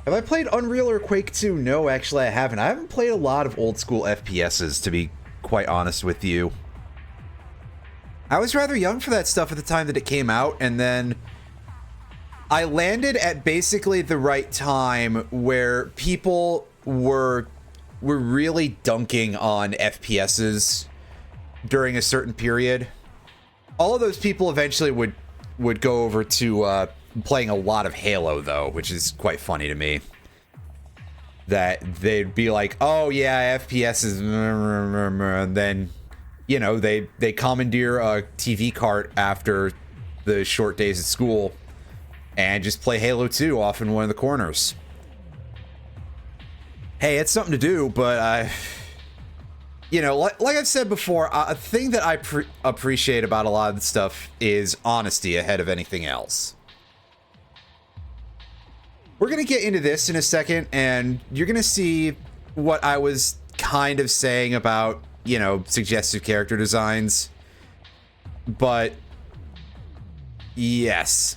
Have I played Unreal or Quake 2? No, actually I haven't. I haven't played a lot of old school FPSs, to be quite honest with you. I was rather young for that stuff at the time that it came out, and then I landed at basically the right time where people were really dunking on FPSs during a certain period. All of those people eventually would go over to playing a lot of Halo, though, which is quite funny to me. That they'd be like, oh yeah, FPS is... And then, you know, they commandeer a TV cart after the short days at school and just play Halo 2 off in one of the corners. Hey, it's something to do, but you know, like I've said before, a thing that I appreciate about a lot of the stuff is honesty ahead of anything else. We're going to get into this in a second, and you're going to see what I was kind of saying about, you know, suggestive character designs. But, yes.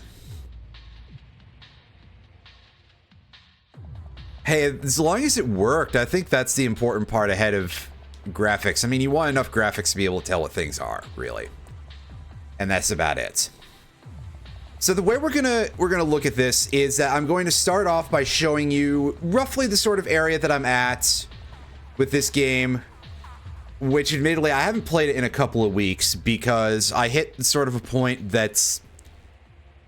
Hey, as long as it worked, I think that's the important part ahead of graphics. I mean, you want enough graphics to be able to tell what things are, really. And that's about it. So the way we're gonna look at this is that I'm going to start off by showing you roughly the sort of area that I'm at with this game, which admittedly I haven't played it in a couple of weeks because I hit sort of a point that's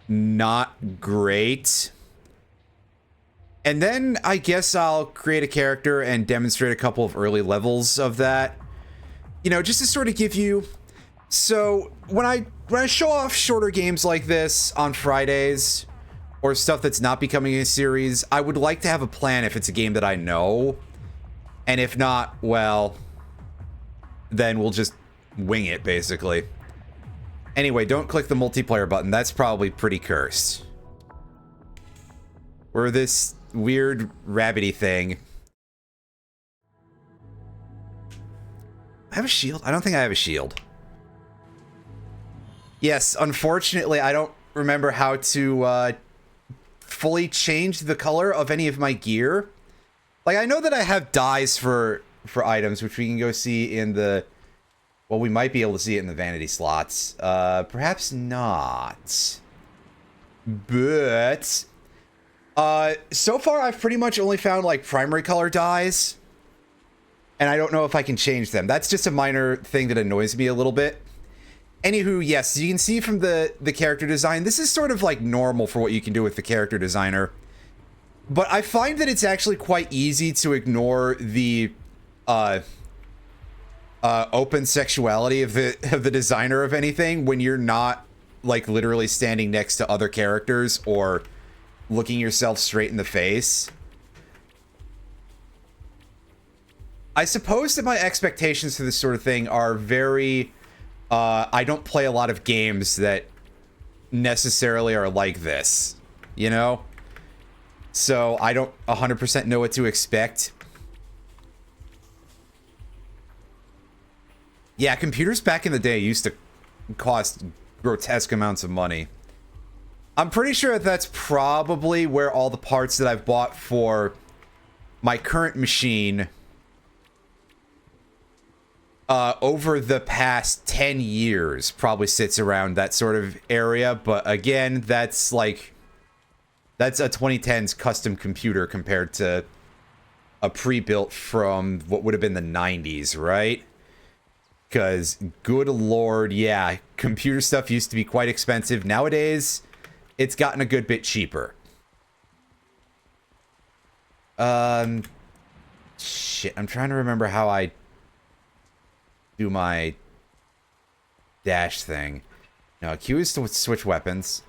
not great. And then I guess I'll create a character and demonstrate a couple of early levels of that. You know, just to sort of give you... So, when I show off shorter games like this on Fridays, or stuff that's not becoming a series, I would like to have a plan if it's a game that I know. And if not, well, then we'll just wing it, basically. Anyway, don't click the multiplayer button. That's probably pretty cursed. Or this weird rabbity thing. I have a shield? I don't think I have a shield. Yes, unfortunately, I don't remember how to fully change the color of any of my gear. Like, I know that I have dyes for items, which we can go see in the... Well, we might be able to see it in the vanity slots. Perhaps not. But... so far, I've pretty much only found, like, primary color dyes. And I don't know if I can change them. That's just a minor thing that annoys me a little bit. Anywho, yes, you can see from the character design, this is sort of like normal for what you can do with the character designer. But I find that it's actually quite easy to ignore the open sexuality of the designer of anything when you're not like literally standing next to other characters or looking yourself straight in the face. I suppose that my expectations for this sort of thing are very... I don't play a lot of games that necessarily are like this, you know? So I don't 100% know what to expect. Yeah, computers back in the day used to cost grotesque amounts of money. I'm pretty sure that's probably where all the parts that I've bought for my current machine over the past 10 years probably sits around that sort of area. But again, that's like, that's a 2010s custom computer compared to a pre-built from what would have been the 90s, right? Because, good lord, yeah, computer stuff used to be quite expensive. Nowadays, it's gotten a good bit cheaper. Shit, I'm trying to remember how I do my dash thing. No, Q is to switch weapons.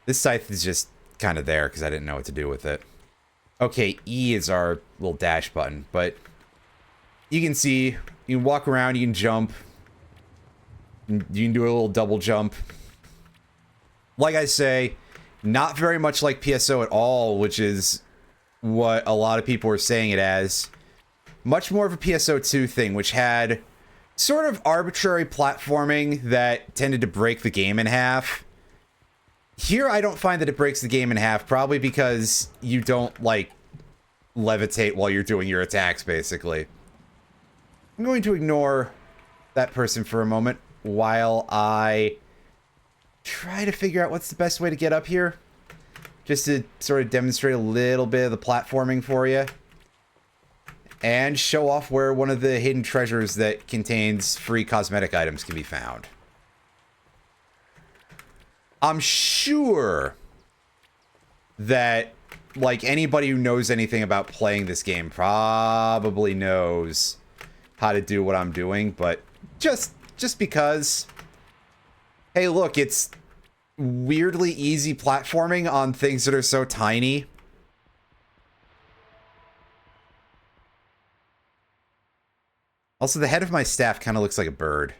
This scythe is just kind of there because I didn't know what to do with it. Okay, E is our little dash button, but you can see, you can walk around, you can jump. You can do a little double jump. Like I say, not very much like PSO at all, which is what a lot of people are saying it as. Much more of a PSO2 thing, which had sort of arbitrary platforming that tended to break the game in half. Here, I don't find that it breaks the game in half, probably because you don't, like, levitate while you're doing your attacks, basically. I'm going to ignore that person for a moment while I try to figure out what's the best way to get up here. Just to sort of demonstrate a little bit of the platforming for you. And show off where one of the hidden treasures that contains free cosmetic items can be found. I'm sure that, like, anybody who knows anything about playing this game probably knows how to do what I'm doing, but just because, hey, look, it's weirdly easy platforming on things that are so tiny. Also, the head of my staff kind of looks like a bird.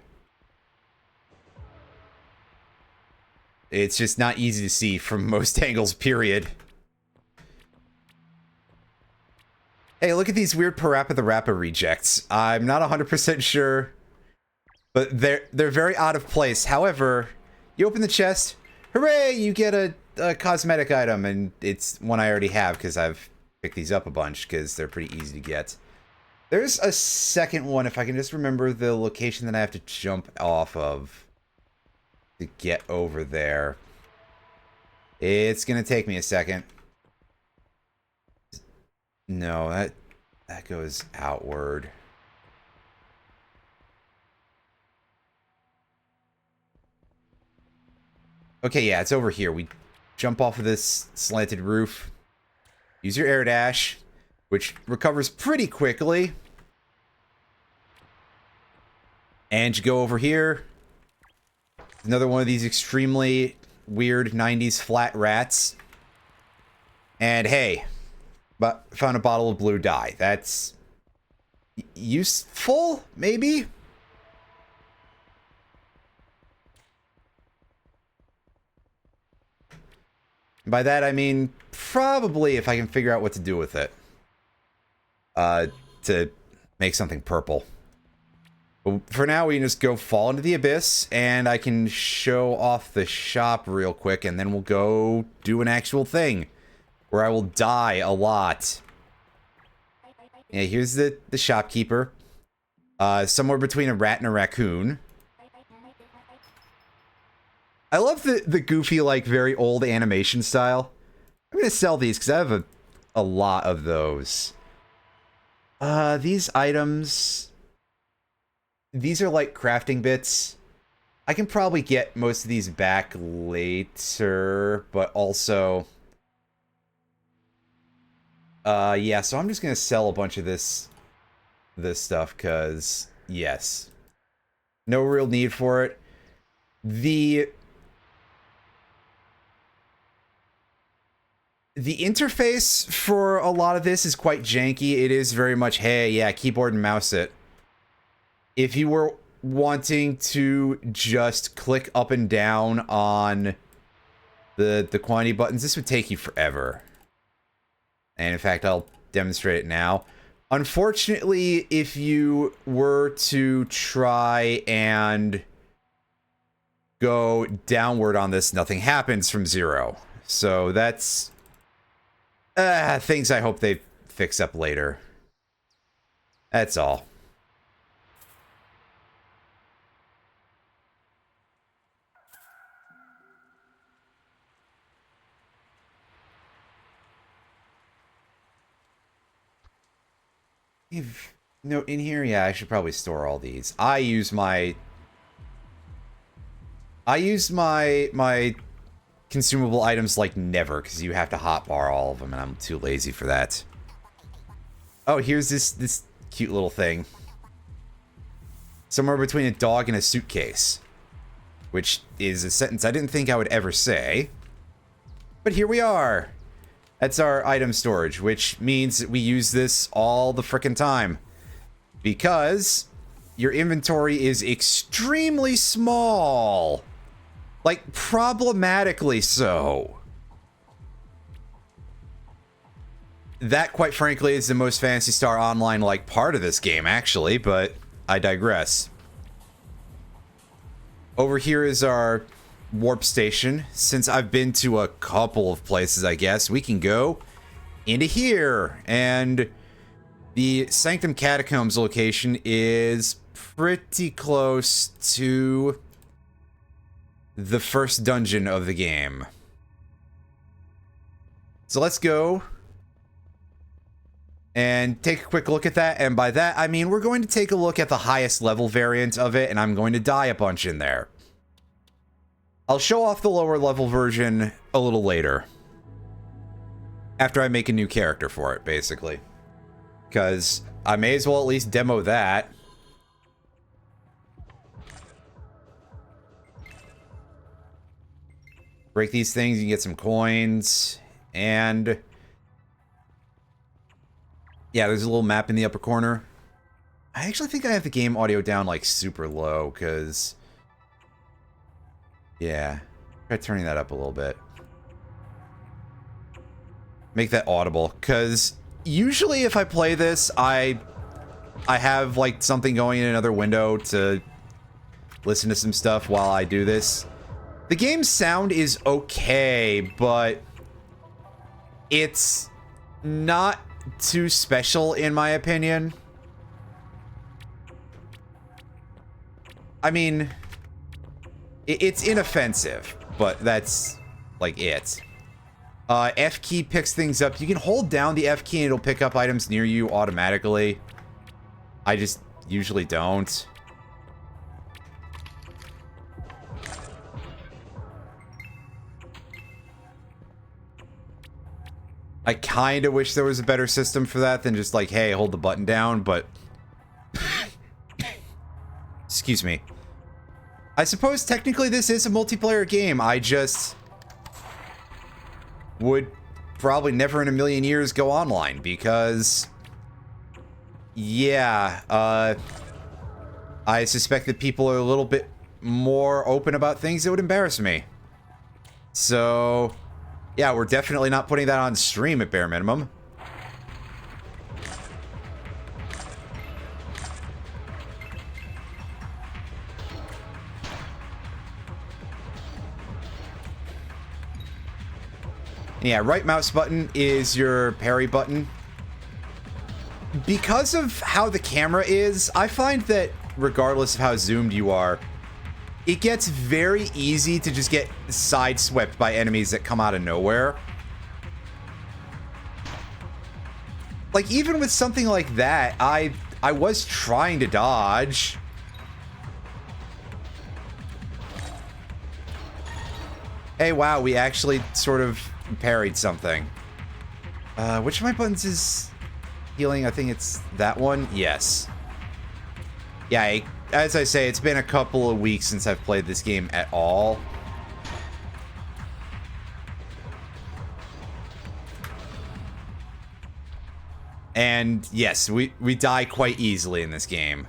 It's just not easy to see from most angles, period. Hey, look at these weird Parappa the Rappa rejects. I'm not 100% sure, but they're very out of place. However, you open the chest, hooray, you get a cosmetic item, and it's one I already have because I've picked these up a bunch because they're pretty easy to get. There's a second one, if I can just remember the location that I have to jump off of to get over there. It's gonna take me a second. No, that goes outward. Okay, yeah, it's over here. We jump off of this slanted roof. Use your air dash, which recovers pretty quickly. And you go over here. Another one of these extremely weird 90s flat rats. And hey, but found a bottle of blue dye. That's useful, maybe? By that I mean probably if I can figure out what to do with it. To make something purple. But for now, we can just go fall into the abyss, and I can show off the shop real quick, and then we'll go do an actual thing. Where I will die a lot. Yeah, here's the shopkeeper. Somewhere between a rat and a raccoon. I love the goofy, like, very old animation style. I'm gonna sell these, because I have a lot of those. These items... These are like crafting bits. I can probably get most of these back later, but also... yeah, so I'm just gonna sell a bunch of this stuff, because, yes. No real need for it. The interface for a lot of this is quite janky. It is very much, hey, yeah, keyboard and mouse it. If you were wanting to just click up and down on the quantity buttons, this would take you forever. And in fact, I'll demonstrate it now. Unfortunately, if you were to try and go downward on this, nothing happens from 0. So that's things I hope they fix up later. That's all. No, in here, yeah, I should probably store all these. I use my consumable items like never, because you have to hotbar all of them, and I'm too lazy for that. Oh, here's this cute little thing. Somewhere between a dog and a suitcase. Which is a sentence I didn't think I would ever say. But here we are. That's our item storage, which means that we use this all the frickin' time. Because your inventory is extremely small. Like, problematically so. That, quite frankly, is the most Phantasy Star Online-like part of this game, actually, but I digress. Over here is our warp station. Since I've been to a couple of places, I guess, we can go into here. And the Sanctum Catacombs location is pretty close to the first dungeon of the game. So let's go and take a quick look at that. And by that, I mean we're going to take a look at the highest level variant of it, and I'm going to die a bunch in there. I'll show off the lower level version a little later. After I make a new character for it, basically. Because I may as well at least demo that. Break these things, you can get some coins. And yeah, there's a little map in the upper corner. I actually think I have the game audio down like super low, because yeah, try turning that up a little bit. Make that audible, because usually if I play this, I have like something going in another window to listen to some stuff while I do this. The game's sound is okay, but it's not too special in my opinion. I mean, it's inoffensive, but that's like it. F key picks things up. You can hold down the F key and it'll pick up items near you automatically. I just usually don't. I kind of wish there was a better system for that than just like, hey, hold the button down, but excuse me. I suppose technically this is a multiplayer game. I just would probably never in a million years go online because, yeah, I suspect that people are a little bit more open about things that would embarrass me. So, yeah, we're definitely not putting that on stream at bare minimum. Yeah, right mouse button is your parry button. Because of how the camera is, I find that regardless of how zoomed you are, it gets very easy to just get sideswept by enemies that come out of nowhere. Like, even with something like that, I was trying to dodge. Hey, wow, we actually sort of parried something. Which of my buttons is healing? I think it's that one. Yes. Yeah, as I say, it's been a couple of weeks since I've played this game at all. And yes, we die quite easily in this game.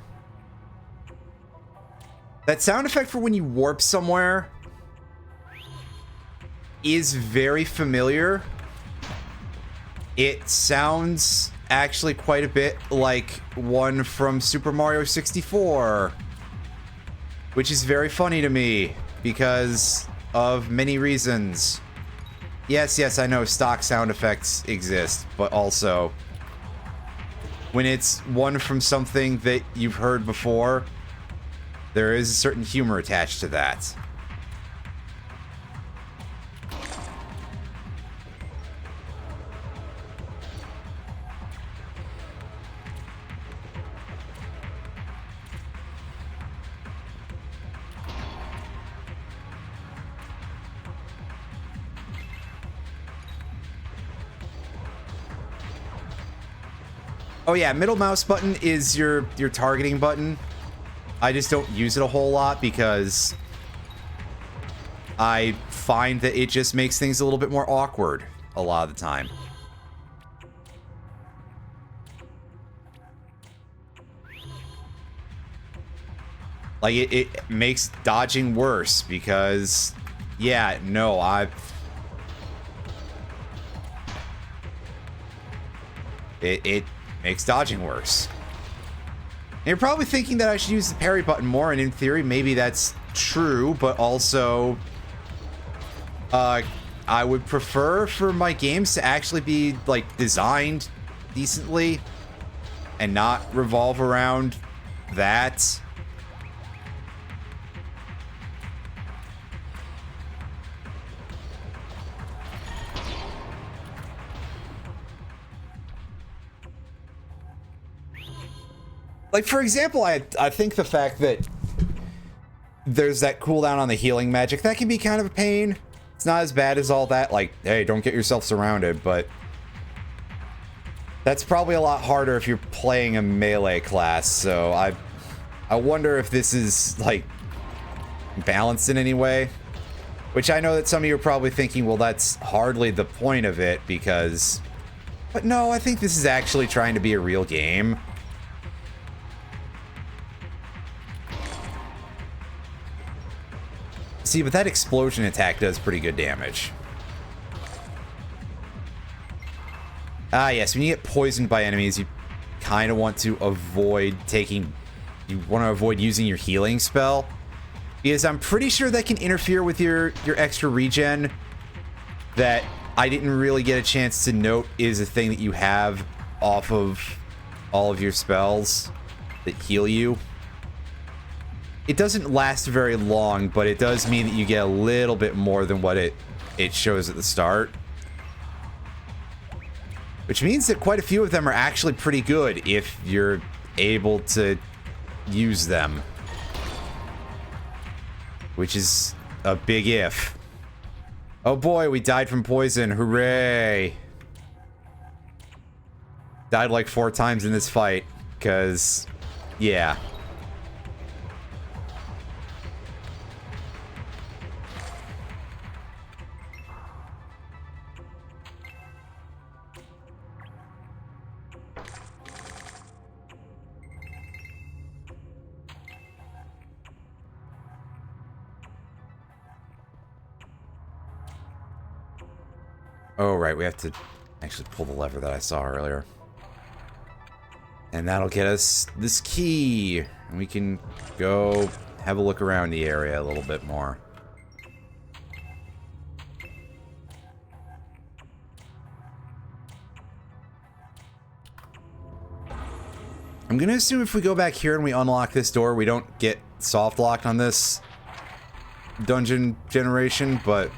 That sound effect for when you warp somewhere is very familiar. It sounds actually quite a bit like one from Super Mario 64, which is very funny to me because of many reasons. Yes, I know stock sound effects exist, but also when it's one from something that you've heard before, there is a certain humor attached to that. Oh yeah, middle mouse button is your targeting button. I just don't use it a whole lot because I find that it just makes things a little bit more awkward a lot of the time. Like, it makes dodging worse because, yeah, no, It makes dodging worse. And you're probably thinking that I should use the parry button more, and in theory, maybe that's true, but also, I would prefer for my games to actually be, like, designed decently and not revolve around that. Like, for example, I think the fact that there's that cooldown on the healing magic, that can be kind of a pain. It's not as bad as all that, like, hey, don't get yourself surrounded, but that's probably a lot harder if you're playing a melee class, so I wonder if this is, like, balanced in any way. Which I know that some of you are probably thinking, well, that's hardly the point of it, because... But no, I think this is actually trying to be a real game. See, but that explosion attack does pretty good damage. Ah, yes, when you get poisoned by enemies, you kind of want to avoid taking... You want to avoid using your healing spell. Because I'm pretty sure that can interfere with your extra regen. That I didn't really get a chance to note is a thing that you have off of all of your spells that heal you. It doesn't last very long, but it does mean that you get a little bit more than what it shows at the start. Which means that quite a few of them are actually pretty good if you're able to use them. Which is a big if. Oh boy, we died from poison. Hooray! Died like 4 times in this fight, because, yeah. Oh, right, we have to actually pull the lever that I saw earlier. And that'll get us this key. And we can go have a look around the area a little bit more. I'm gonna assume if we go back here and we unlock this door, we don't get soft locked on this dungeon generation, but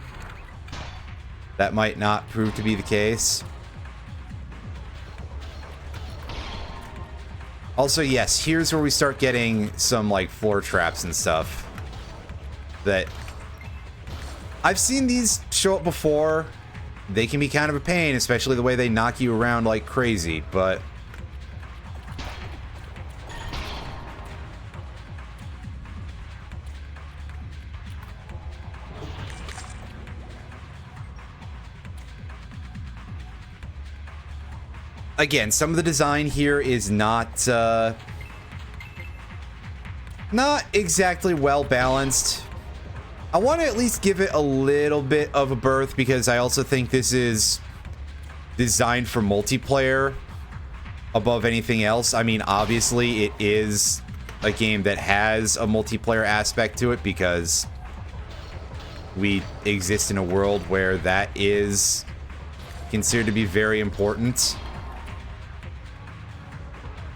that might not prove to be the case. Also, yes, here's where we start getting some, like, floor traps and stuff. That... I've seen these show up before. They can be kind of a pain, especially the way they knock you around like crazy, but... Again, some of the design here is not exactly well balanced. I want to at least give it a little bit of a berth because I also think this is designed for multiplayer above anything else. I mean, obviously it is a game that has a multiplayer aspect to it because we exist in a world where that is considered to be very important.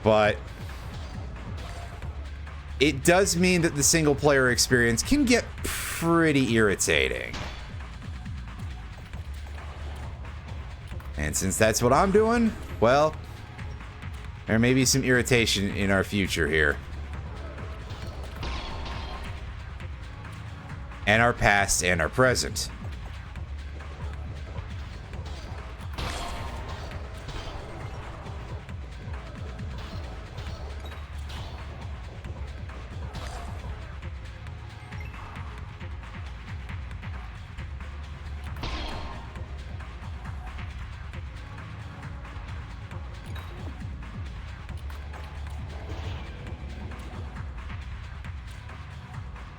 But it does mean that the single player experience can get pretty irritating. And since that's what I'm doing, well, there may be some irritation in our future here. And our past and our present.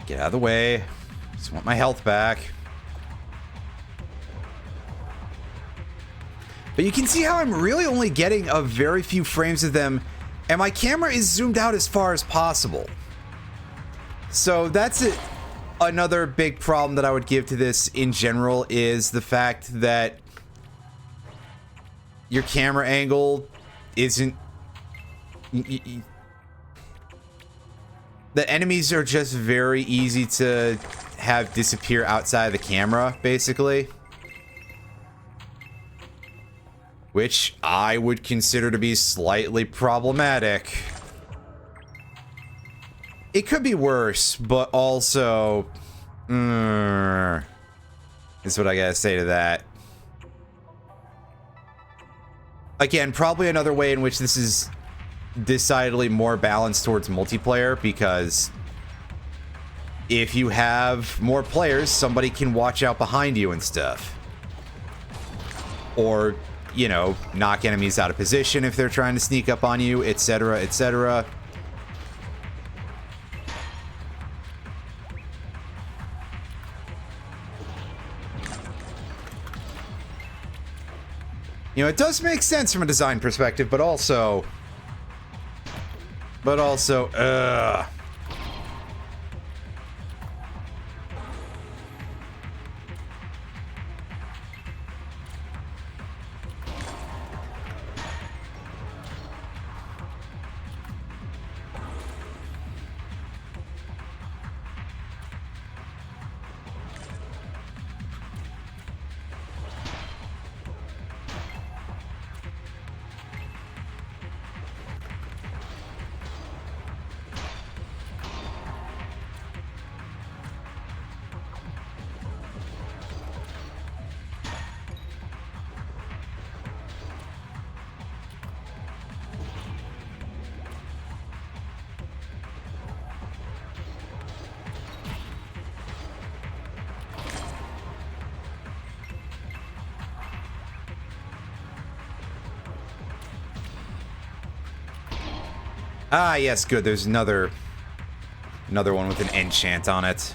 Get out of the way. Just want my health back. But you can see how I'm really only getting a very few frames of them, and my camera is zoomed out as far as possible. So that's it. Another big problem that I would give to this in general is the fact that your camera angle isn't... the enemies are just very easy to have disappear outside of the camera, basically. Which I would consider to be slightly problematic. It could be worse, but also... is what I gotta say to that. Again, probably another way in which this is decidedly more balanced towards multiplayer, because if you have more players, somebody can watch out behind you and stuff. Or, you know, knock enemies out of position if they're trying to sneak up on you, etc., etc. You know, it does make sense from a design perspective, but also, ugh. Ah, yes, good. There's another one with an enchant on it.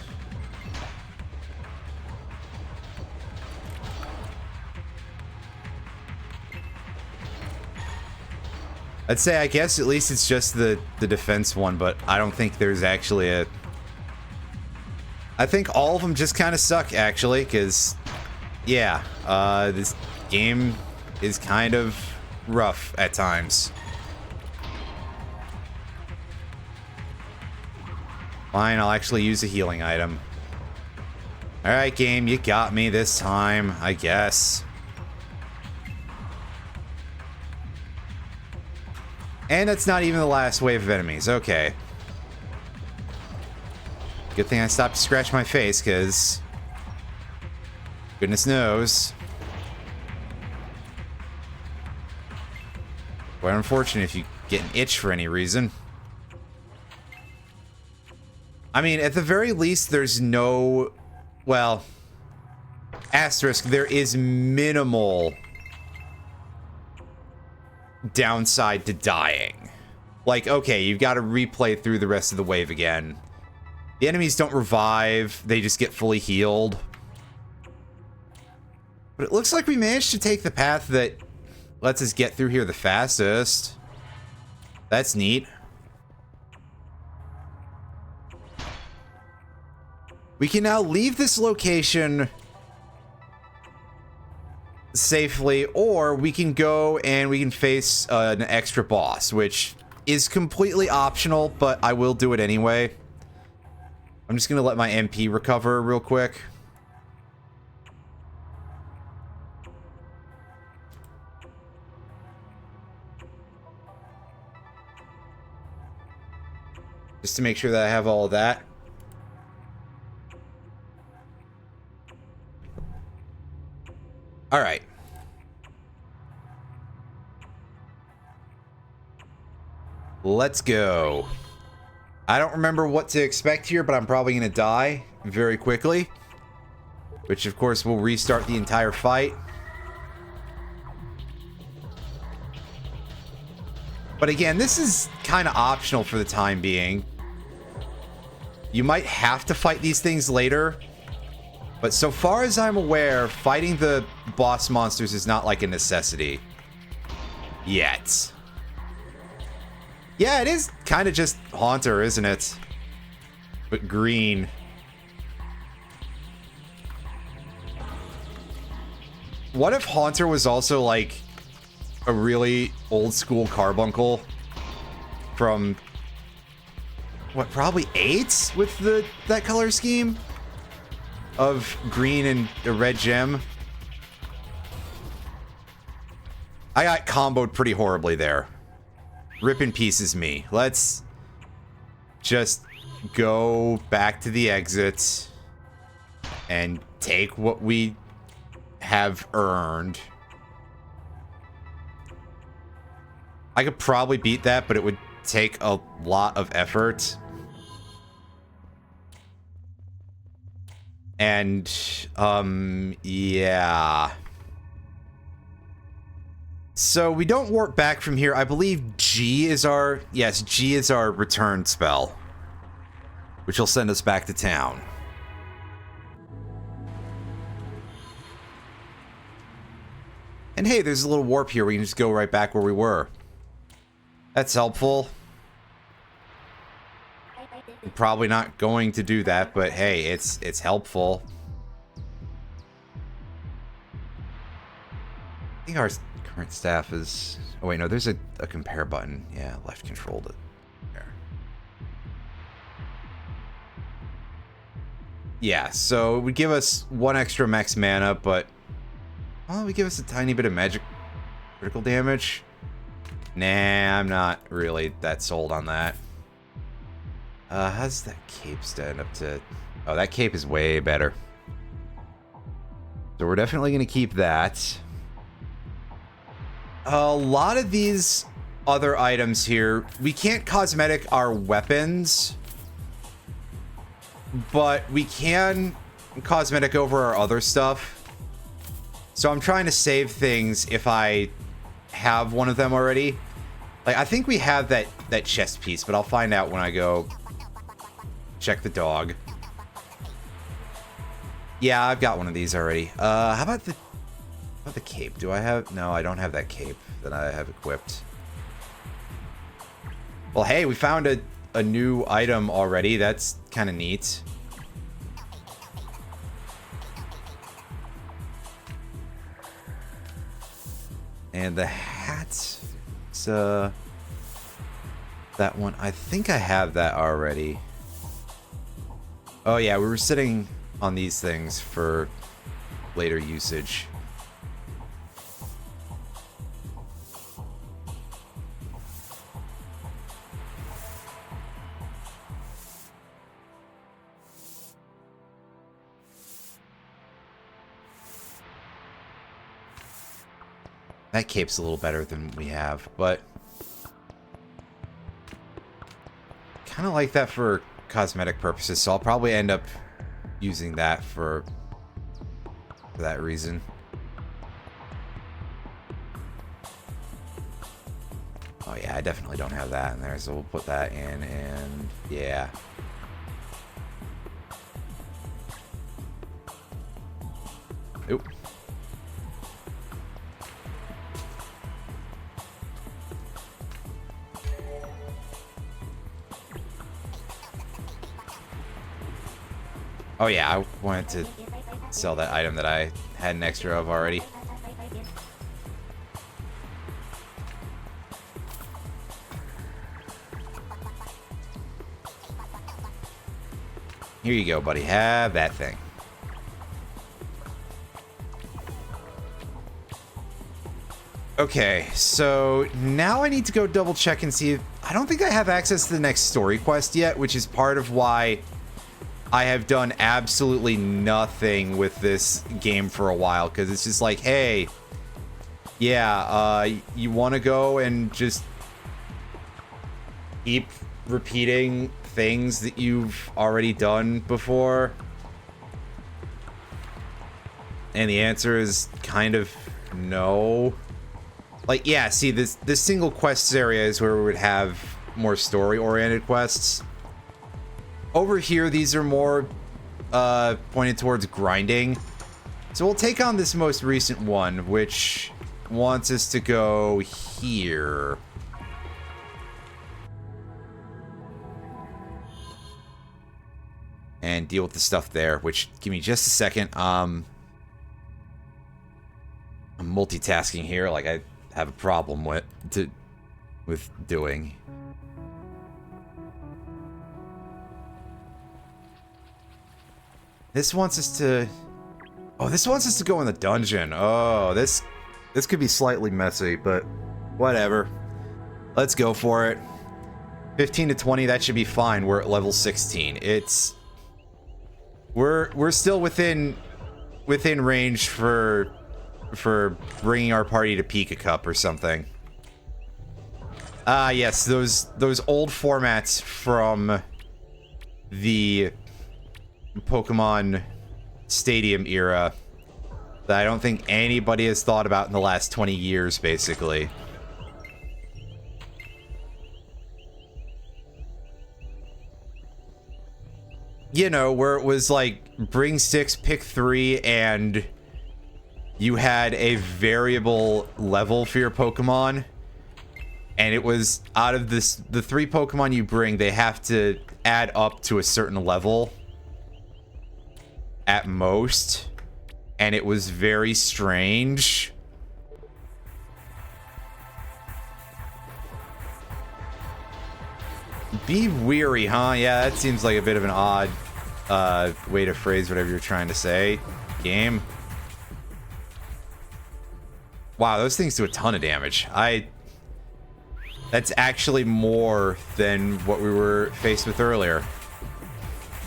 I'd say, I guess, at least it's just the defense one, but I don't think there's actually a... I think all of them just kind of suck, actually, because, yeah, this game is kind of rough at times. Fine, I'll actually use a healing item. Alright, game, you got me this time, I guess. And that's not even the last wave of enemies, okay. Good thing I stopped to scratch my face, because... goodness knows. Quite unfortunate if you get an itch for any reason. I mean, at the very least, there's no... well... asterisk, there is minimal... downside to dying. Like, okay, you've got to replay through the rest of the wave again. The enemies don't revive, they just get fully healed. But it looks like we managed to take the path that lets us get through here the fastest. That's neat. We can now leave this location safely, or we can go and we can face an extra boss, which is completely optional, but I will do it anyway. I'm just gonna let my MP recover real quick. Just to make sure that I have all of that. All right. Let's go. I don't remember what to expect here, but I'm probably going to die very quickly. Which, of course, will restart the entire fight. But again, this is kind of optional for the time being. You might have to fight these things later. But so far as I'm aware, fighting the boss monsters is not like a necessity. Yet. Yeah, it is kind of just Haunter, isn't it? But green. What if Haunter was also like a really old school carbuncle from what, probably 8 with that color scheme of green and a red gem? I got comboed pretty horribly there. Rip in pieces me. Let's just go back to the exit and take what we have earned. I could probably beat that, but it would take a lot of effort. And, yeah. So we don't warp back from here. I believe G is our... Yes, G is our return spell, which will send us back to town. And hey, there's a little warp here. We can just go right back where we were. That's helpful. I'm probably not going to do that, but hey, it's helpful. I think our current staff is... Oh wait, no, there's a compare button. Yeah, left controlled it. There. Yeah, so it would give us 1 extra max mana, but... Well, it would give us a tiny bit of magic critical damage. Nah, I'm not really that sold on that. How's that cape stand up to... Oh, that cape is way better. So we're definitely going to keep that. A lot of these other items here, we can't cosmetic our weapons, but we can cosmetic over our other stuff. So I'm trying to save things if I have one of them already. Like, I think we have that chest piece, but I'll find out when I go check the dog. Yeah, I've got one of these already. How about the cape? Do I have... No, I don't have that cape that I have equipped. Well, hey, we found a new item already. That's kind of neat. And the hat... It's, that one. I think I have that already. Oh, yeah, we were sitting on these things for later usage. That cape's a little better than we have, but kind of like that for cosmetic purposes, so I'll probably end up using that for that reason. Oh yeah, I definitely don't have that in there, so we'll put that in, and yeah. Oop. Oh yeah, I wanted to sell that item that I had an extra of already. Here you go, buddy. Have that thing. Okay, so now I need to go double check and see if... I don't think I have access to the next story quest yet, which is part of why I have done absolutely nothing with this game for a while, because it's just like, hey, yeah, you want to go and just keep repeating things that you've already done before? And the answer is kind of no. Like, yeah, see, this single quests area is where we would have more story-oriented quests. Over here, these are more pointed towards grinding. So we'll take on this most recent one, which wants us to go here. And deal with the stuff there, which, give me just a second. multitasking here like I have a problem with doing. This wants us to... Oh, this wants us to go in the dungeon. Oh, this could be slightly messy, but whatever. Let's go for it. 15 to 20, that should be fine. We're at level 16. We're still within range for bringing our party to Pika Cup or something. Ah, yes, those old formats from the Pokemon Stadium era that I don't think anybody has thought about in the last 20 years, basically. You know, where it was like, bring 6, pick 3, and you had a variable level for your Pokemon. And it was, out of the 3 Pokemon you bring, they have to add up to a certain level. At most. And it was very strange. Be weary, huh? Yeah, that seems like a bit of an odd way to phrase whatever you're trying to say. Game. Wow, those things do a ton of damage. That's actually more than what we were faced with earlier.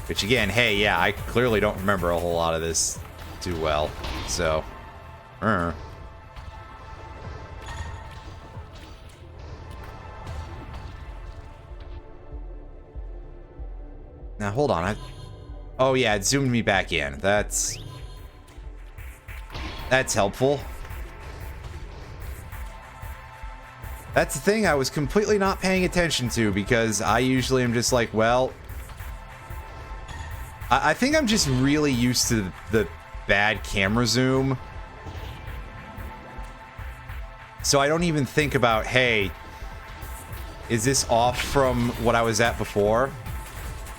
Which again, hey, yeah, I clearly don't remember a whole lot of this too well. So, Now hold on. Oh yeah, it zoomed me back in. That's helpful. That's the thing I was completely not paying attention to, because I usually am just like, well, I think I'm just really used to the bad camera zoom. So I don't even think about, hey, is this off from what I was at before?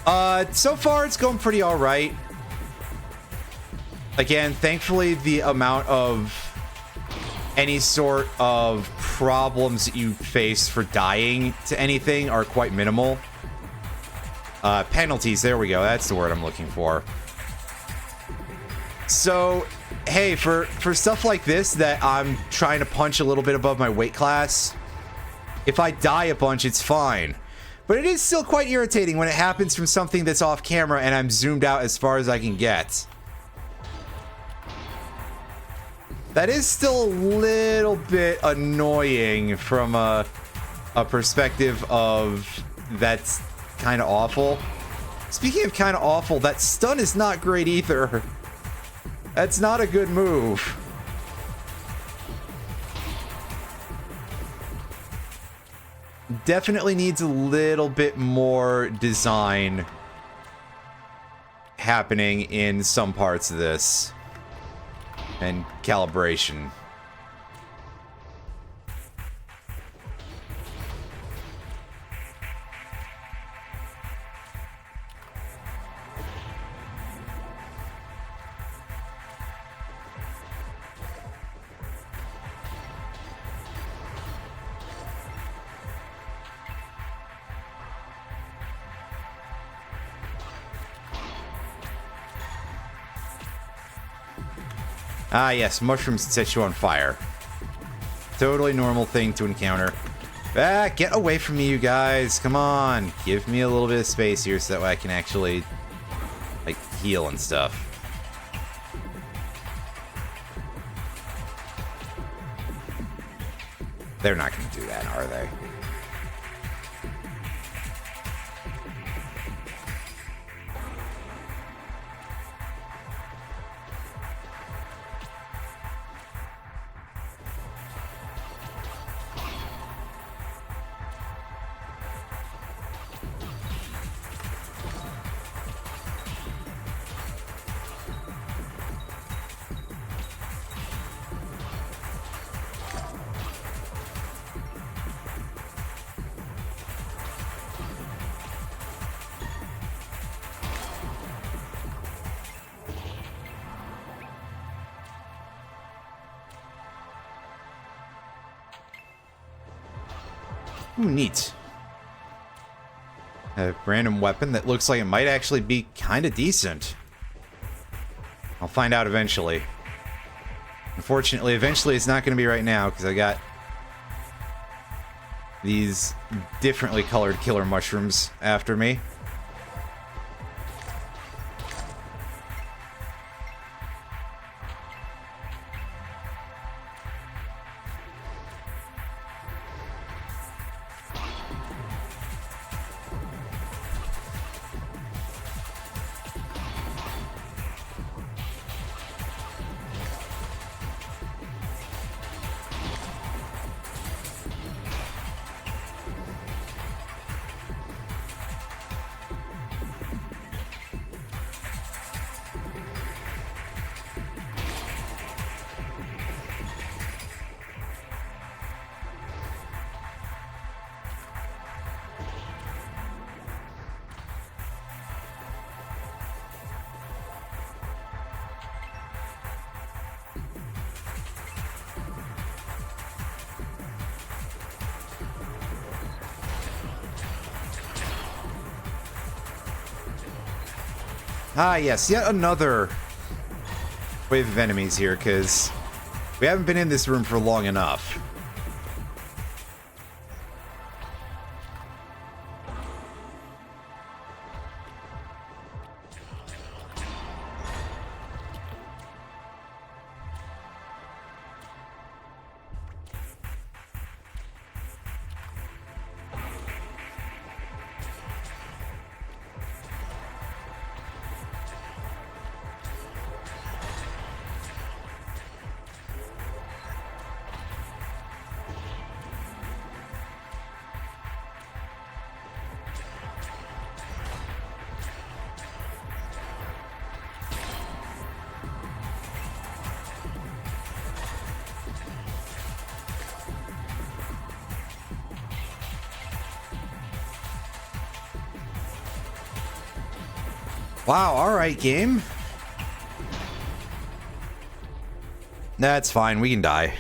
So far it's going pretty alright. Again, thankfully the amount of any sort of problems that you face for dying to anything are quite minimal. Penalties, there we go, that's the word I'm looking for. So, hey, for stuff like this that I'm trying to punch a little bit above my weight class, if I die a bunch, it's fine. But it is still quite irritating when it happens from something that's off camera and I'm zoomed out as far as I can get. That is still a little bit annoying from a perspective of that's kind of awful. Speaking of kind of awful, that stun is not great either. That's not a good move. Definitely needs a little bit more design happening in some parts of this. And calibration. Ah, yes, mushrooms set you on fire. Totally normal thing to encounter. Ah, get away from me, you guys. Come on. Give me a little bit of space here so that way I can actually, like, heal and stuff. They're not going to do that, are they? Ooh, neat. A random weapon that looks like it might actually be kind of decent. I'll find out eventually. Unfortunately, eventually it's not going to be right now because I got these differently colored killer mushrooms after me. Ah, yes, yet another wave of enemies here, because we haven't been in this room for long enough. Wow, alright, game. That's fine, we can die.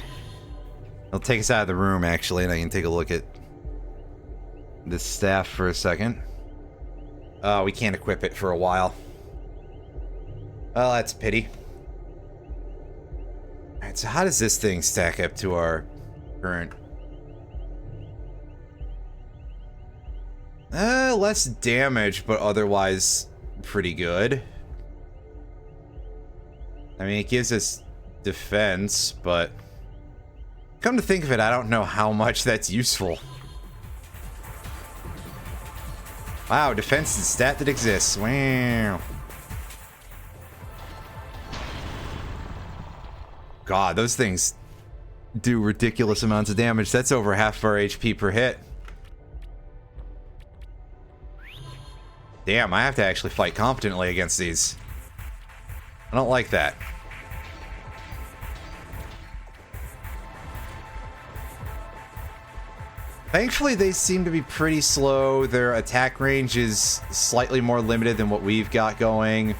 It'll take us out of the room, actually, and I can take a look at this staff for a second. Oh, we can't equip it for a while. Well, that's a pity. Alright, so how does this thing stack up to our current? Less damage, but otherwise pretty good. I mean, it gives us defense, but come to think of it, I don't know how much that's useful. Wow, defense is a stat that exists. Wow. God, those things do ridiculous amounts of damage. That's over half of our HP per hit. Damn, I have to actually fight competently against these. I don't like that. Thankfully, they seem to be pretty slow. Their attack range is slightly more limited than what we've got going.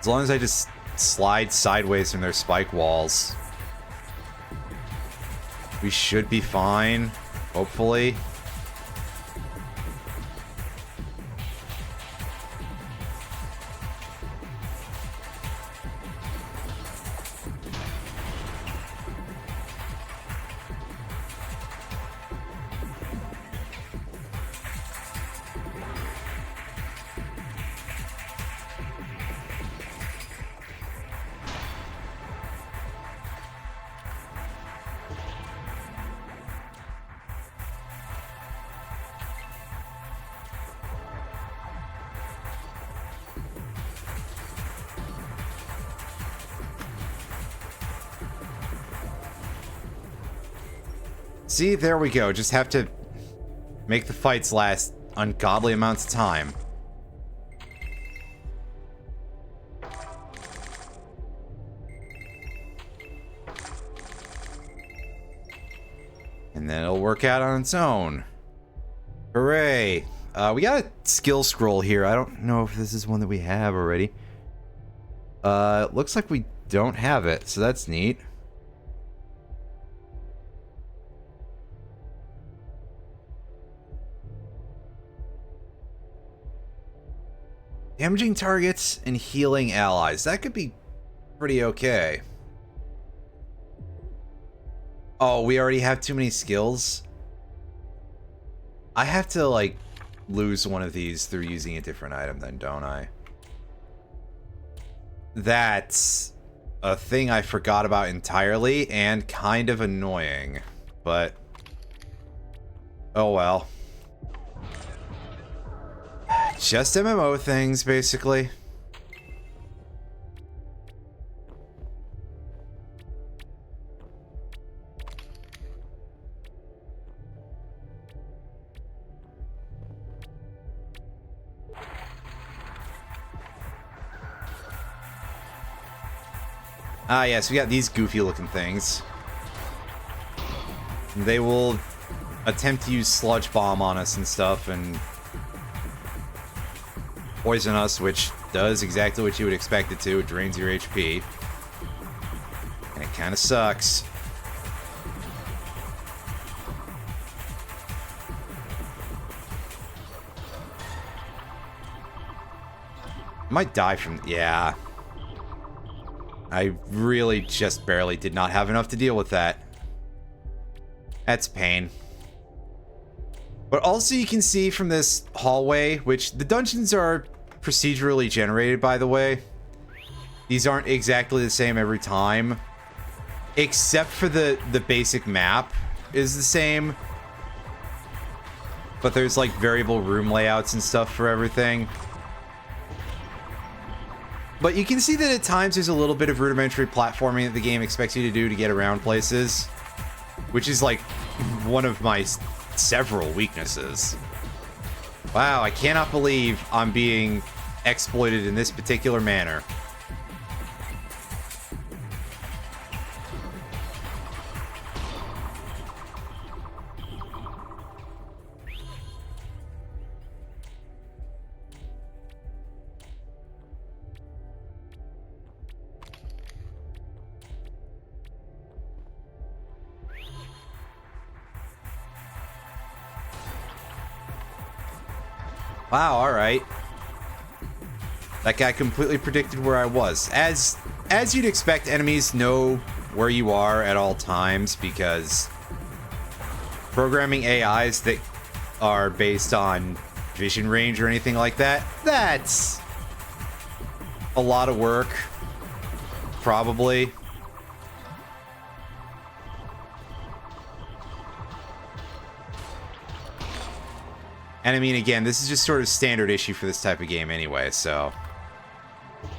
As long as I just slide sideways from their spike walls, we should be fine. Hopefully. See, there we go. Just have to make the fights last ungodly amounts of time. And then it'll work out on its own. Hooray. We got a skill scroll here. I don't know if this is one that we have already. Looks like we don't have it, so that's neat. Damaging targets and healing allies. That could be pretty okay. Oh, we already have too many skills? I have to, like, lose one of these through using a different item then, don't I? That's a thing I forgot about entirely and kind of annoying, but oh well. Just MMO things, basically. Ah, yes, we got these goofy looking things. They will attempt to use sludge bomb on us and stuff and poison us, which does exactly what you would expect it to. It drains your HP. And it kind of sucks. I might die from... yeah. I really just barely did not have enough to deal with that. That's pain. But also you can see from this hallway, which the dungeons are procedurally generated, by the way. These aren't exactly the same every time. Except for the basic map is the same. But there's like variable room layouts and stuff for everything. But you can see that at times there's a little bit of rudimentary platforming that the game expects you to do to get around places. Which is like one of my several weaknesses. Wow, I cannot believe I'm being exploited in this particular manner. Wow, alright. That guy completely predicted where I was. As you'd expect, enemies know where you are at all times because programming AIs that are based on vision range or anything like that, that's a lot of work, probably. And I mean, again, this is just sort of standard issue for this type of game anyway, so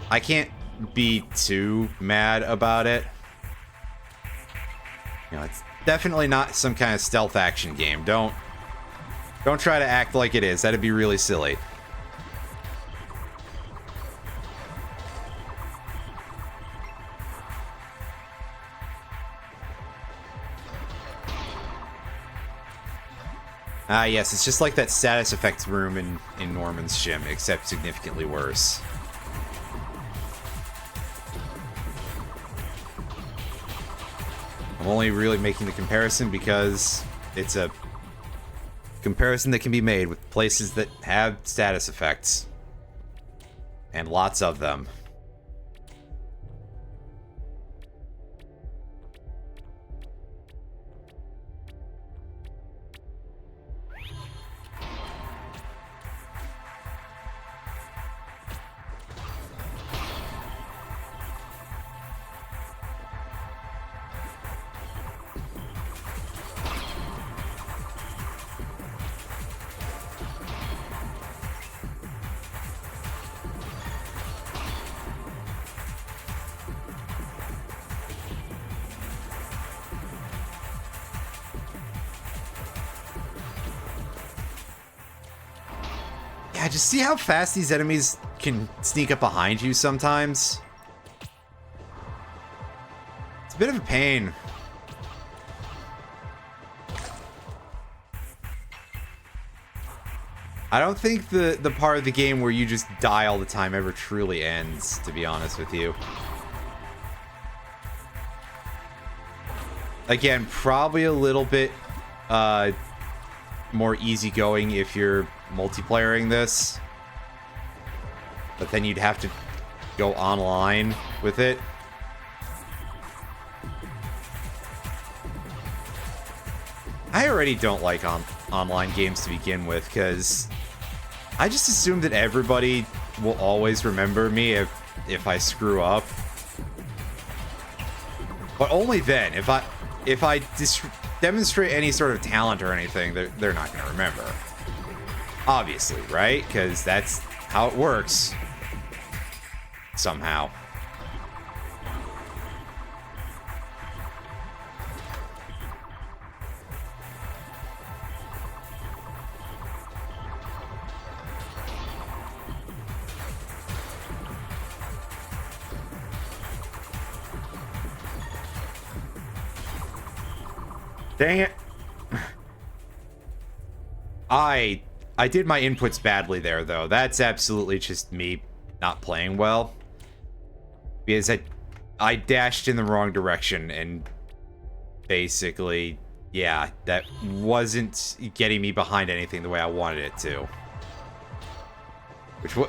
I can't be too mad about it. You know, it's definitely not some kind of stealth action game. Don't try to act like it is. That'd be really silly. Ah, yes, it's just like that status effects room in Norman's Shim, except significantly worse. I'm only really making the comparison because it's a comparison that can be made with places that have status effects. And lots of them. Yeah, just see how fast these enemies can sneak up behind you sometimes. It's a bit of a pain. I don't think the part of the game where you just die all the time ever truly ends, to be honest with you. Again, probably a little bit more easygoing if you're multiplayering this. but then you'd have to go online with it. I already don't like online games to begin with, because I just assume that everybody will always remember me if I screw up. But only then. If I demonstrate any sort of talent or anything, they're not going to remember. Obviously, right? Because that's how it works. Somehow. Dang it. I did my inputs badly there, though. That's absolutely just me not playing well. Because I dashed in the wrong direction, and basically, yeah, that wasn't getting me behind anything the way I wanted it to.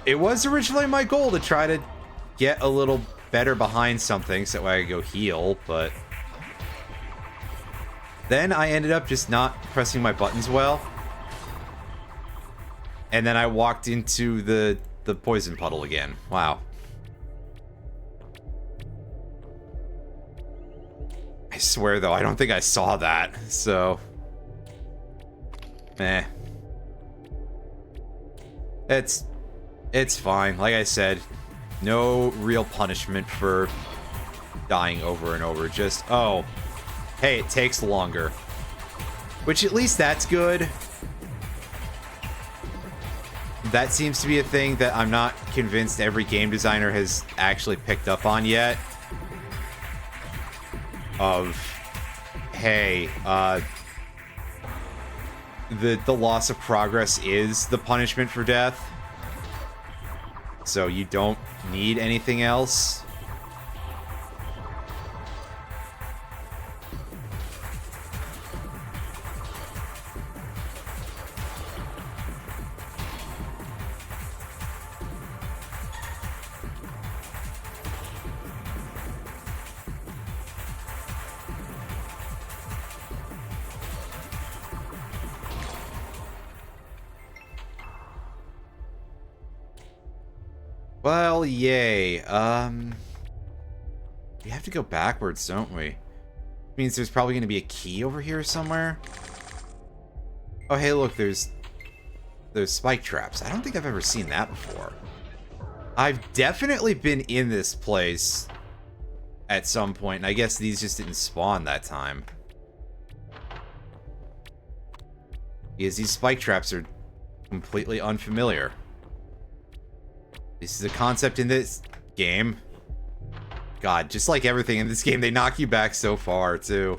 It was originally my goal to try to get a little better behind something so that way I could go heal, but then I ended up just not pressing my buttons well. And then I walked into the poison puddle again. Wow. I swear, though, I don't think I saw that, so... Eh. It's fine. Like I said, no real punishment for dying over and over. Just, oh, hey, it takes longer. Which, at least that's good. That seems to be a thing that I'm not convinced every game designer has actually picked up on yet. Of, hey, the loss of progress is the punishment for death. So you don't need anything else. Well, yay. We have to go backwards, don't we? Means there's probably going to be a key over here somewhere. Oh, hey, look, there's spike traps. I don't think I've ever seen that before. I've definitely been in this place at some point, and I guess these just didn't spawn that time. Because these spike traps are completely unfamiliar. This is a concept in this game. God, just like everything in this game, they knock you back so far, too.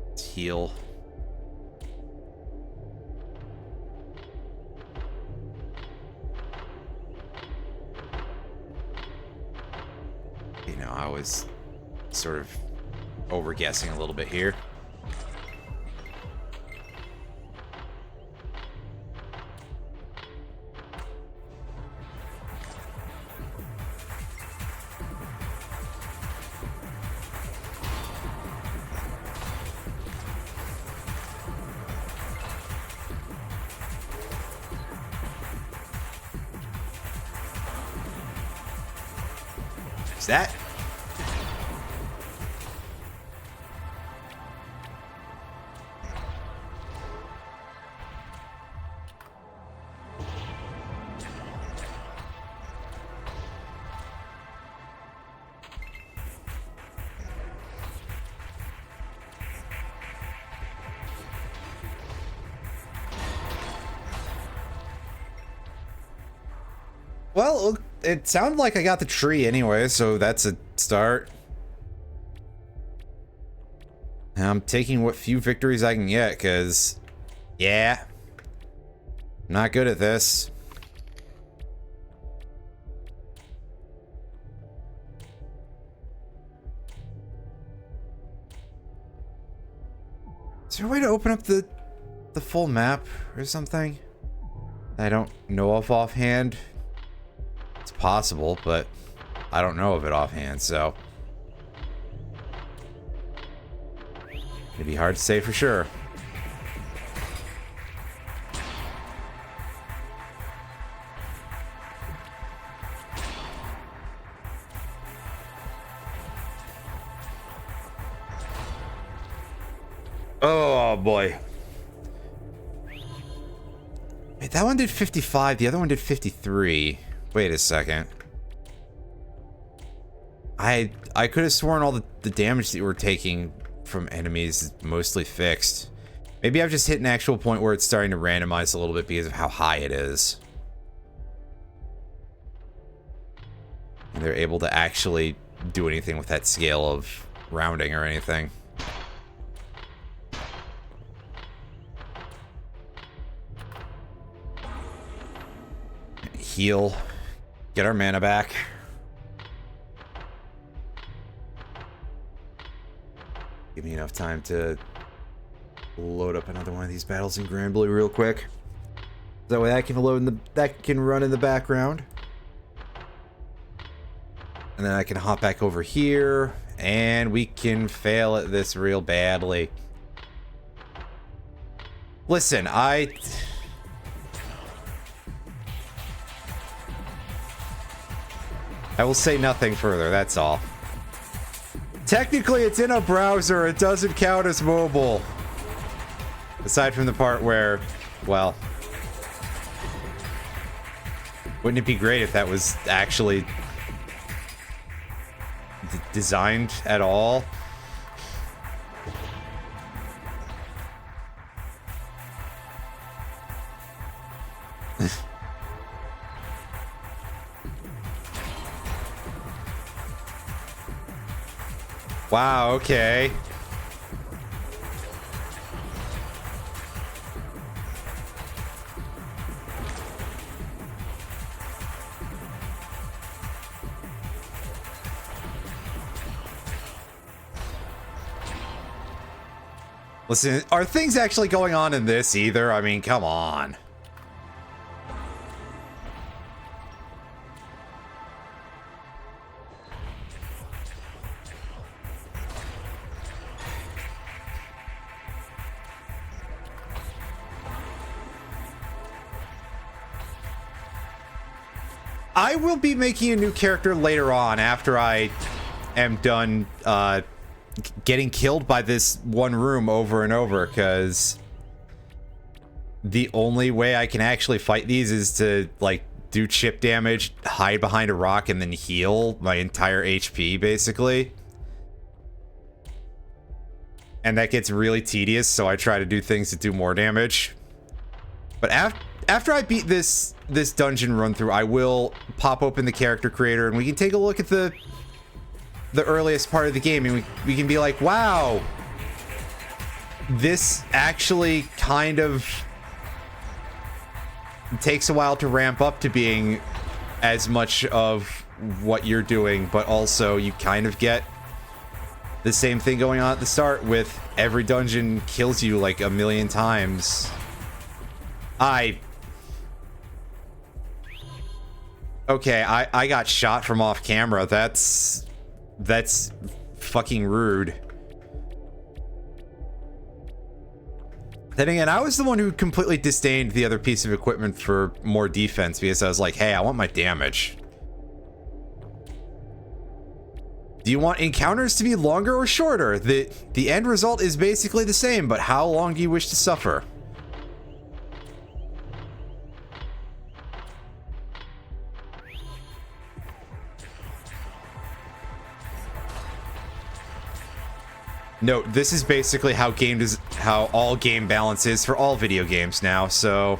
Let's heal. You know, I was sort of over-guessing a little bit here. Is that? Well, it sounded like I got the tree anyway, so that's a start. I'm taking what few victories I can get, because, yeah, I'm not good at this. Is there a way to open up the full map or something I don't know of offhand? It's possible, but I don't know of it offhand, so it'd be hard to say for sure. Oh boy. Wait, that one did 55, the other one did 53. Wait a second. I could have sworn all the damage that you were taking from enemies is mostly fixed. Maybe I've just hit an actual point where it's starting to randomize a little bit because of how high it is. And they're able to actually do anything with that scale of rounding or anything. Heal. Get our mana back. Give me enough time to load up another one of these battles in Granblue real quick. That way I can that can run in the background. And then I can hop back over here and we can fail at this real badly. Listen, I will say nothing further, that's all. Technically, it's in a browser. It doesn't count as mobile. Aside from the part where, well, wouldn't it be great if that was actually designed at all? Wow, okay. Listen, are things actually going on in this either? I mean, come on. I will be making a new character later on after I am done getting killed by this one room over and over, because the only way I can actually fight these is to, like, do chip damage, hide behind a rock, and then heal my entire HP, basically. And that gets really tedious, so I try to do things that do more damage. But after I beat this dungeon run through, I will pop open the character creator and we can take a look at the earliest part of the game, and we can be like, wow, this actually kind of takes a while to ramp up to being as much of what you're doing, but also you kind of get the same thing going on at the start with every dungeon kills you like a million times. Okay, I got shot from off camera. That's fucking rude. Then again, I was the one who completely disdained the other piece of equipment for more defense because I was like, hey, I want my damage. Do you want encounters to be longer or shorter? The end result is basically the same, but how long do you wish to suffer? Note, this is basically how all game balance is for all video games now, so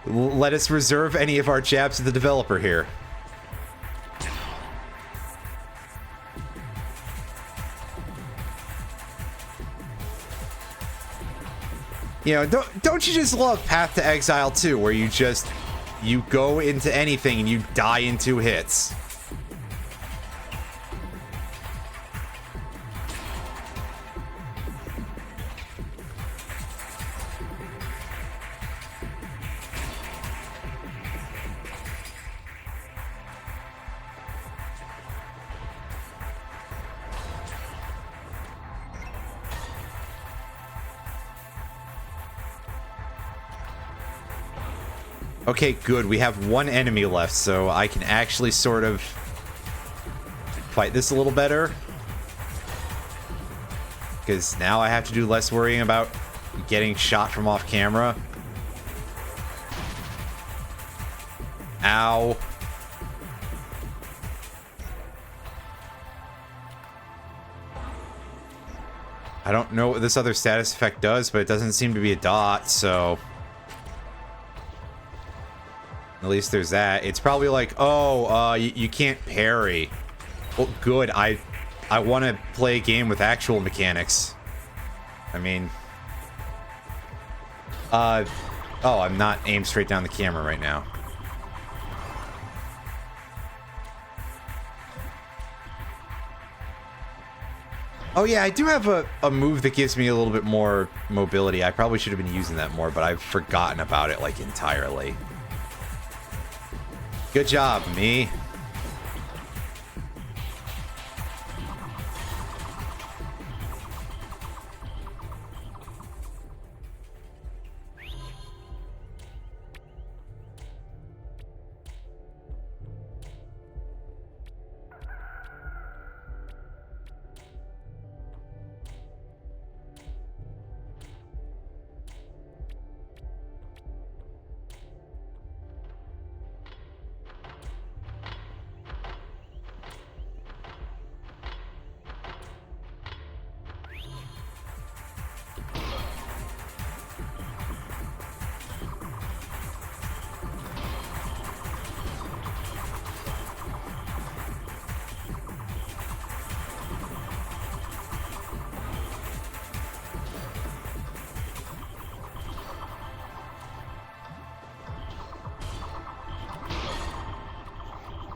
let us reserve any of our jabs to the developer here. You know, don't you just love Path to Exile 2, where you go into anything and you die in 2 hits? Okay, good. We have one enemy left, so I can actually sort of fight this a little better. Because now I have to do less worrying about getting shot from off camera. Ow. I don't know what this other status effect does, but it doesn't seem to be a dot, so... At least there's that. It's probably like, oh, you can't parry. Well, good. I want to play a game with actual mechanics. I mean... oh, I'm not aimed straight down the camera right now. Oh yeah, I do have a move that gives me a little bit more mobility. I probably should have been using that more, but I've forgotten about it, like, entirely. Good job, me.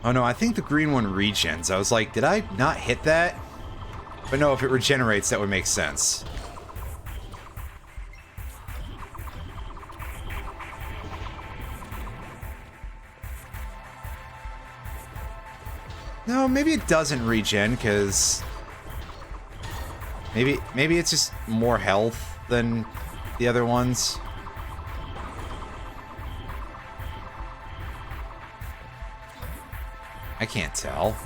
Oh no, I think the green one regens. I was like, did I not hit that? But no, if it regenerates, that would make sense. No, maybe it doesn't regen, because... Maybe it's just more health than the other ones. I can't tell.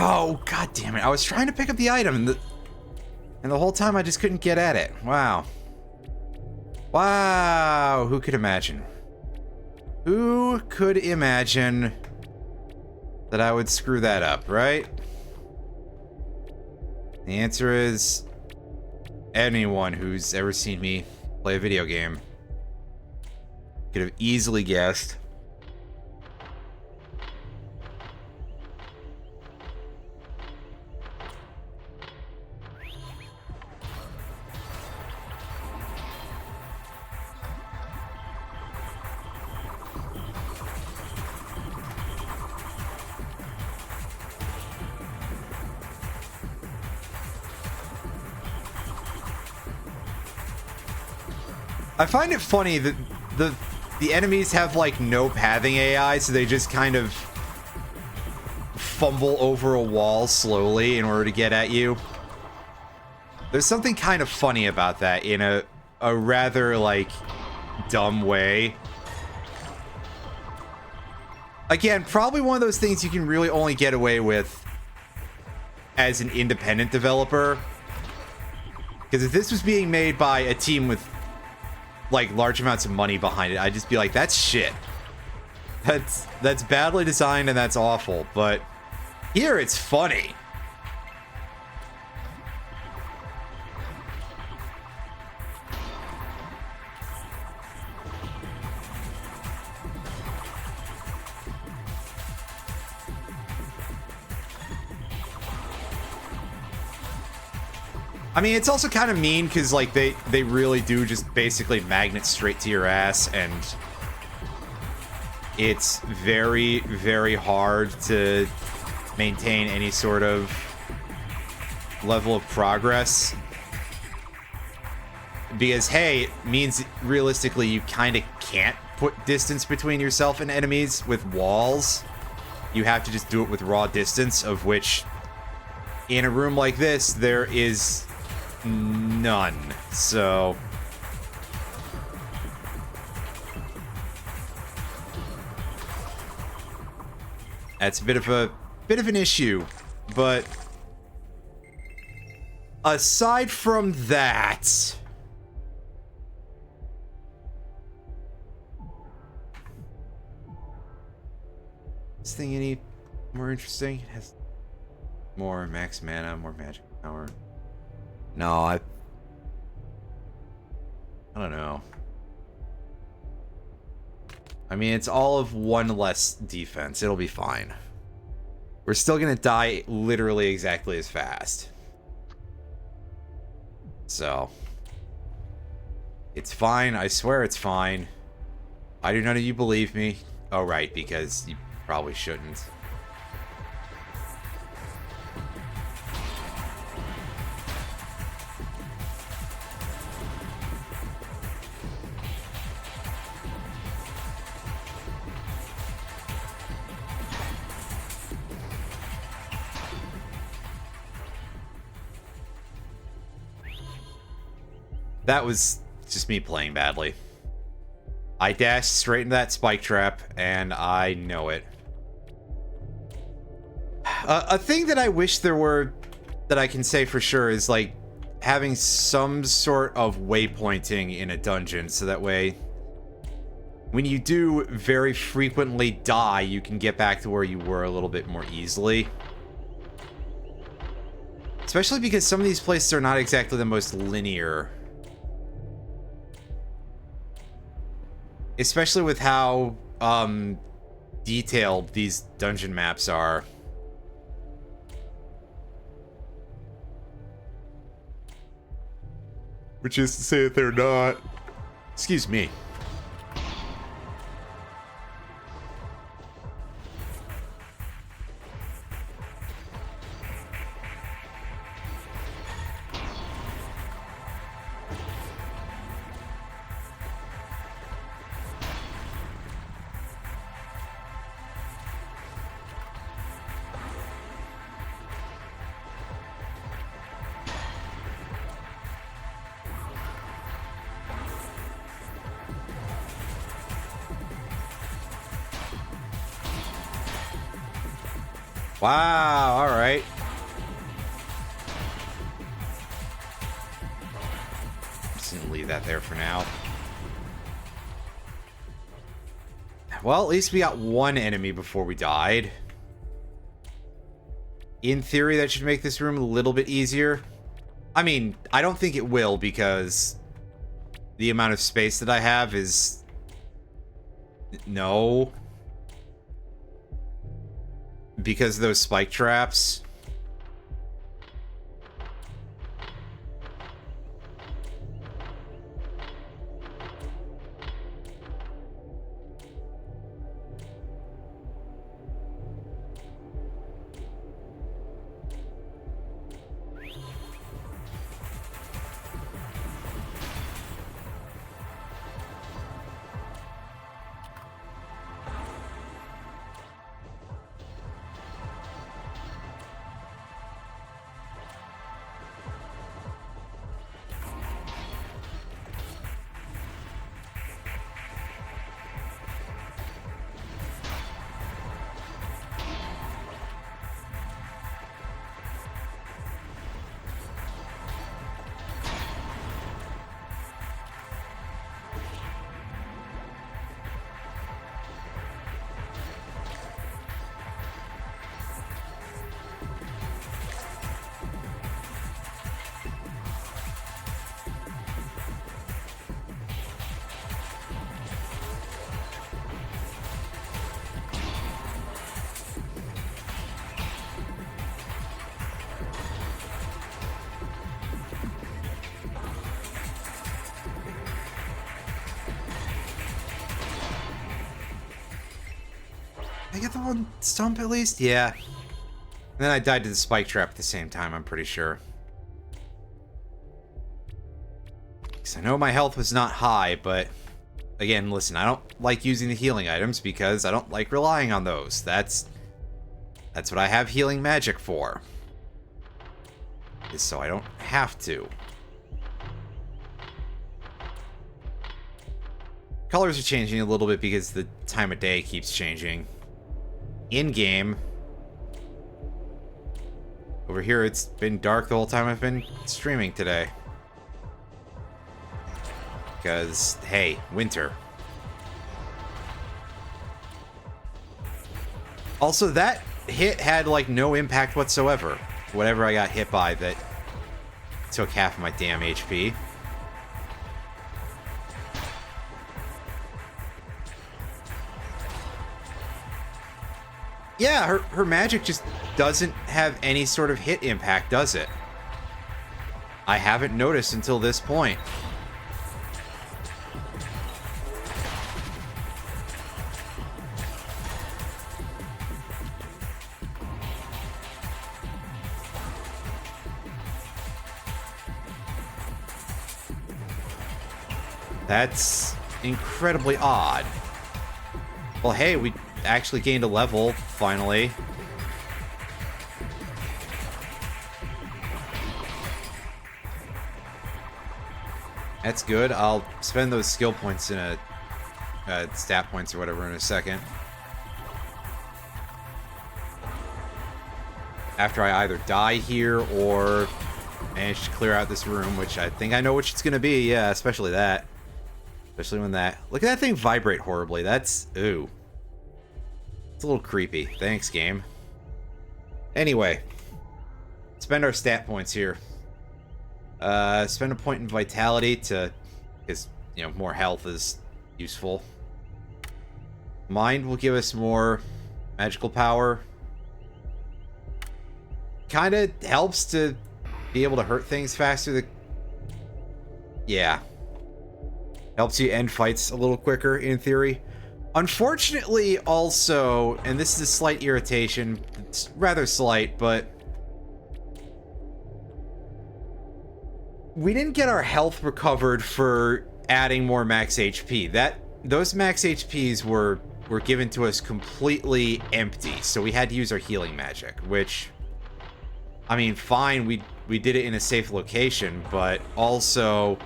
Oh, god damn it. I was trying to pick up the item, and the whole time I just couldn't get at it. Wow. Wow. Who could imagine? Who could imagine that I would screw that up, right? The answer is anyone who's ever seen me play a video game could have easily guessed. I find it funny that the enemies have like no pathing AI, so they just kind of fumble over a wall slowly in order to get at you. There's something kind of funny about that in a rather like dumb way. Again, probably one of those things you can really only get away with as an independent developer. Because if this was being made by a team with like large amounts of money behind it, I'd just be like, that's shit. That's badly designed and that's awful. But here it's funny. I mean, it's also kind of mean because, like, they really do just basically magnet straight to your ass, and it's very, very hard to maintain any sort of level of progress. Because, hey, it means realistically you kind of can't put distance between yourself and enemies with walls. You have to just do it with raw distance, of which, in a room like this, there is none. So that's a bit of an issue. But aside from that, this thing any more interesting? It has more max mana, more magic power. No, I don't know. I mean, it's all of one less defense. It'll be fine. We're still gonna die literally exactly as fast. So it's fine. I swear it's fine. Why do none of you believe me? Oh, right, because you probably shouldn't. That was just me playing badly. I dashed straight into that spike trap, and I know it. A thing that I wish there were, that I can say for sure, is like having some sort of waypointing in a dungeon, so that way when you do very frequently die, you can get back to where you were a little bit more easily. Especially because some of these places are not exactly the most linear. Especially with how detailed these dungeon maps are. Which is to say that they're not. Excuse me. Wow, all right. Just gonna leave that there for now. Well, at least we got one enemy before we died. In theory, that should make this room a little bit easier. I mean, I don't think it will, because the amount of space that I have is... No. Because of those spike traps. I get the one stump at least? Yeah. And then I died to the spike trap at the same time, I'm pretty sure. Because I know my health was not high, but... Again, listen, I don't like using the healing items because I don't like relying on those. That's what I have healing magic for. Is so I don't have to. Colors are changing a little bit because the time of day keeps changing. In-game. Over here, it's been dark the whole time I've been streaming today. Because, hey, winter. Also, that hit had, like, no impact whatsoever. Whatever I got hit by that took half of my damn HP. Yeah, her magic just doesn't have any sort of hit impact, does it? I haven't noticed until this point. That's incredibly odd. Well, hey, we actually gained a level, finally. That's good. I'll spend those skill points in a... stat points or whatever in a second. After I either die here or manage to clear out this room, which I think I know which it's gonna be. Yeah, especially that. Especially when that... Look at that thing vibrate horribly. That's... Ooh. It's a little creepy. Thanks, game. Anyway. Spend our stat points here. Spend a point in vitality to... Because, you know, more health is useful. Mind will give us more magical power. Kinda helps to be able to hurt things faster. Yeah. Helps you end fights a little quicker, in theory. Unfortunately, also, and this is a slight irritation, it's rather slight, but we didn't get our health recovered for adding more max HP. Those max HPs were given to us completely empty, so we had to use our healing magic, which, I mean, fine, we did it in a safe location, but also,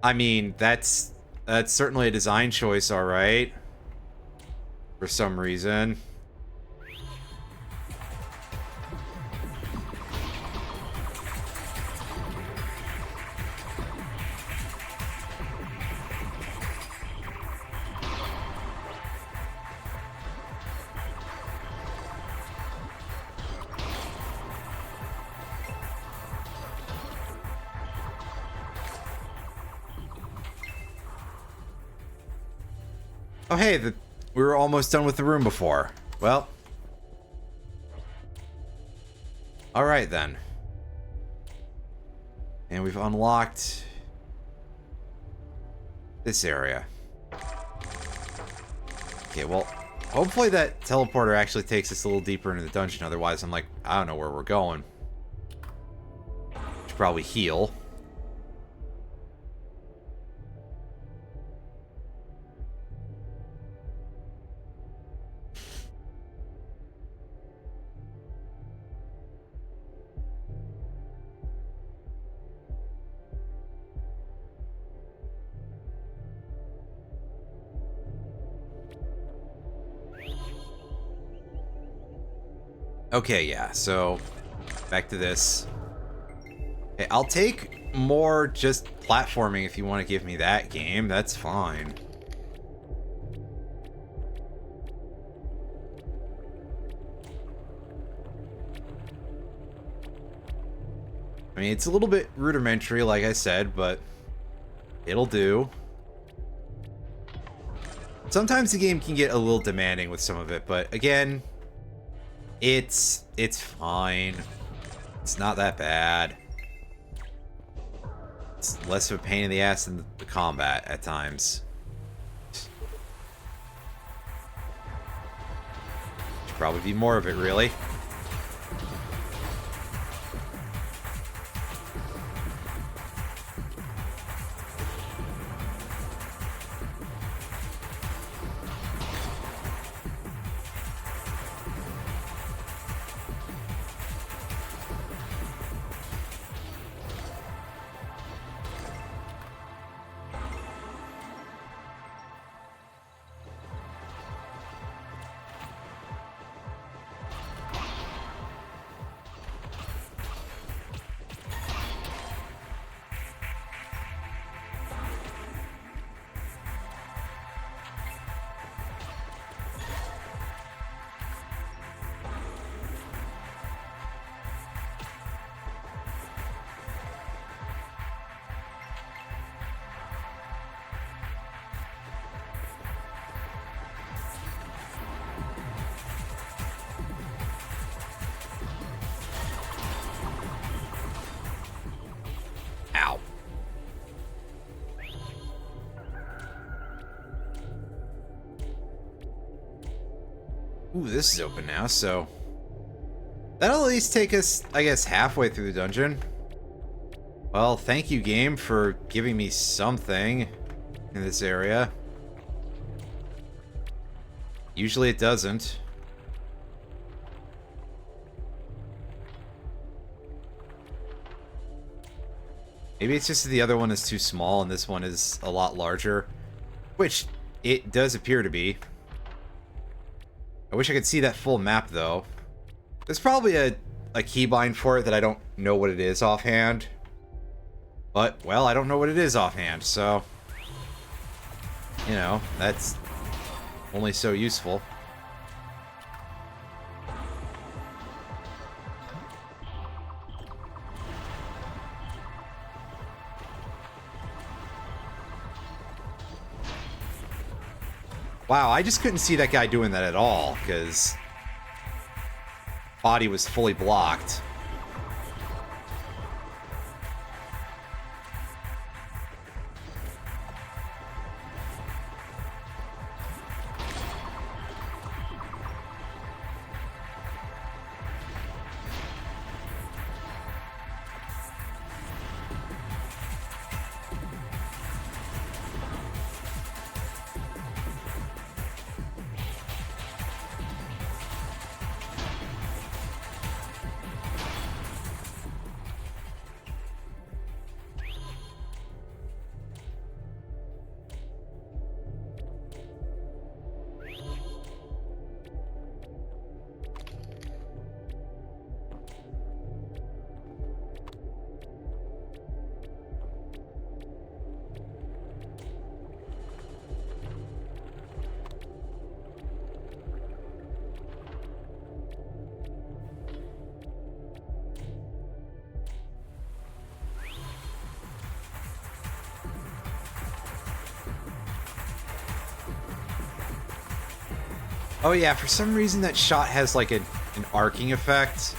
I mean, that's certainly a design choice, alright. For some reason. Oh, hey, we were almost done with the room before. Well. Alright, then. And we've unlocked this area. Okay, well, hopefully that teleporter actually takes us a little deeper into the dungeon. Otherwise, I'm like, I don't know where we're going. Should probably heal. Okay, yeah, so back to this. Hey, I'll take more just platforming if you want to give me that game. That's fine. I mean, it's a little bit rudimentary, like I said, but it'll do. Sometimes the game can get a little demanding with some of it, but again, it's fine. It's not that bad. It's less of a pain in the ass than the combat at times. Probably be more of it, really. Ow. Ooh, this is open now, so that'll at least take us, I guess, halfway through the dungeon. Well, thank you, game, for giving me something in this area. Usually it doesn't. Maybe it's just the other one is too small and this one is a lot larger, which it does appear to be. I wish I could see that full map, though. There's probably a keybind for it that I don't know what it is offhand. But, well, I don't know what it is offhand, so... You know, that's only so useful. Wow, I just couldn't see that guy doing that at all, because body was fully blocked. Oh yeah, for some reason that shot has like an arcing effect.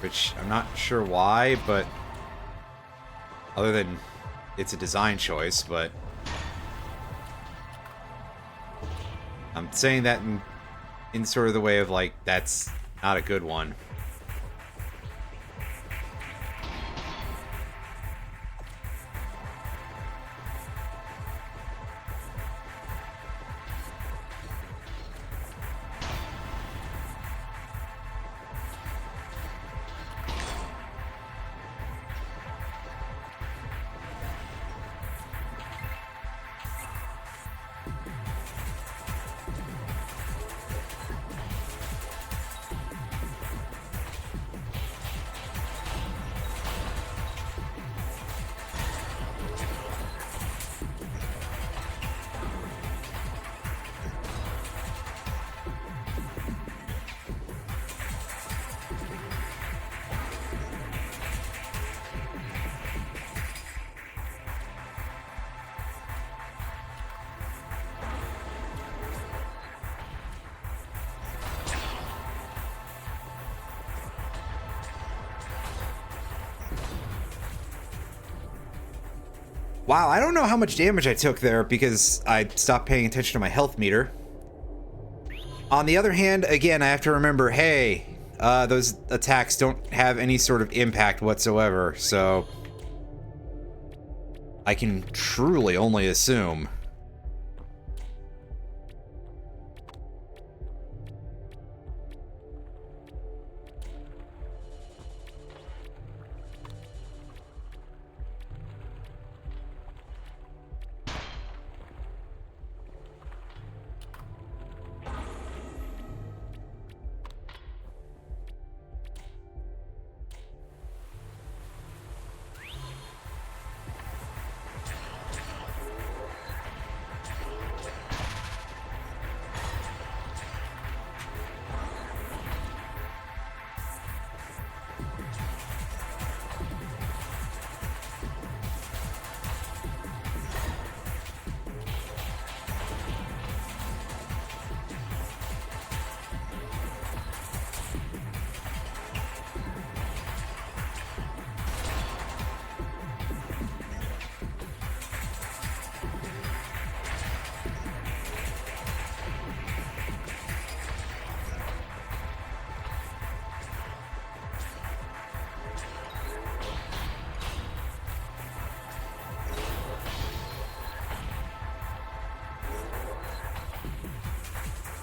Which I'm not sure why, but other than it's a design choice, but I'm saying that in sort of the way of like, that's not a good one. Wow, I don't know how much damage I took there because I stopped paying attention to my health meter. On the other hand, again, I have to remember, hey, those attacks don't have any sort of impact whatsoever, so I can truly only assume.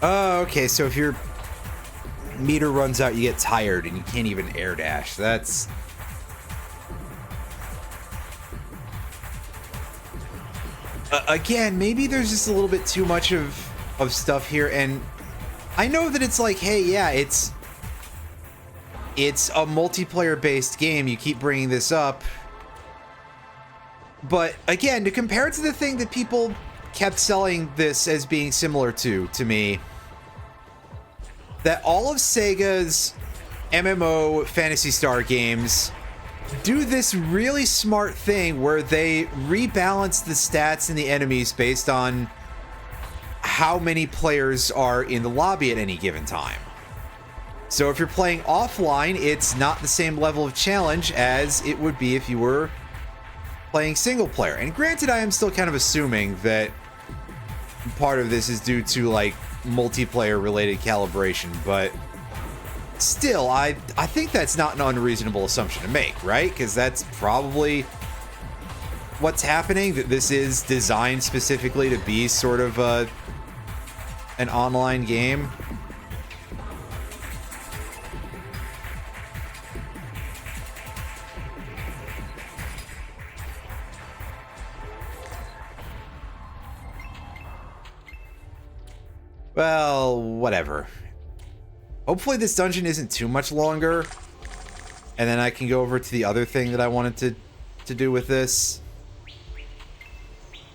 Oh, okay, so if your meter runs out, you get tired and you can't even air dash. That's... again, maybe there's just a little bit too much of stuff here, and I know that it's like, hey, yeah, it's a multiplayer-based game. You keep bringing this up. But, again, to compare it to the thing that people kept selling this as being similar to me, that all of Sega's MMO Phantasy Star games do this really smart thing where they rebalance the stats and the enemies based on how many players are in the lobby at any given time. So if you're playing offline, it's not the same level of challenge as it would be if you were playing single player. And granted, I am still kind of assuming that part of this is due to like multiplayer related calibration, but still, I think that's not an unreasonable assumption to make, right? Because that's probably what's happening, that this is designed specifically to be sort of an online game. Well, whatever. Hopefully this dungeon isn't too much longer, and then I can go over to the other thing that I wanted to do with this,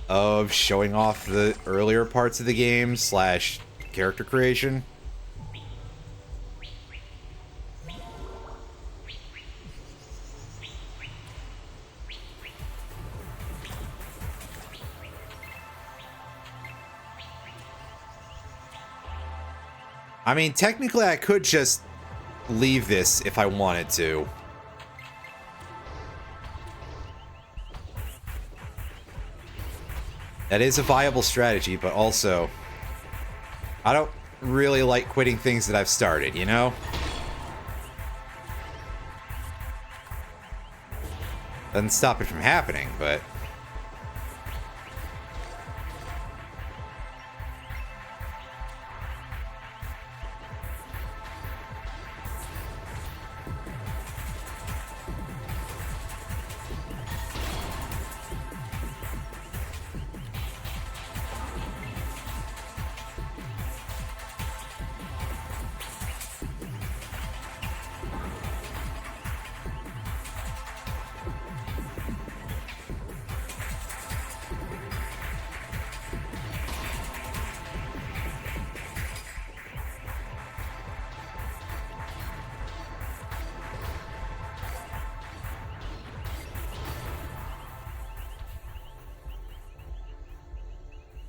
of showing off the earlier parts of the game / character creation. I mean, technically I could just leave this if I wanted to. That is a viable strategy, but also, I don't really like quitting things that I've started, you know? Doesn't stop it from happening, but...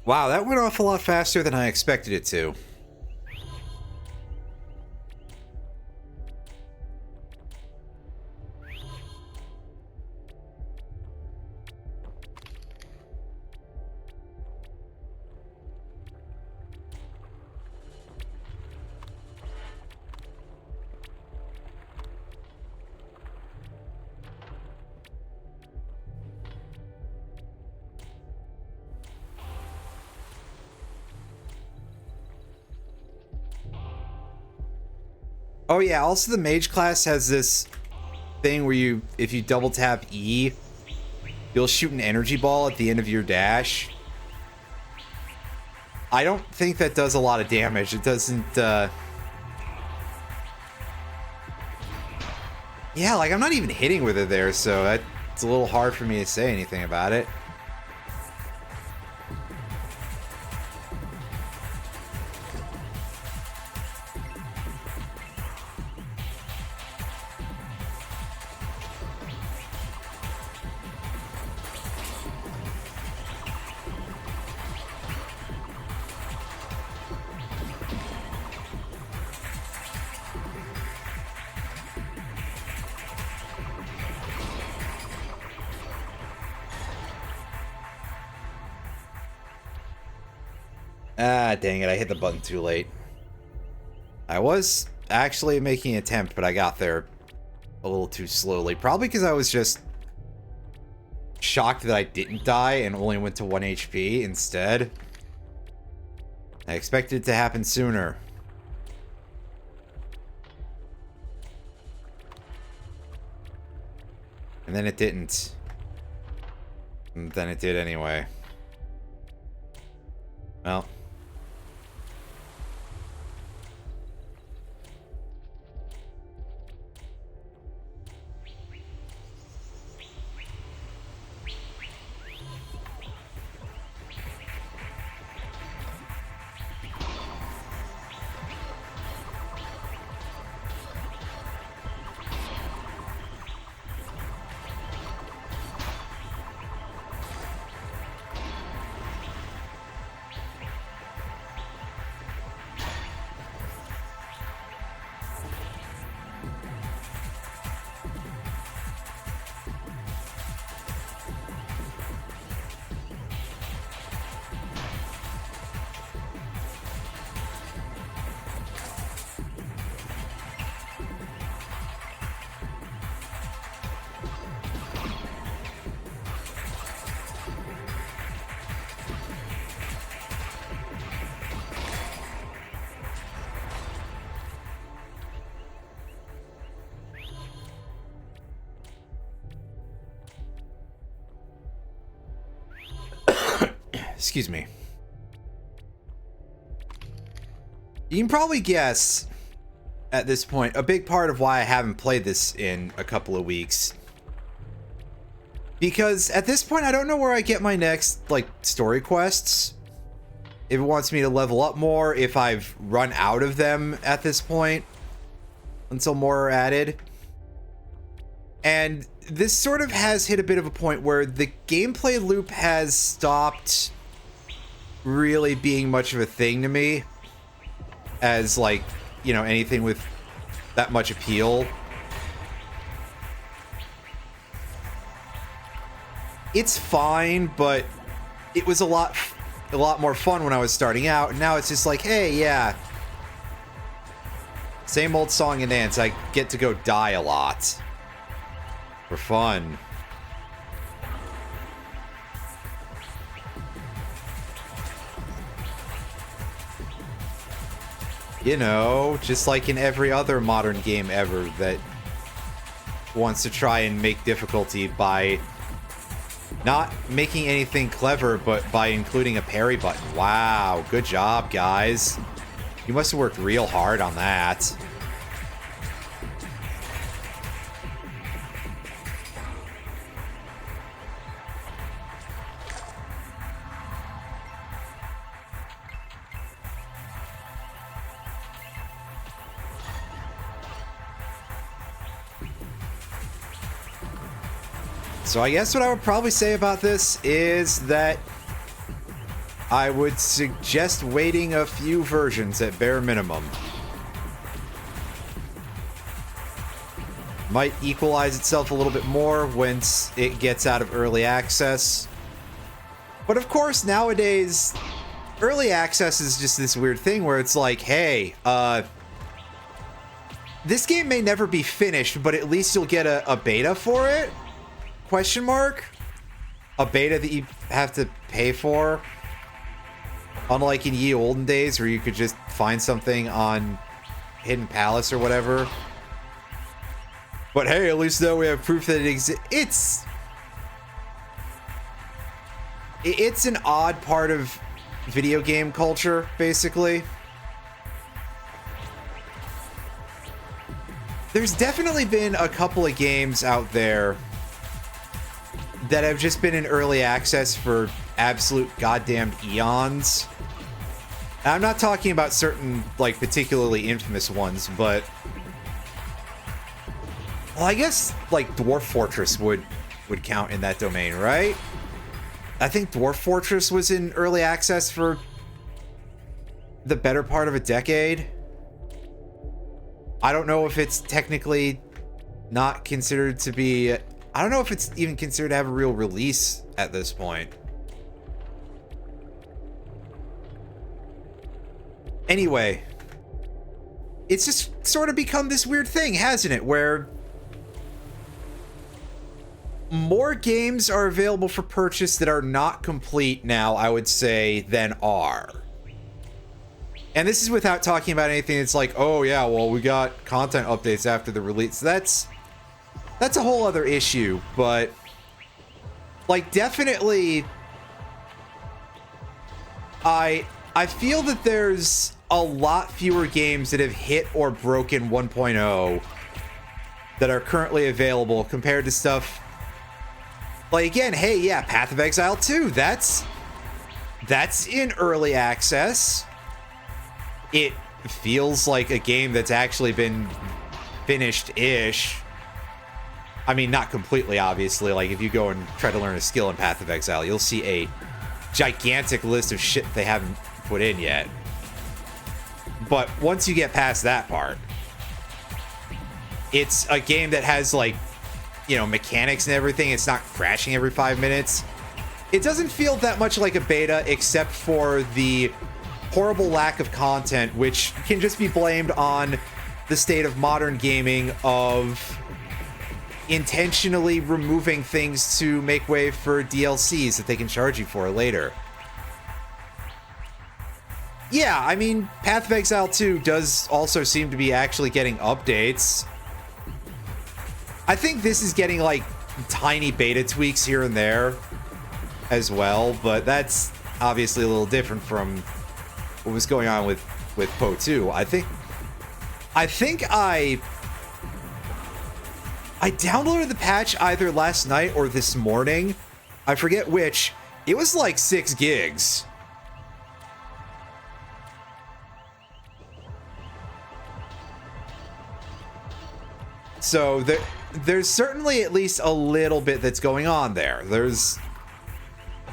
Wow, that went off a lot faster than I expected it to. Oh yeah, also the mage class has this thing where you, if you double tap E, you'll shoot an energy ball at the end of your dash. I don't think that does a lot of damage. It doesn't, yeah, like I'm not even hitting with it there, so it's a little hard for me to say anything about it. Ah, dang it, I hit the button too late. I was actually making an attempt, but I got there a little too slowly. Probably because I was just shocked that I didn't die and only went to 1 HP instead. I expected it to happen sooner. And then it didn't. And then it did anyway. Well. Excuse me. You can probably guess at this point a big part of why I haven't played this in a couple of weeks. Because at this point I don't know where I get my next like story quests. If it wants me to level up more, if I've run out of them at this point until more are added. And this sort of has hit a bit of a point where the gameplay loop has stopped really being much of a thing to me as, like, you know, anything with that much appeal. It's fine, but it was a lot more fun when I was starting out, and now it's just like, hey, yeah, same old song and dance. I get to go die a lot for fun. You know, just like in every other modern game ever that wants to try and make difficulty by not making anything clever, but by including a parry button. Wow, good job, guys. You must have worked real hard on that. So I guess what I would probably say about this is that I would suggest waiting a few versions at bare minimum. Might equalize itself a little bit more once it gets out of early access. But of course, nowadays, early access is just this weird thing where it's like, hey, this game may never be finished, but at least you'll get a beta for it? Question mark? A beta that you have to pay for? Unlike in ye olden days where you could just find something on hidden palace or whatever. But hey, at least though we have proof that it exists. It's an odd part of video game culture, basically. There's definitely been a couple of games out there that have just been in early access for absolute goddamn eons. And I'm not talking about certain, like, particularly infamous ones, but... Well, I guess, like, Dwarf Fortress would count in that domain, right? I think Dwarf Fortress was in early access for the better part of a decade. I don't know if it's technically not considered to be... I don't know if it's even considered to have a real release at this point. Anyway, it's just sort of become this weird thing, hasn't it? Where more games are available for purchase that are not complete now, I would say, than are. And this is without talking about anything that's like, oh yeah, well, we got content updates after the release. That's a whole other issue, but like definitely I feel that there's a lot fewer games that have hit or broken 1.0 that are currently available compared to stuff like, again, hey, yeah, Path of Exile 2, that's in early access. It feels like a game that's actually been finished-ish. I mean, not completely, obviously. Like, if you go and try to learn a skill in Path of Exile, you'll see a gigantic list of shit they haven't put in yet. But once you get past that part, it's a game that has, like, you know, mechanics and everything. It's not crashing every 5 minutes. It doesn't feel that much like a beta, except for the horrible lack of content, which can just be blamed on the state of modern gaming of intentionally removing things to make way for DLCs that they can charge you for later. Yeah, I mean, Path of Exile 2 does also seem to be actually getting updates. I think this is getting, like, tiny beta tweaks here and there as well, but that's obviously a little different from what was going on with Po 2. I think I downloaded the patch either last night or this morning. I forget which. It was like 6 gigs. So there's certainly at least a little bit that's going on there.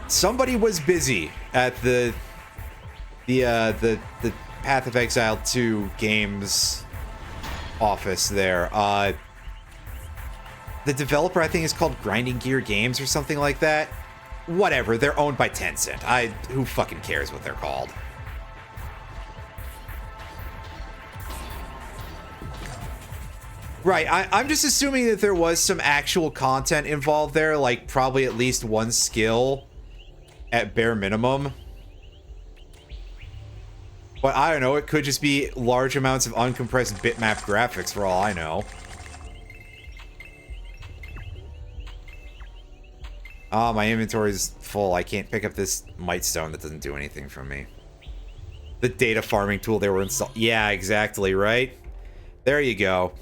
Somebody was busy at the Path of Exile 2 games office there. The developer, I think, is called Grinding Gear Games or something like that. Whatever, they're owned by Tencent. Who fucking cares what they're called? Right, I'm just assuming that there was some actual content involved there, like probably at least one skill at bare minimum. But I don't know, it could just be large amounts of uncompressed bitmap graphics for all I know. Ah, my inventory's full. I can't pick up this Might Stone that doesn't do anything for me. The data farming tool they were installed. Yeah, exactly, right? There you go.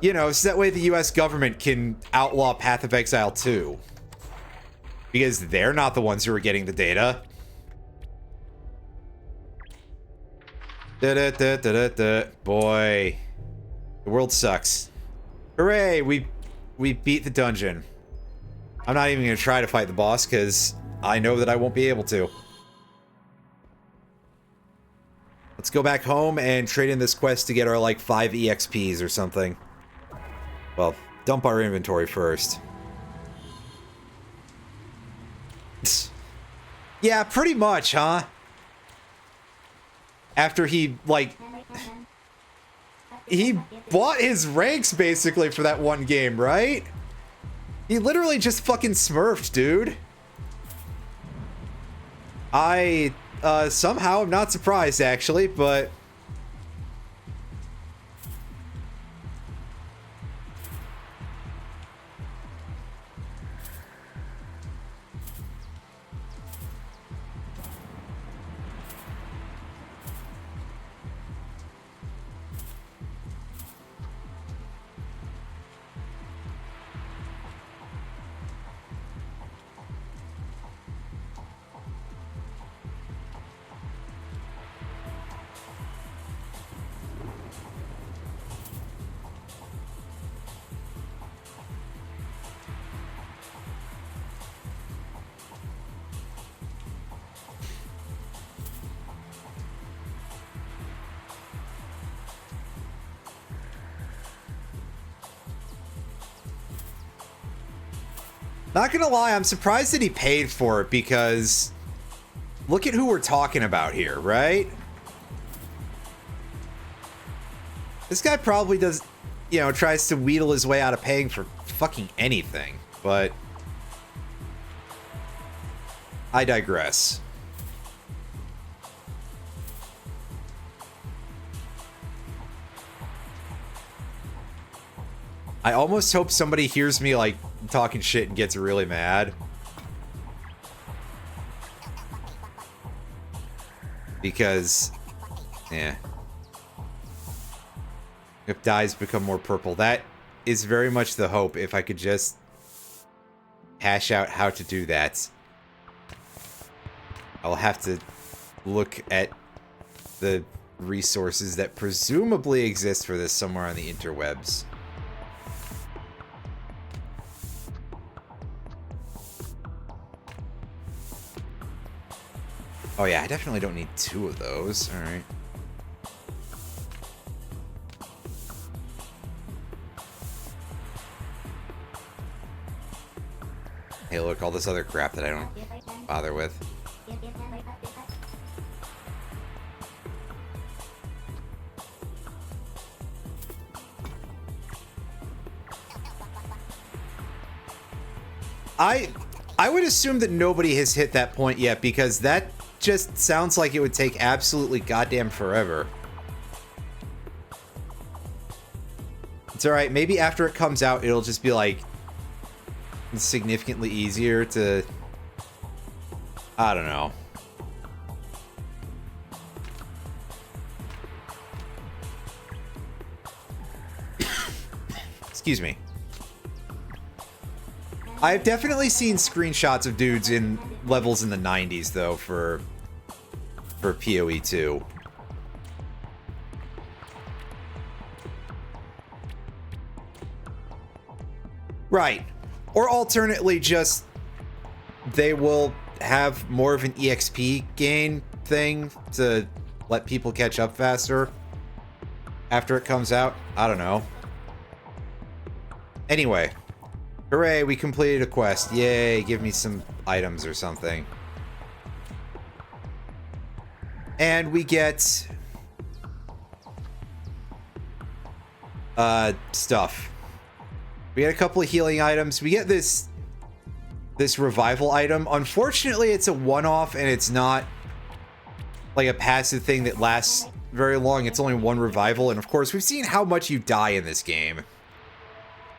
You know, so that way the US government can outlaw Path of Exile 2. Because they're not the ones who are getting the data. Boy. The world sucks. Hooray, we beat the dungeon. I'm not even going to try to fight the boss, because I know that I won't be able to. Let's go back home and trade in this quest to get our, like, 5 EXPs or something. Well, dump our inventory first. Yeah, pretty much, huh? After he, like... He bought his ranks, basically, for that one game, right? He literally just fucking smurfed, dude. somehow I'm not surprised, actually, but... Not gonna lie, I'm surprised that he paid for it, because look at who we're talking about here, right? This guy probably does, you know, tries to wheedle his way out of paying for fucking anything, but I digress. I almost hope somebody hears me, like, talking shit and gets really mad. Because, yeah. If dyes become more purple. That is very much the hope, if I could just hash out how to do that. I'll have to look at the resources that presumably exist for this somewhere on the interwebs. Oh yeah, I definitely don't need 2 of those. Alright. Hey look, all this other crap that I don't bother with. I would assume that nobody has hit that point yet, because that just sounds like it would take absolutely goddamn forever. It's alright, maybe after it comes out, it'll just be like significantly easier to... I don't know. Excuse me. I've definitely seen screenshots of dudes in levels in the 90s, though, for PoE 2. Right. Or alternately, just they will have more of an EXP gain thing to let people catch up faster after it comes out. I don't know. Anyway. Hooray, we completed a quest. Yay, give me some items or something. And we get... stuff. We get a couple of healing items. We get this revival item. Unfortunately, it's a one-off, and it's not like a passive thing that lasts very long. It's only 1 revival, and of course, we've seen how much you die in this game.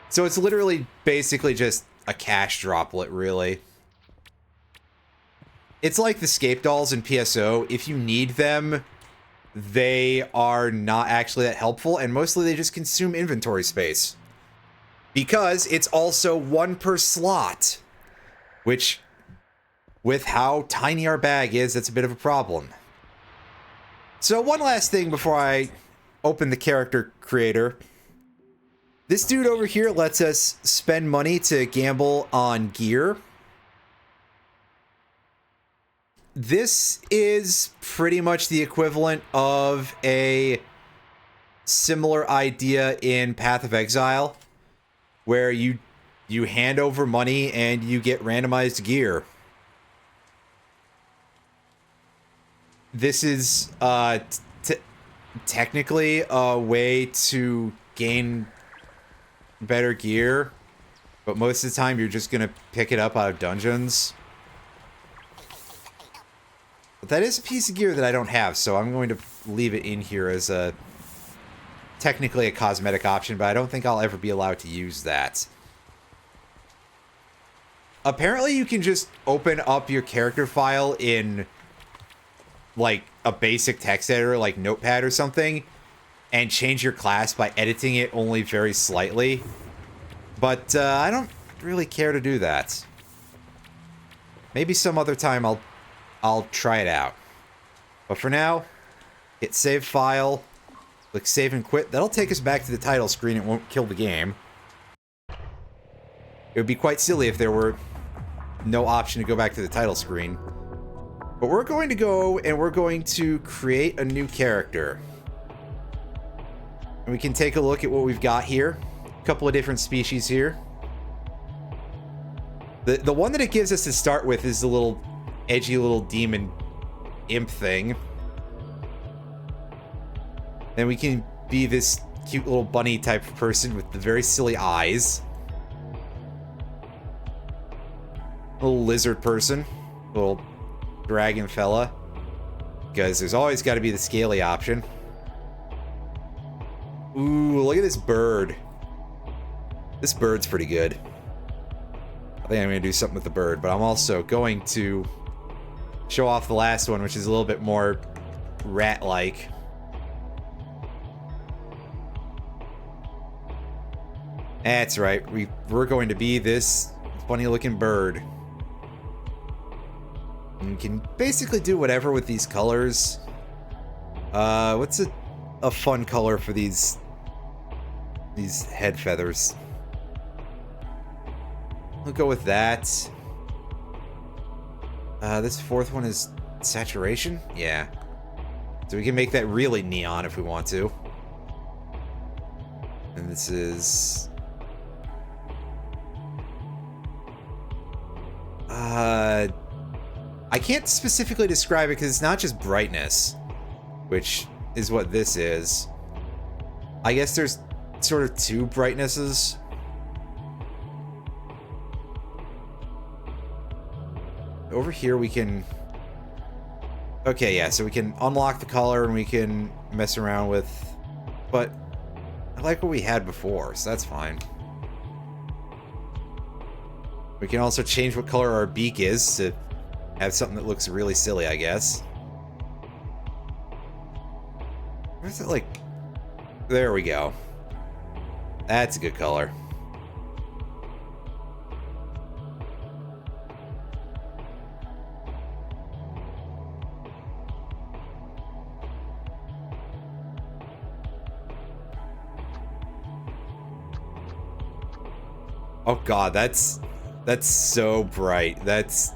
So it's literally basically just a cash droplet, really. It's like the scape dolls in PSO. If you need them, they are not actually that helpful, and mostly they just consume inventory space. Because it's also 1 per slot. Which, with how tiny our bag is, that's a bit of a problem. So one last thing before I open the character creator. This dude over here lets us spend money to gamble on gear. This is pretty much the equivalent of a similar idea in Path of Exile, where you hand over money and you get randomized gear. This is technically a way to gain better gear, but most of the time you're just gonna pick it up out of dungeons. But that is a piece of gear that I don't have, so I'm going to leave it in here as a technically a cosmetic option, but I don't think I'll ever be allowed to use that. Apparently you can just open up your character file in like a basic text editor like Notepad or something and change your class by editing it only very slightly. But I don't really care to do that. Maybe some other time I'll try it out. But for now, hit save file, click save and quit. That'll take us back to the title screen. It won't kill the game. It would be quite silly if there were no option to go back to the title screen. But we're going to go and we're going to create a new character. And we can take a look at what we've got here. A couple of different species here. The one that it gives us to start with is the little edgy little demon imp thing. Then we can be this cute little bunny type of person with the very silly eyes. Little lizard person. Little dragon fella. Because there's always got to be the scaly option. Ooh, look at this bird. This bird's pretty good. I think I'm going to do something with the bird, but I'm also going to show off the last one, which is a little bit more rat-like. That's right. We're going to be this funny-looking bird. And you can basically do whatever with these colors. What's a fun color for these head feathers? We'll go with that. This fourth one is saturation? Yeah. So we can make that really neon if we want to. And this is... I can't specifically describe it because it's not just brightness, which is what this is. I guess there's sort of two brightnesses. Over here we can... Okay, yeah, so we can unlock the color and we can mess around with... But I like what we had before, so that's fine. We can also change what color our beak is to have something that looks really silly, I guess. Where's it like... There we go. That's a good color. Oh god, that's so bright. That's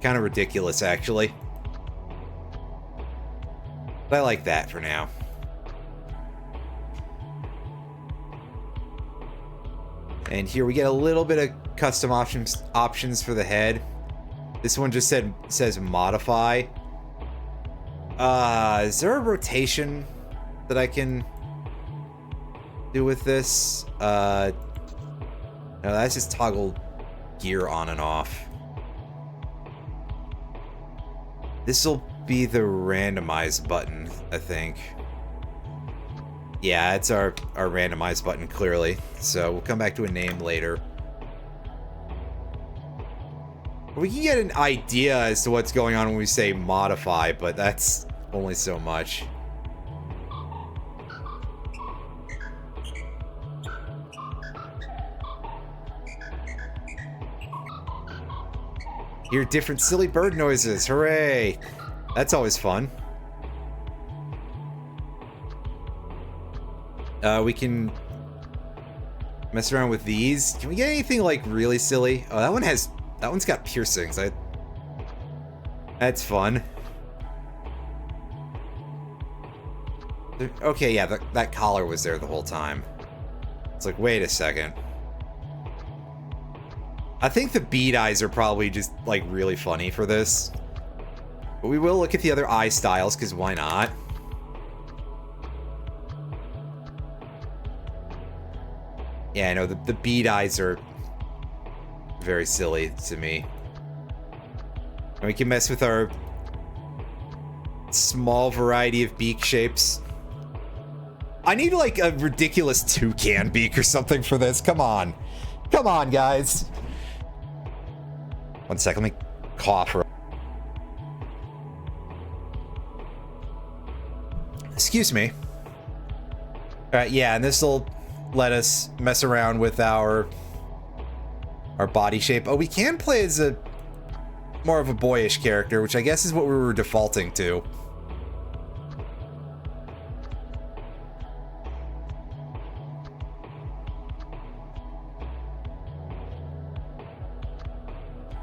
kind of ridiculous, actually. But I like that for now. And here we get a little bit of custom options for the head. This one just says modify. Is there a rotation that I can do with this? No, that's just toggle gear on and off. This will be the randomize button, I think. Yeah, it's our randomize button, clearly. So we'll come back to a name later. We can get an idea as to what's going on when we say modify, but that's only so much. Hear different silly bird noises. Hooray! That's always fun. We can mess around with these. Can we get anything like really silly? Oh, that one's got piercings. That's fun. Okay, yeah, that collar was there the whole time. It's like, wait a second. I think the bead eyes are probably just, like, really funny for this. But we will look at the other eye styles, because why not? Yeah, I know, the bead eyes are very silly to me. And we can mess with our Small variety of beak shapes. I need like a ridiculous toucan beak or something for this. Come on. Come on, guys. One second, let me cough. Excuse me. Alright, yeah, and this will let us mess around with our body shape. Oh, we can play as a more of a boyish character, which I guess is what we were defaulting to.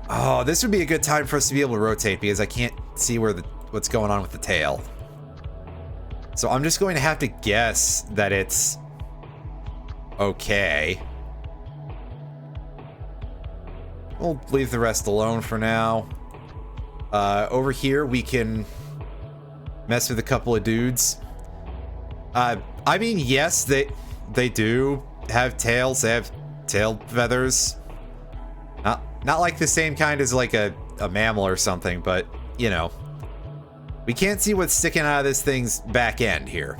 Oh, this would be a good time for us to be able to rotate because I can't see what's going on with the tail. So I'm just going to have to guess that it's okay. We'll leave the rest alone for now. Over here we can mess with a couple of dudes. I mean, yes, they do have tails. They have tail feathers. Not like the same kind as like a mammal or something, but, you know. We can't see what's sticking out of this thing's back end here.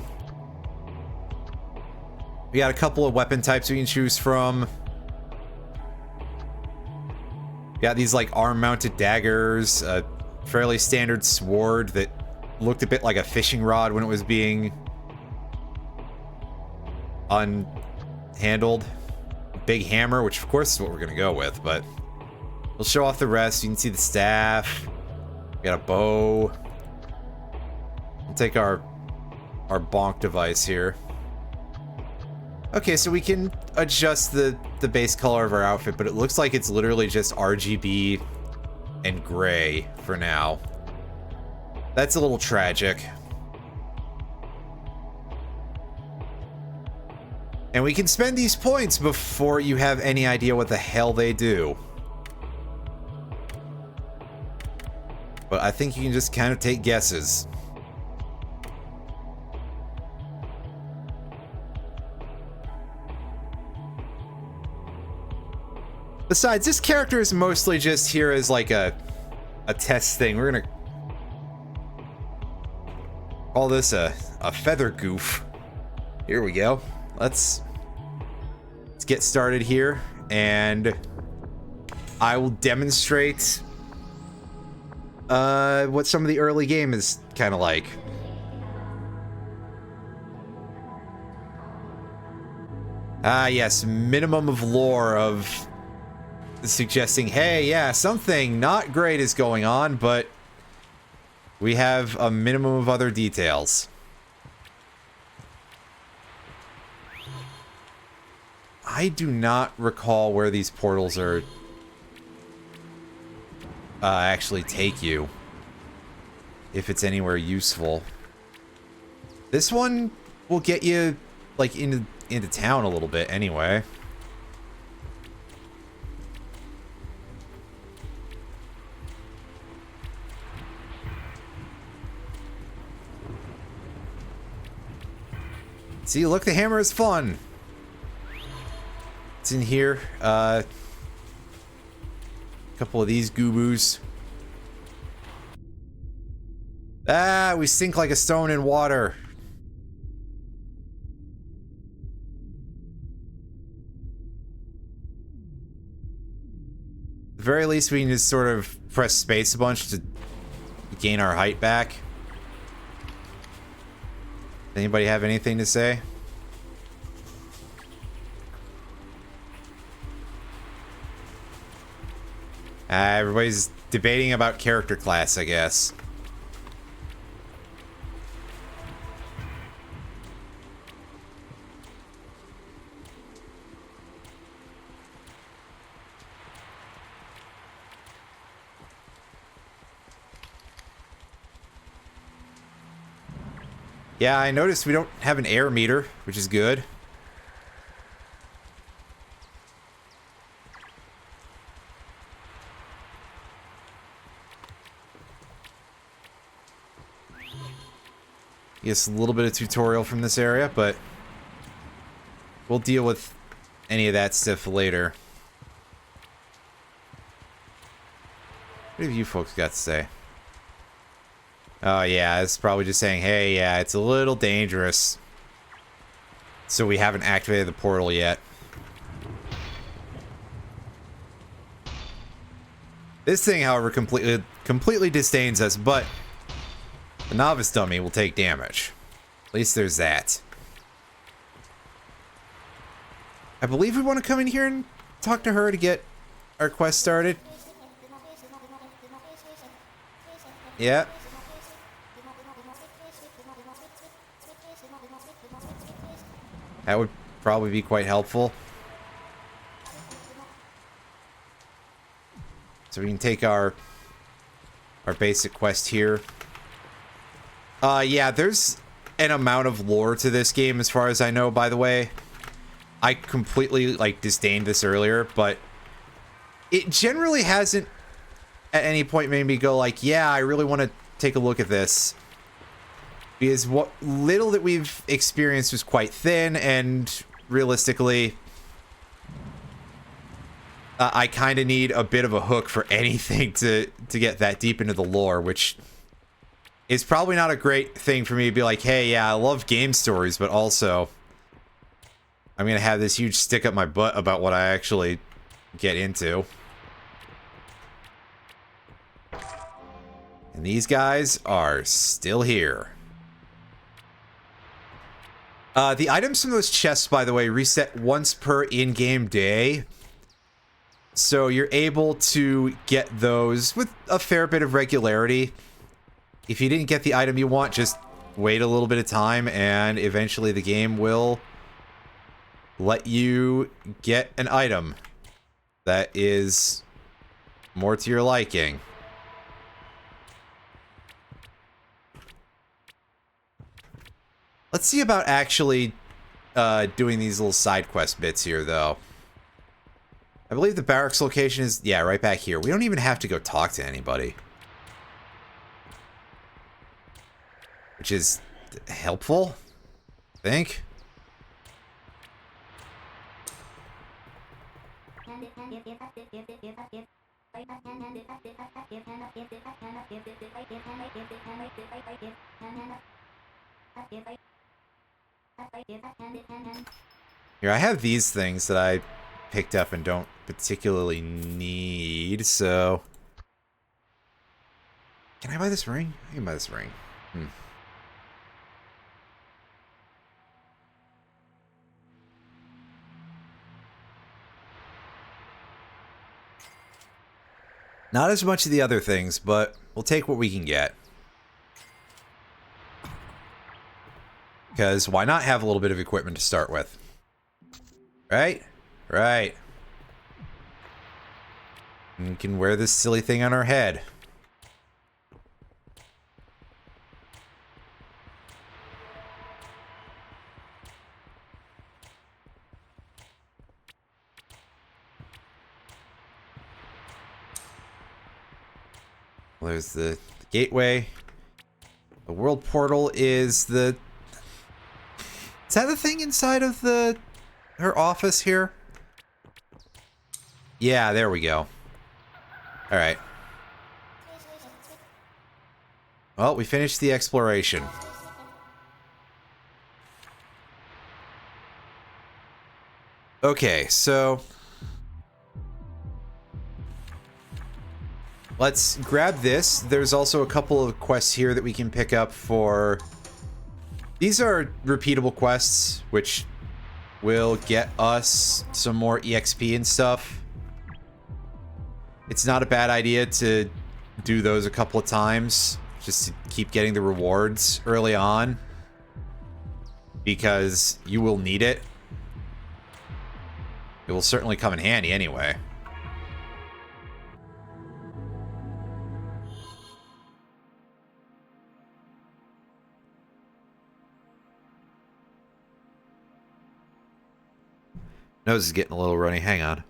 We got a couple of weapon types we can choose from. We got these like arm-mounted daggers, a fairly standard sword that looked a bit like a fishing rod when it was being unhandled. Big hammer, which of course is what we're gonna go with, but we'll show off the rest. You can see the staff. We got a bow. We'll take our bonk device here. Okay, so we can adjust the base color of our outfit, but it looks like it's literally just RGB and gray for now. That's a little tragic. And we can spend these points before you have any idea what the hell they do. But I think you can just kind of take guesses. Besides, this character is mostly just here as like a test thing. We're gonna call this a feather goof. Here we go. Let's get started here, and I will demonstrate what some of the early game is kind of like. Yes, minimum of lore of suggesting, hey, yeah, something not great is going on, but we have a minimum of other details. I do not recall where these portals are actually take you, if it's anywhere useful. This one will get you like into town a little bit anyway. See, look, the hammer is fun. It's in here. A couple of these goo-boos. We sink like a stone in water. At the very least, we can just sort of press space a bunch to gain our height back. Anybody have anything to say? Everybody's debating about character class, I guess. Yeah, I noticed we don't have an air meter, which is good. Yes, a little bit of tutorial from this area, but we'll deal with any of that stuff later. What have you folks got to say? Oh, yeah, it's probably just saying, hey, yeah, it's a little dangerous. So we haven't activated the portal yet. This thing, however, completely disdains us, but the novice dummy will take damage. At least there's that. I believe we want to come in here and talk to her to get our quest started. Yeah. That would probably be quite helpful. So we can take our basic quest here. Yeah, there's an amount of lore to this game as far as I know, by the way. I completely, like, disdained this earlier, but it generally hasn't at any point made me go like, yeah, I really want to take a look at this. Because what little that we've experienced was quite thin, and realistically, I kind of need a bit of a hook for anything to get that deep into the lore, which is probably not a great thing for me to be like, hey, yeah, I love game stories, but also I'm going to have this huge stick up my butt about what I actually get into. And these guys are still here. The items from those chests, by the way, reset once per in-game day. So you're able to get those with a fair bit of regularity. If you didn't get the item you want, just wait a little bit of time and eventually the game will let you get an item that is more to your liking. Let's see about actually doing these little side quest bits here, though. I believe the barracks location is, yeah, right back here. We don't even have to go talk to anybody. Which is helpful, I think. Here, I have these things that I picked up and don't particularly need, so... Can I buy this ring? I can buy this ring. Not as much of the other things, but we'll take what we can get. Because why not have a little bit of equipment to start with? Right? Right. And we can wear this silly thing on our head. Well, there's the gateway. The world portal is the... Is that the thing inside of her office here? Yeah, there we go. Alright. Well, we finished the exploration. Okay, so... let's grab this. There's also a couple of quests here that we can pick up for... These are repeatable quests, which will get us some more EXP and stuff. It's not a bad idea to do those a couple of times, just to keep getting the rewards early on, because you will need it. It will certainly come in handy anyway. Nose is getting a little runny. Hang on.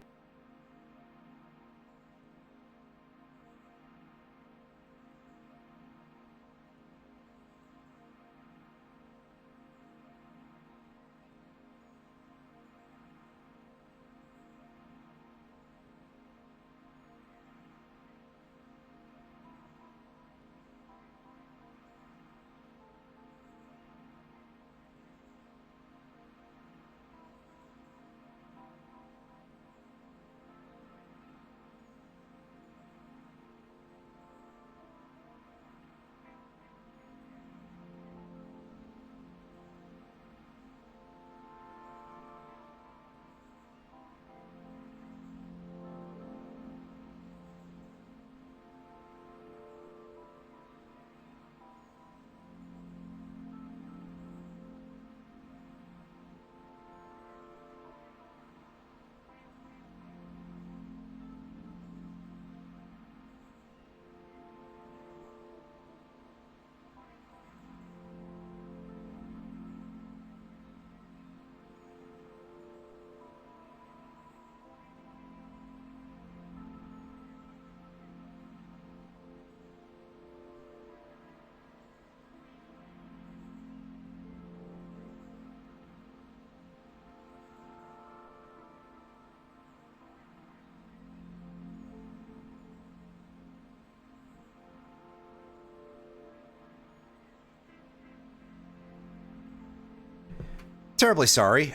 Terribly sorry.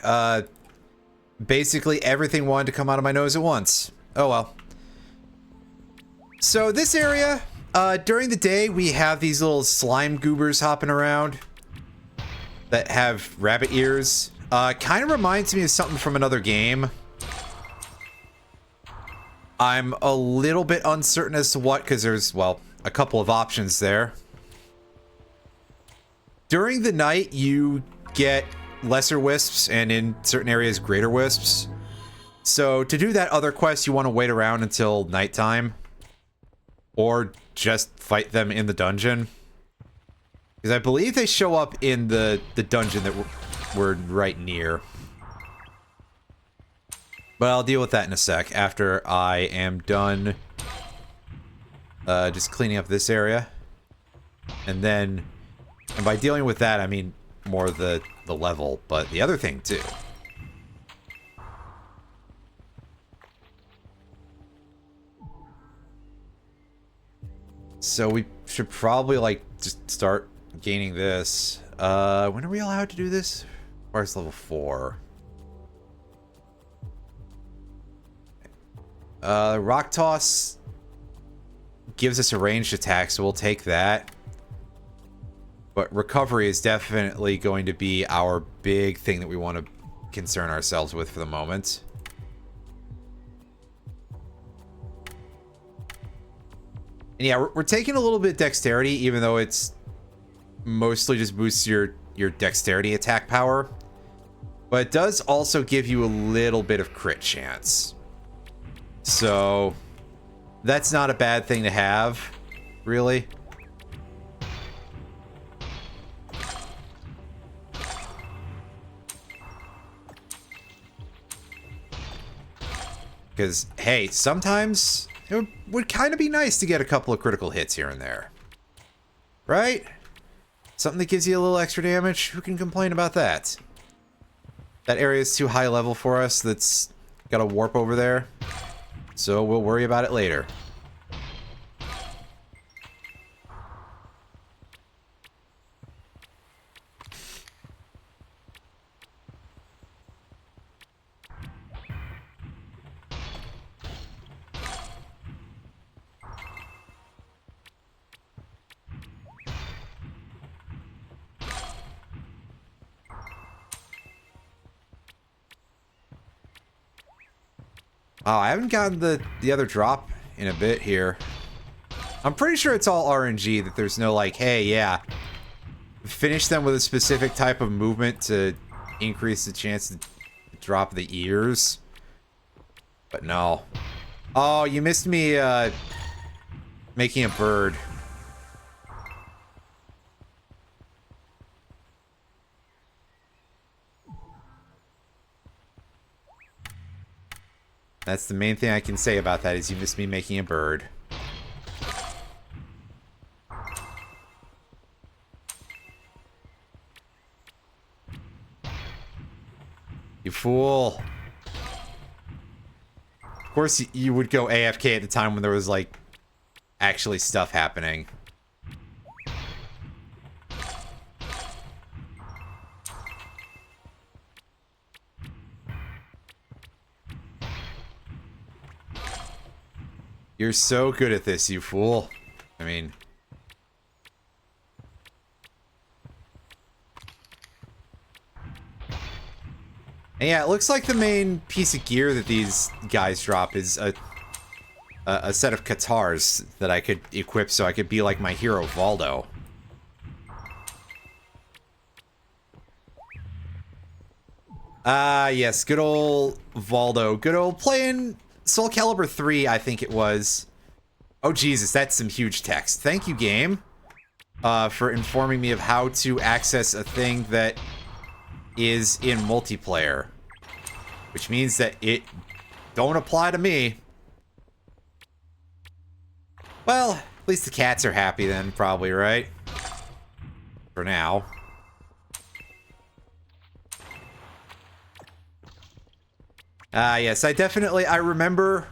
Basically everything wanted to come out of my nose at once. Oh well. So this area, during the day, we have these little slime goobers hopping around that have rabbit ears. Kind of reminds me of something from another game. I'm a little bit uncertain as to what, because there's, well, a couple of options there. During the night, you get lesser wisps, and in certain areas, greater wisps. So to do that other quest, you want to wait around until nighttime. Or just fight them in the dungeon. Because I believe they show up in the dungeon that we're right near. But I'll deal with that in a sec after I am done just cleaning up this area. And then, and by dealing with that, I mean more the level, but the other thing too. So we should probably, like, just start gaining this. When are we allowed to do this? Where's level 4? Rock Toss gives us a ranged attack, so we'll take that. But recovery is definitely going to be our big thing that we want to concern ourselves with for the moment. And yeah, we're taking a little bit of dexterity, even though it's mostly just boosts your dexterity attack power. But it does also give you a little bit of crit chance. So that's not a bad thing to have, really. Because, hey, sometimes it would kind of be nice to get a couple of critical hits here and there. Right? Something that gives you a little extra damage. Who can complain about that? That area is too high level for us. That's got a warp over there. So we'll worry about it later. Oh, I haven't gotten the other drop in a bit here. I'm pretty sure it's all RNG, that there's no like, hey, yeah, finish them with a specific type of movement to increase the chance to drop the ears. But no. Oh, you missed me making a bird. That's the main thing I can say about that, is you missed me making a bird. You fool. Of course you would go AFK at the time when there was, like, actually stuff happening. You're so good at this, you fool. I mean... And yeah, it looks like the main piece of gear that these guys drop is a set of katars that I could equip so I could be like my hero, Valdo. Ah, yes, good old Valdo. Good old playing Soul Calibur 3, I think it was. Oh, Jesus, that's some huge text. Thank you, game, for informing me of how to access a thing that is in multiplayer. Which means that it don't apply to me. Well, at least the cats are happy then, probably, right? For now. Yes, I remember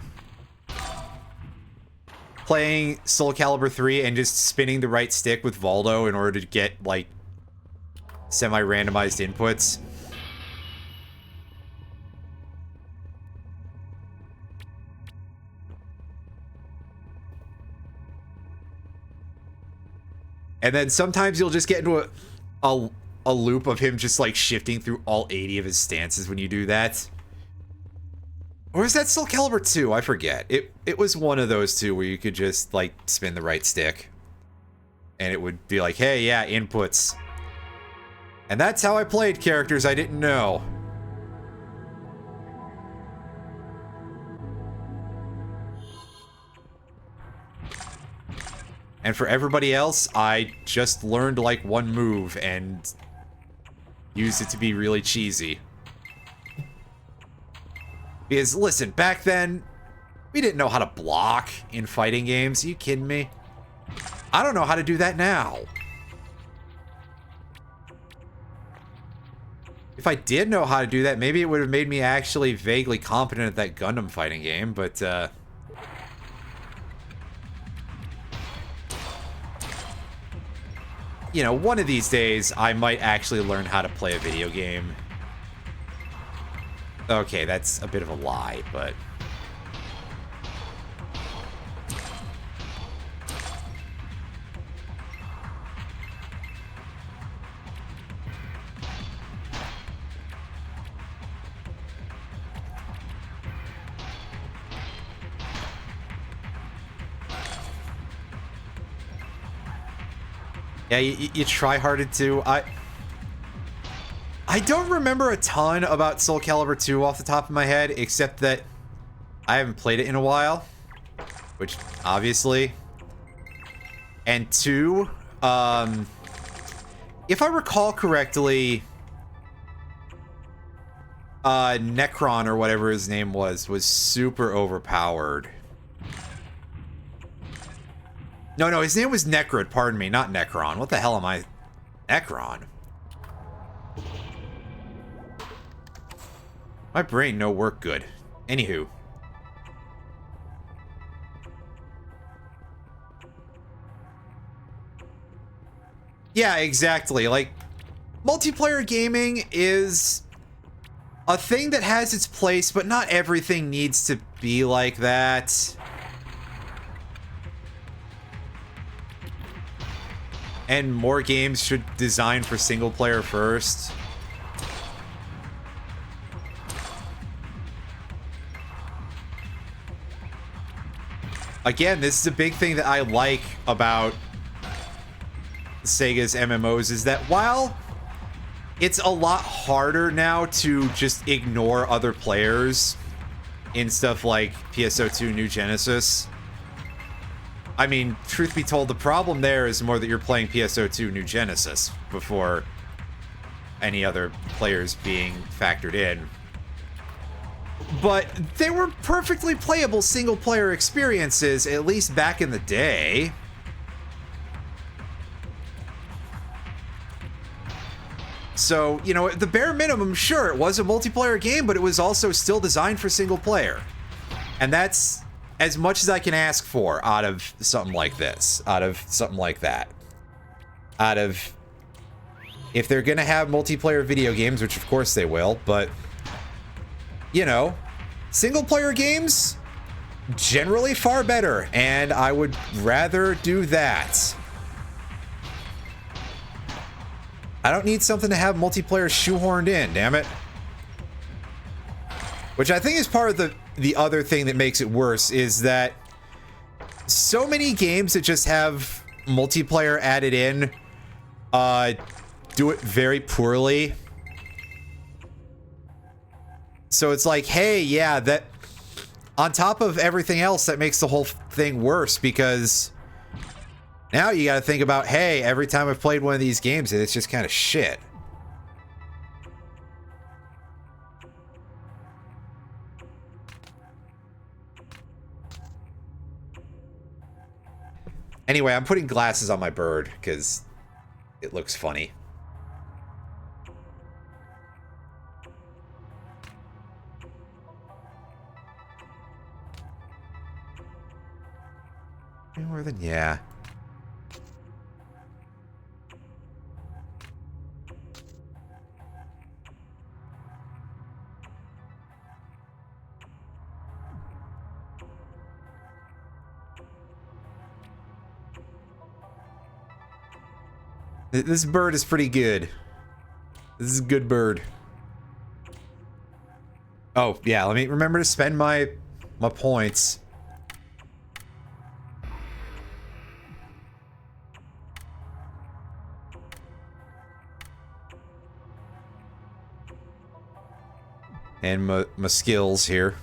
playing Soul Calibur 3 and just spinning the right stick with Valdo in order to get, like, semi-randomized inputs. And then sometimes you'll just get into a loop of him just like shifting through all 80 of his stances when you do that. Or is that Soul Calibur 2? I forget. It was one of those two where you could just like spin the right stick. And it would be like, hey, yeah, inputs. And that's how I played characters I didn't know. And for everybody else, I just learned like one move and used it to be really cheesy. Because listen, back then, we didn't know how to block in fighting games. Are you kidding me? I don't know how to do that now. If I did know how to do that, maybe it would have made me actually vaguely competent at that Gundam fighting game, but you know, one of these days, I might actually learn how to play a video game. Okay, that's a bit of a lie, but... yeah, you try harded to. I don't remember a ton about Soul Calibur 2 off the top of my head, except that I haven't played it in a while, which obviously. And 2, if I recall correctly, Necron or whatever his name was super overpowered. No, his name was Necrod, pardon me, not Necron. What the hell am I? Necron? My brain no work good. Anywho. Yeah, exactly. Like, multiplayer gaming is a thing that has its place, but not everything needs to be like that. And more games should design for single player first. Again, this is a big thing that I like about Sega's MMOs, is that while it's a lot harder now to just ignore other players in stuff like PSO2 New Genesis. I mean, truth be told, the problem there is more that you're playing PSO2 New Genesis before any other players being factored in. But they were perfectly playable single-player experiences, at least back in the day. So, you know, the bare minimum, sure, it was a multiplayer game, but it was also still designed for single player. And that's as much as I can ask for out of something like this, out of something like that. Out of, if they're gonna have multiplayer video games, which of course they will, but, you know, single player games, generally far better, and I would rather do that. I don't need something to have multiplayer shoehorned in, damn it. Which I think is part of the other thing that makes it worse, is that so many games that just have multiplayer added in do it very poorly. So it's like, hey, yeah, that on top of everything else, that makes the whole thing worse, because now you got to think about, hey, every time I've played one of these games, it's just kind of shit. Anyway, I'm putting glasses on my bird because it looks funny. More than, yeah. This bird is pretty good. This is a good bird. Oh, yeah, let me remember to spend my points. And my skills here.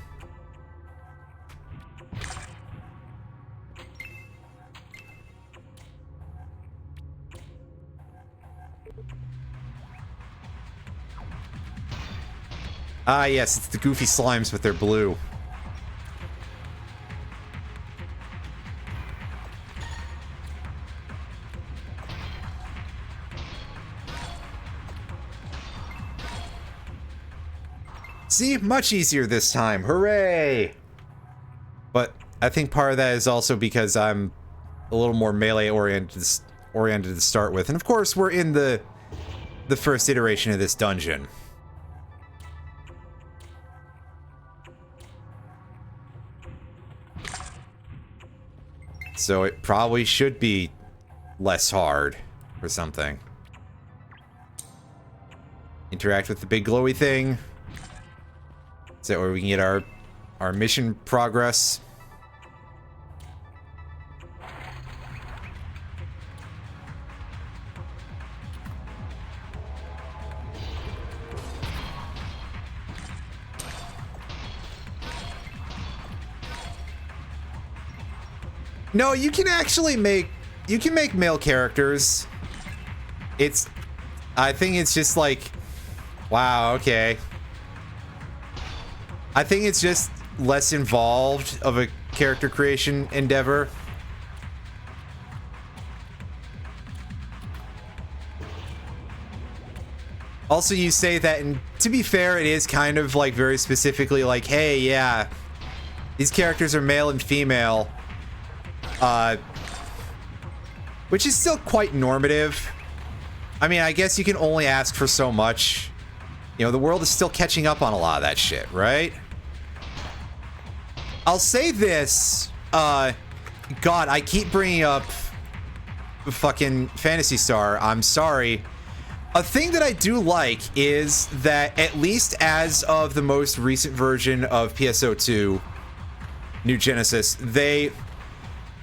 Ah, yes, it's the goofy slimes, but they're blue. See, much easier this time. Hooray! But I think part of that is also because I'm a little more melee oriented to start with. And of course, we're in the first iteration of this dungeon. So it probably should be less hard or something. Interact with the big glowy thing. Is that where we can get our mission progress? No, you can actually make male characters. I think it's just like, wow, okay. I think it's just less involved of a character creation endeavor. Also, you say that, and to be fair, it is kind of like very specifically like, hey, yeah, these characters are male and female. Which is still quite normative. I mean, I guess you can only ask for so much. You know, the world is still catching up on a lot of that shit, right? I'll say this, God, I keep bringing up fucking Phantasy Star. I'm sorry. A thing that I do like is that, at least as of the most recent version of PSO2, New Genesis, they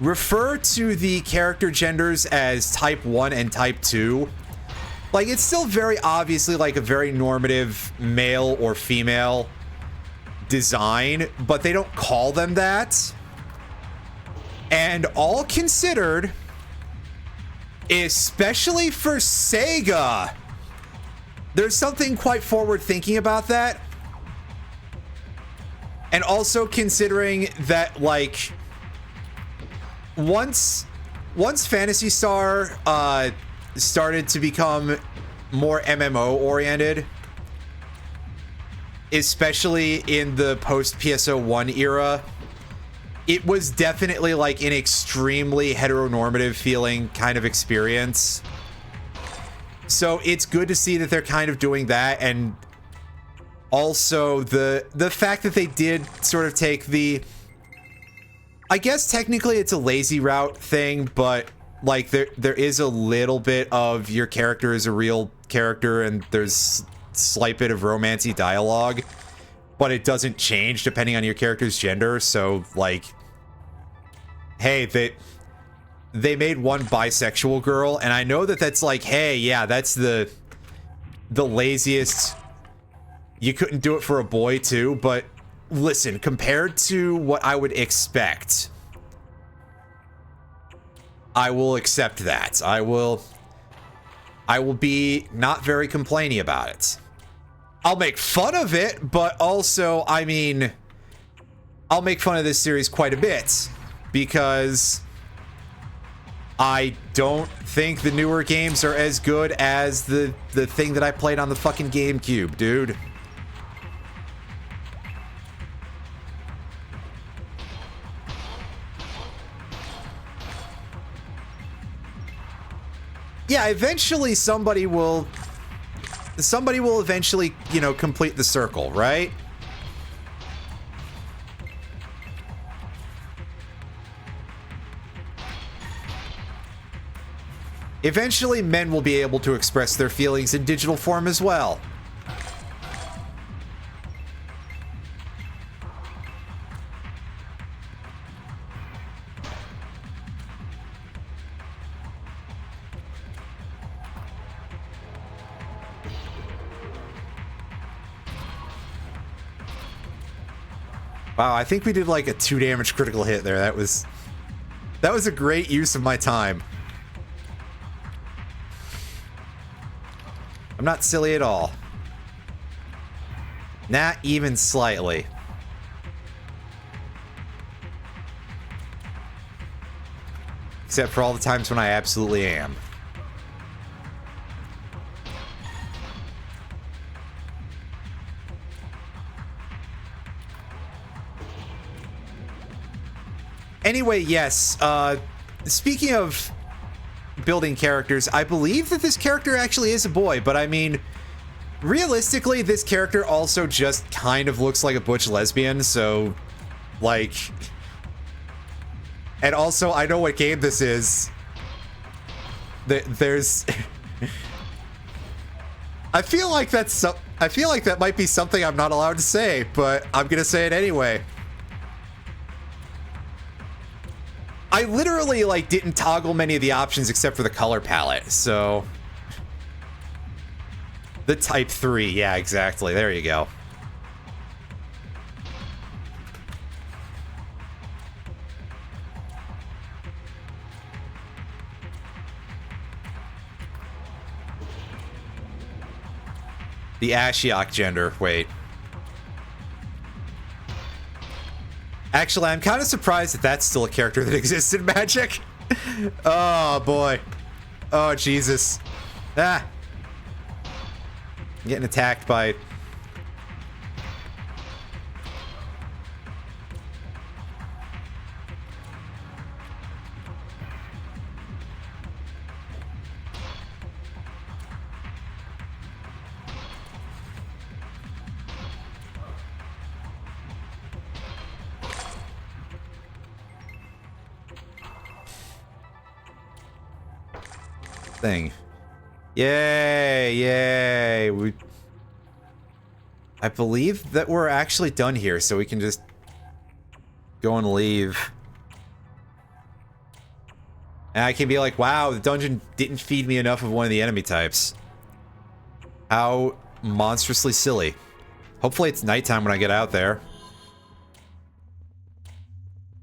refer to the character genders as Type 1 and Type 2. Like, it's still very obviously like a very normative male or female design, but they don't call them that. And all considered, especially for Sega, there's something quite forward thinking about that. And also considering that, like, once Phantasy Star started to become more MMO oriented, especially in the post PSO1 era, it was definitely like an extremely heteronormative feeling kind of experience. So it's good to see that they're kind of doing that, and also the fact that they did sort of take the, I guess technically it's a lazy route thing, but like there is a little bit of your character is a real character and there's slight bit of romancy dialogue, but it doesn't change depending on your character's gender. So like, hey, they made one bisexual girl, and I know that that's like, hey, yeah, that's the laziest. You couldn't do it for a boy too, but listen, compared to what I would expect, I will accept that. I will be not very complaining about it. I'll make fun of it, but also, I mean, I'll make fun of this series quite a bit because I don't think the newer games are as good as the thing that I played on the fucking GameCube, dude. Yeah, eventually somebody will eventually, you know, complete the circle, right? Eventually, men will be able to express their feelings in digital form as well. Wow, I think we did like a 2 damage critical hit there. That was a great use of my time. I'm not silly at all. Not even slightly. Except for all the times when I absolutely am. Anyway, yes, speaking of building characters, I believe that this character actually is a boy, but I mean, realistically, this character also just kind of looks like a butch lesbian, so, like... And also, I know what game this is. There's... I feel like that might be something I'm not allowed to say, but I'm gonna say it anyway. I literally, like, didn't toggle many of the options except for the color palette, so... The Type 3, yeah, exactly. There you go. The Ashiok gender, wait. Actually, I'm kind of surprised that that's still a character that exists in Magic. Oh, boy. Oh, Jesus. Ah. I'm getting attacked by... thing. Yay, yay. I believe that we're actually done here, so we can just go and leave. And I can be like, wow, the dungeon didn't feed me enough of one of the enemy types. How monstrously silly. Hopefully it's nighttime when I get out there.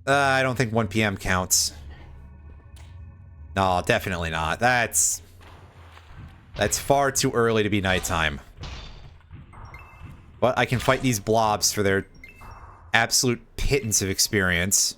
I don't think 1 PM counts. No, definitely not. That's far too early to be nighttime. But I can fight these blobs for their absolute pittance of experience.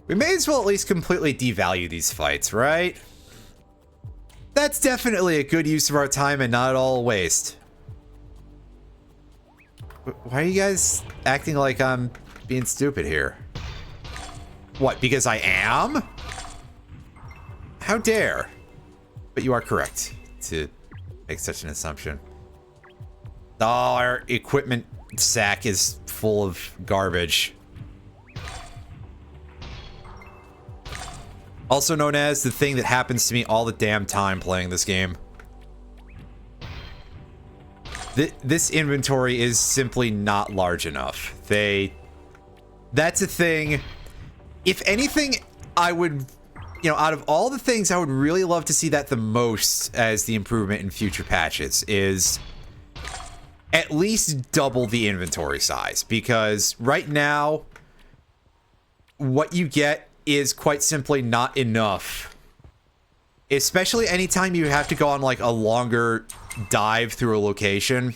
We may as well at least completely devalue these fights, right? That's definitely a good use of our time and not at all a waste. Why are you guys acting like I'm being stupid here? What, because I am? How dare? But you are correct to make such an assumption. Oh, our equipment sack is full of garbage. Also known as the thing that happens to me all the damn time playing this game. This inventory is simply not large enough. That's a thing. If anything, I would, you know, out of all the things, I would really love to see that the most as the improvement in future patches is at least double the inventory size. Because right now, what you get is quite simply not enough. Especially anytime you have to go on like a longer dive through a location.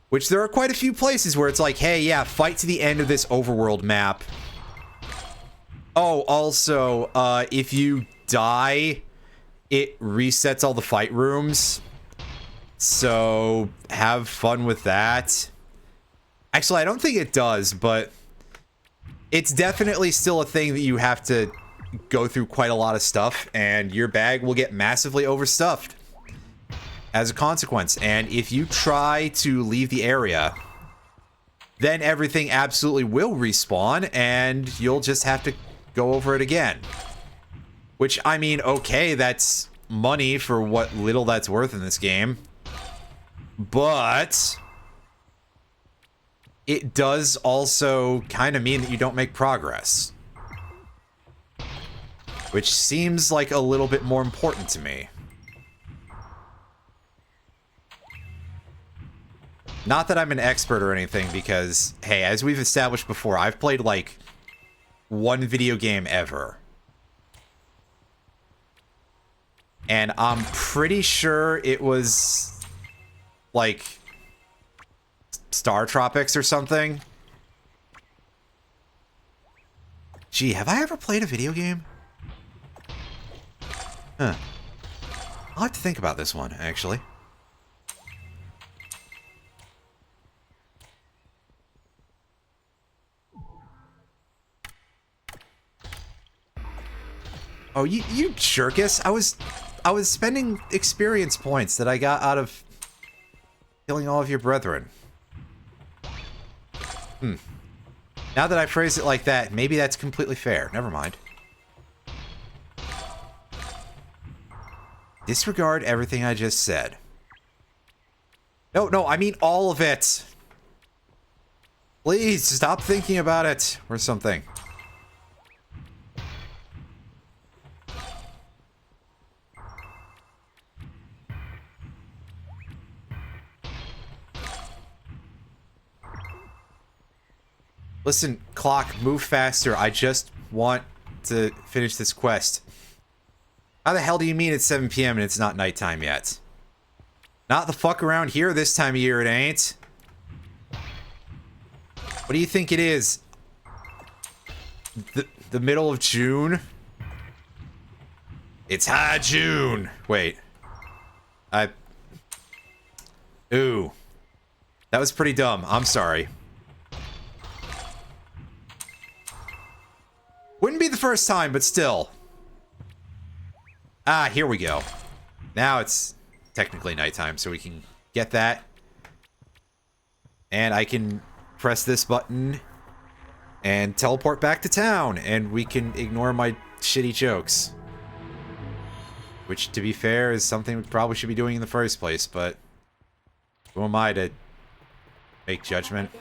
Which there are quite a few places where it's like, hey, yeah, fight to the end of this overworld map. Oh, also, if you die, it resets all the fight rooms. So, have fun with that. Actually, I don't think it does, but it's definitely still a thing that you have to go through quite a lot of stuff, and your bag will get massively overstuffed as a consequence. And if you try to leave the area, then everything absolutely will respawn, and you'll just have to go over it again. Which, I mean, okay, that's money for what little that's worth in this game. But it does also kind of mean that you don't make progress. Which seems like a little bit more important to me. Not that I'm an expert or anything, because, hey, as we've established before, I've played, like, one video game ever. And I'm pretty sure it was, like, Star Tropics or something. Gee, have I ever played a video game? Huh. I'll have to think about this one, actually. Oh, you jerkus. I was spending experience points that I got out of killing all of your brethren. Now that I phrase it like that, maybe that's completely fair. Never mind. Disregard everything I just said. No, I mean all of it. Please, stop thinking about it, or something. Listen, clock, move faster. I just want to finish this quest. How the hell do you mean it's 7 p.m. and it's not nighttime yet? Not the fuck around here this time of year, it ain't. What do you think it is? The middle of June? It's high June. Wait. Ooh. That was pretty dumb. I'm sorry. Wouldn't be the first time, but still. Ah, here we go. Now it's technically nighttime, so we can get that. And I can press this button and teleport back to town, and we can ignore my shitty jokes. Which, to be fair, is something we probably should be doing in the first place, but who am I to make judgment?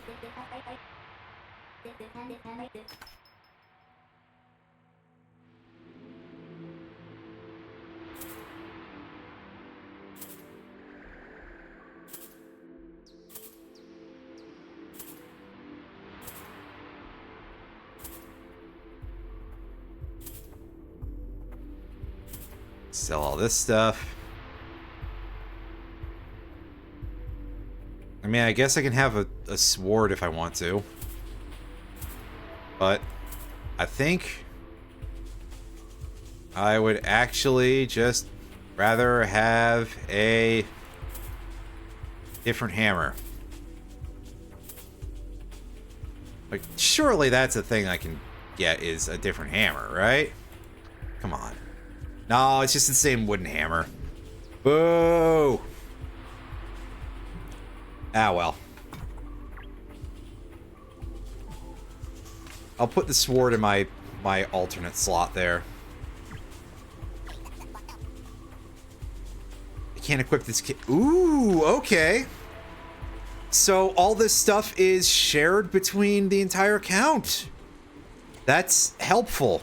Sell all this stuff. I mean, I guess I can have a sword if I want to. But I think I would actually just rather have a different hammer. Like, surely that's a thing I can get, is a different hammer, right? Come on. No, it's just the same wooden hammer. Boo! Ah, well. I'll put the sword in my alternate slot there. I can't equip this kit. Ooh, okay. So all this stuff is shared between the entire account. That's helpful.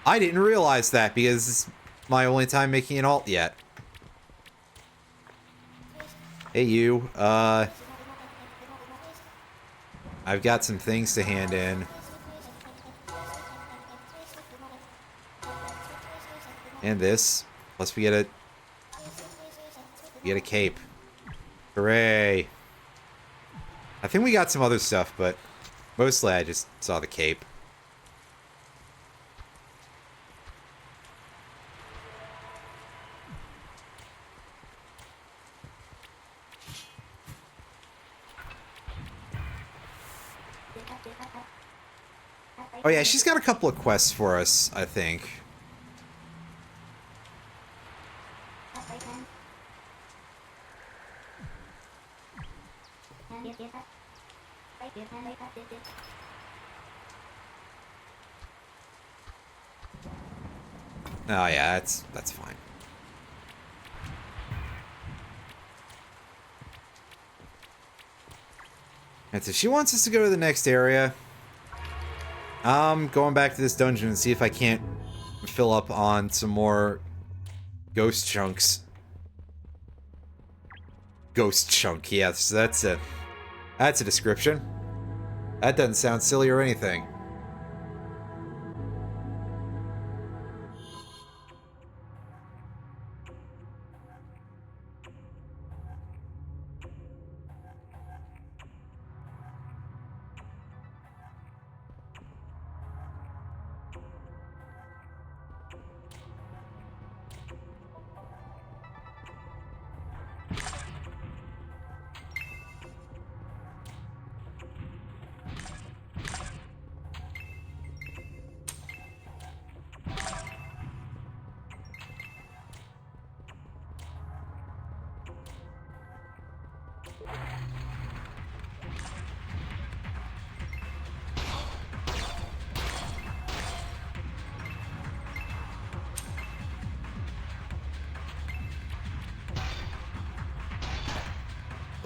I didn't realize that because it's my only time making an alt yet. Hey, you. I've got some things to hand in. And this. Plus we get a cape. Hooray. I think we got some other stuff, but mostly I just saw the cape. Oh yeah, she's got a couple of quests for us, I think. Oh yeah, that's fine. And so she wants us to go to the next area. I'm going back to this dungeon and see if I can't fill up on some more ghost chunks. Ghost chunk, yes, that's a description. That doesn't sound silly or anything.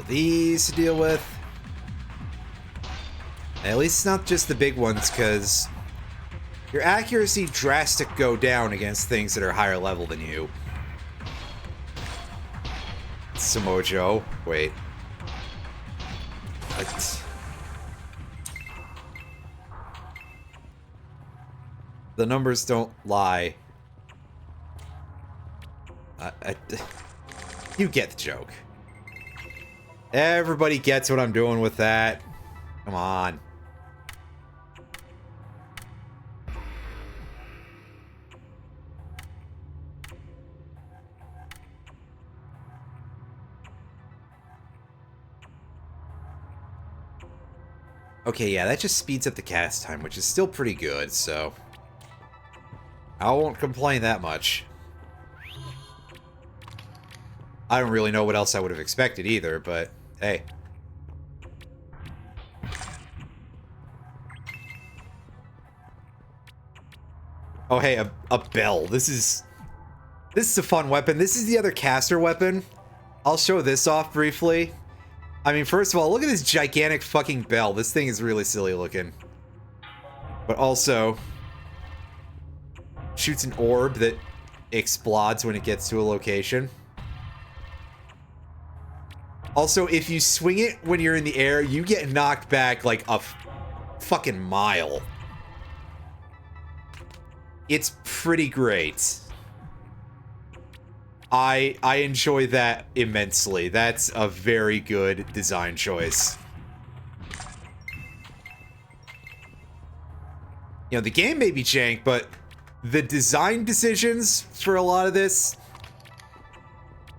These to deal with. At least it's not just the big ones, because your accuracy drastic go down against things that are higher level than you. Samojo. Wait. What? The numbers don't lie. You get the joke. Everybody gets what I'm doing with that. Come on. Okay, yeah, that just speeds up the cast time, which is still pretty good, so I won't complain that much. I don't really know what else I would have expected either, but hey. Oh, hey, a bell. This is a fun weapon. This is the other caster weapon. I'll show this off briefly. I mean, first of all, look at this gigantic fucking bell. This thing is really silly looking. But also shoots an orb that explodes when it gets to a location. Also, if you swing it when you're in the air, you get knocked back like a fucking mile. It's pretty great. I enjoy that immensely. That's a very good design choice. You know, the game may be jank, but the design decisions for a lot of this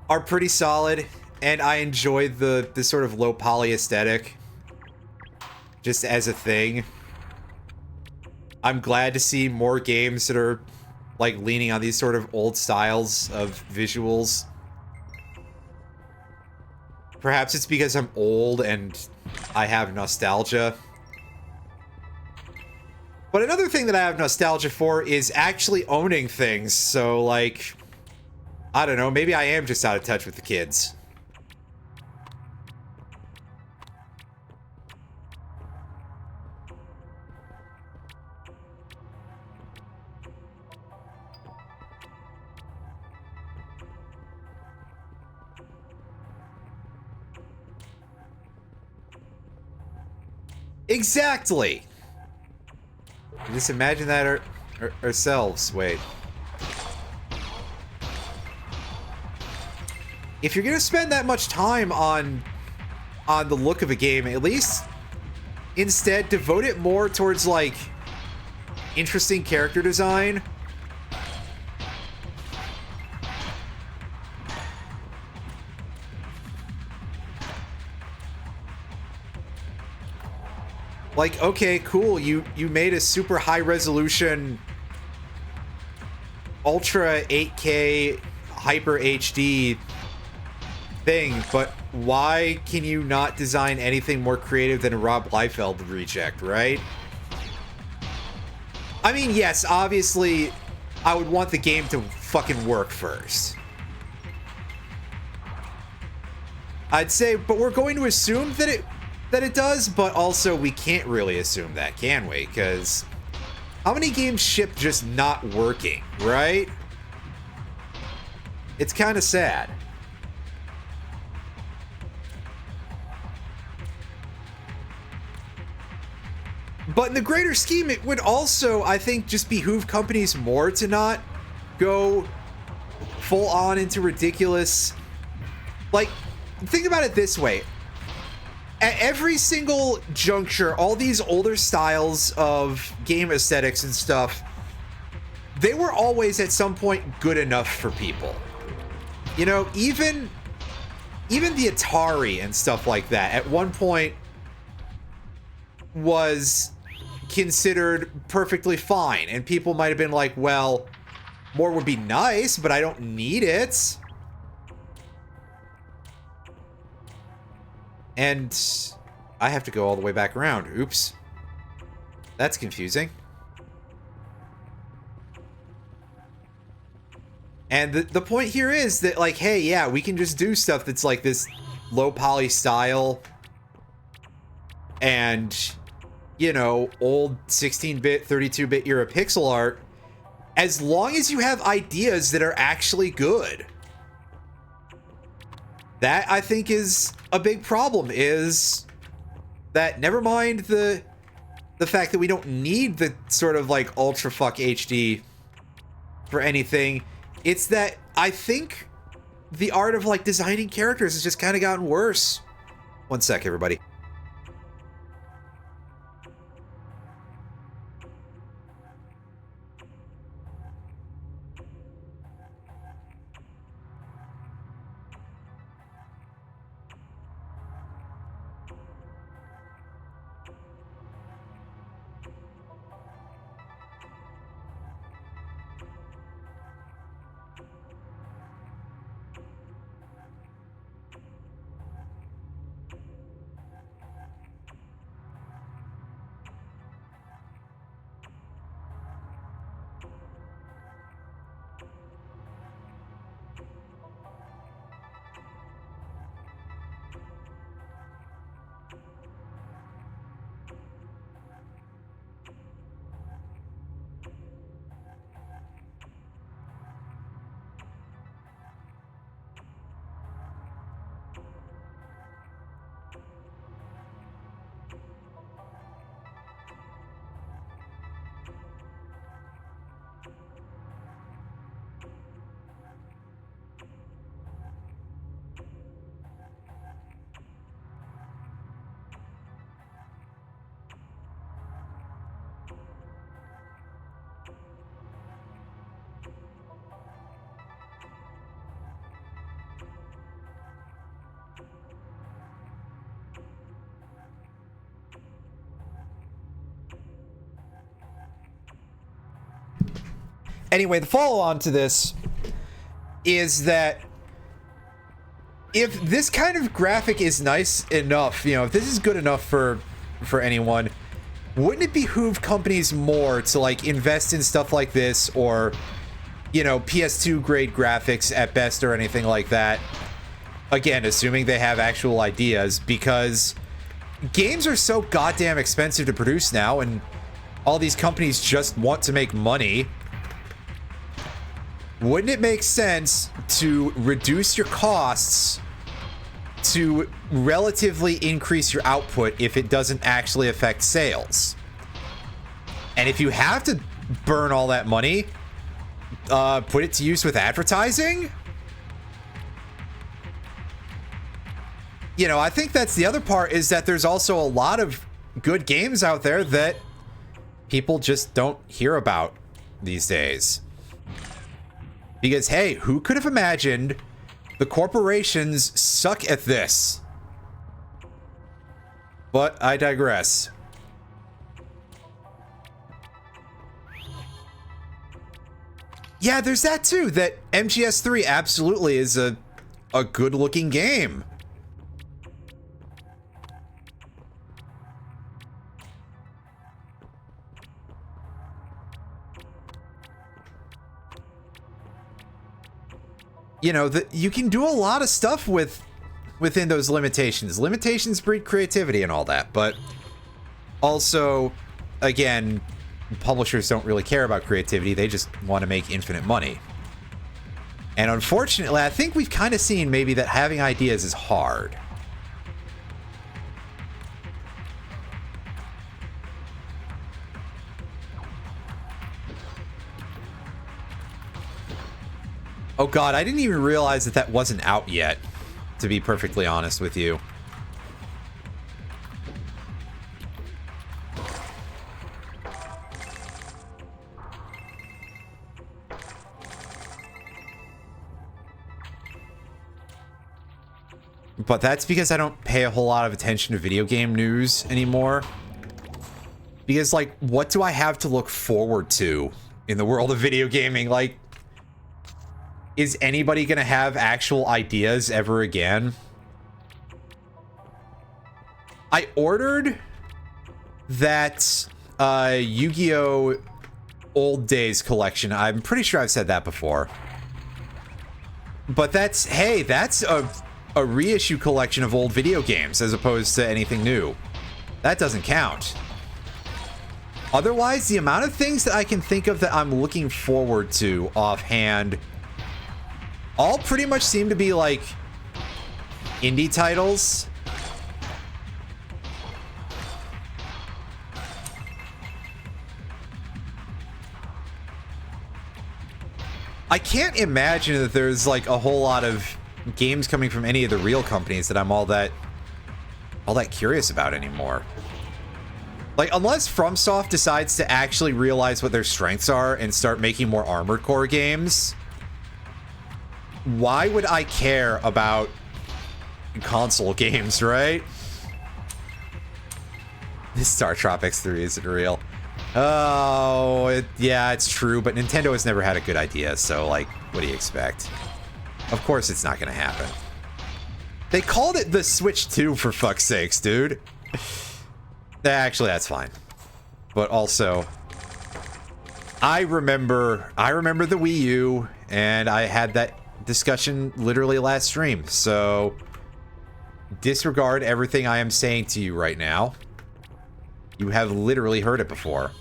are pretty solid. And I enjoy the sort of low poly aesthetic just as a thing. I'm glad to see more games that are like leaning on these sort of old styles of visuals. Perhaps it's because I'm old and I have nostalgia. But another thing that I have nostalgia for is actually owning things. So like, I don't know, maybe I am just out of touch with the kids. Exactly. Just imagine that ourselves. Wait. If you're gonna spend that much time on the look of a game, at least instead devote it more towards like interesting character design. Like, okay, cool, you made a super high resolution ultra 8K hyper HD thing, but why can you not design anything more creative than a Rob Liefeld reject, right? I mean, yes, obviously I would want the game to fucking work first. I'd say, but we're going to assume that it does, but also we can't really assume that, can we? Because how many games ship just not working, right? It's kind of sad. But in the greater scheme, it would also, I think, just behoove companies more to not go full on into ridiculous. Like, think about it this way. At every single juncture, all these older styles of game aesthetics and stuff, they were always at some point good enough for people. You know, even the Atari and stuff like that at one point was considered perfectly fine, and people might have been like, well, more would be nice, but I don't need it. And I have to go all the way back around. Oops. That's confusing. And the point here is that, like, hey, yeah, we can just do stuff that's like this low poly style and, you know, old 16-bit, 32-bit era pixel art, as long as you have ideas that are actually good. That, I think, is a big problem, is that, never mind the fact that we don't need the sort of like ultra fuck HD for anything, it's that I think the art of like designing characters has just kind of gotten worse. One sec, everybody. Anyway, the follow-on to this is that if this kind of graphic is nice enough, you know, if this is good enough for anyone, wouldn't it behoove companies more to like invest in stuff like this, or, you know, PS2 grade graphics at best, or anything like that? Again, assuming they have actual ideas, because games are so goddamn expensive to produce now, and all these companies just want to make money. Wouldn't it make sense to reduce your costs to relatively increase your output if it doesn't actually affect sales? And if you have to burn all that money, put it to use with advertising? You know, I think that's the other part, is that there's also a lot of good games out there that people just don't hear about these days. Because, hey, who could have imagined the corporations suck at this? But I digress. Yeah, there's that too, that MGS3 absolutely is a good-looking game. You know, you can do a lot of stuff within those limitations. Limitations breed creativity and all that, but also, again, publishers don't really care about creativity. They just want to make infinite money. And unfortunately, I think we've kind of seen maybe that having ideas is hard. Oh god, I didn't even realize that that wasn't out yet, to be perfectly honest with you. But that's because I don't pay a whole lot of attention to video game news anymore. Because, like, what do I have to look forward to in the world of video gaming? Like, is anybody gonna have actual ideas ever again? I ordered that Yu-Gi-Oh! Old Days collection. I'm pretty sure I've said that before. But that's, hey, that's a reissue collection of old video games as opposed to anything new. That doesn't count. Otherwise, the amount of things that I can think of that I'm looking forward to offhand all pretty much seem to be like indie titles. I can't imagine that there's like a whole lot of games coming from any of the real companies that I'm all that curious about anymore. Like, unless FromSoft decides to actually realize what their strengths are and start making more Armored Core games, why would I care about console games, right? This Star Tropics 3 isn't real. Oh, yeah, it's true, but Nintendo has never had a good idea, so, like, what do you expect? Of course it's not gonna happen. They called it the Switch 2, for fuck's sakes, dude. Actually, that's fine. But also, I remember the Wii U, and I had that discussion literally last stream, so disregard everything I am saying to you right now. You have literally heard it before.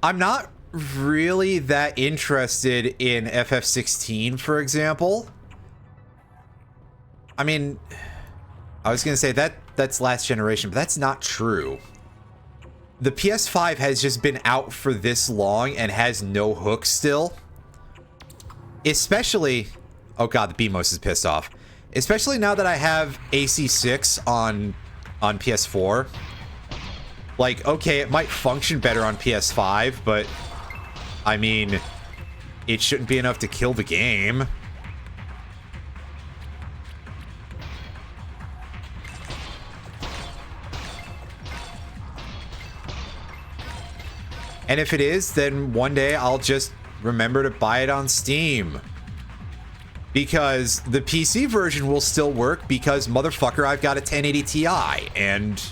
I'm not really that interested in FF16, for example. I mean, I was gonna say that's last generation, but that's not true. The PS5 has just been out for this long and has no hook still. Especially, oh god, the BMOS is pissed off. Especially now that I have AC6 on PS4. Like, okay, it might function better on PS5, but I mean, it shouldn't be enough to kill the game. And if it is, then one day I'll just remember to buy it on Steam. Because the PC version will still work because, motherfucker, I've got a 1080 Ti, and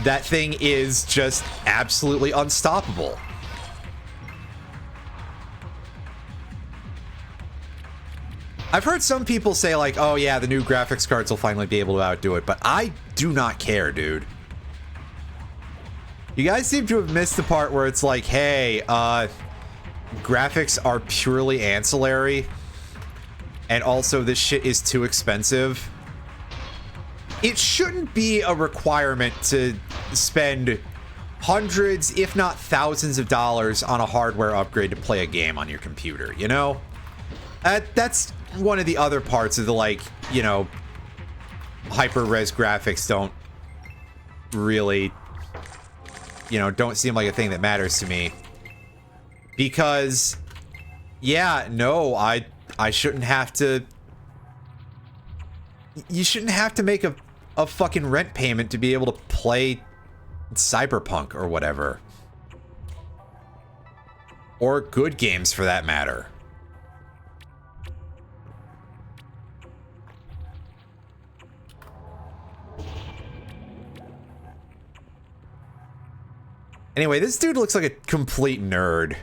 that thing is just absolutely unstoppable. I've heard some people say like, oh yeah, the new graphics cards will finally be able to outdo it, but I do not care, dude. You guys seem to have missed the part where it's like, hey, graphics are purely ancillary, and also this shit is too expensive. It shouldn't be a requirement to spend hundreds, if not thousands of dollars on a hardware upgrade to play a game on your computer, you know? That's one of the other parts of the, like, you know, hyper-res graphics don't really you know, don't seem like a thing that matters to me. Because, yeah, no, I shouldn't have to... You shouldn't have to make a fucking rent payment to be able to play Cyberpunk or whatever. Or good games, for that matter. Anyway, this dude looks like a complete nerd.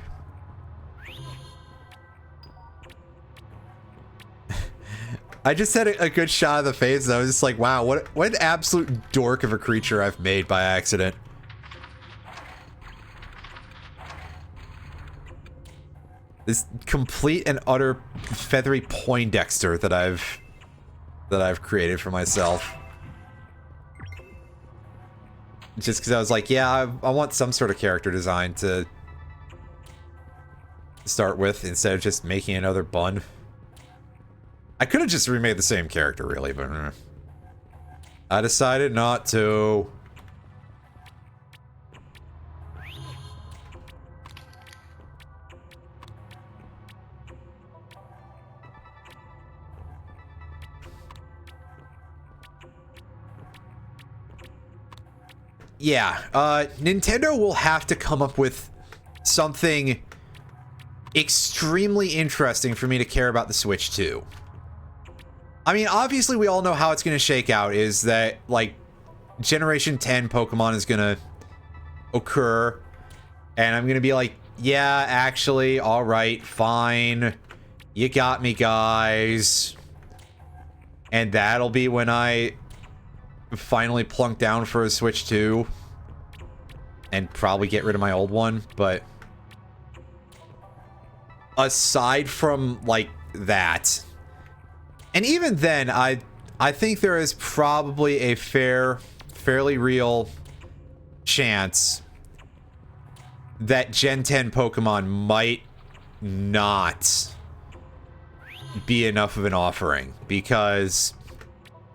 I just had a good shot of the face, and I was just like, wow, what an absolute dork of a creature I've made by accident. This complete and utter feathery Poindexter that I've created for myself. Just because I was like, yeah, I want some sort of character design to start with instead of just making another bun. I could have just remade the same character, really, but I decided not to. Yeah, Nintendo will have to come up with something extremely interesting for me to care about the Switch 2. I mean, obviously we all know how it's going to shake out, is that, like, Generation 10 Pokemon is going to occur, and I'm going to be like, yeah, actually, alright, fine, you got me, guys. And that'll be when I finally plunk down for a Switch 2 and probably get rid of my old one. But aside from like that, and even then, I think there is probably a fairly real chance that Gen 10 Pokemon might not be enough of an offering, because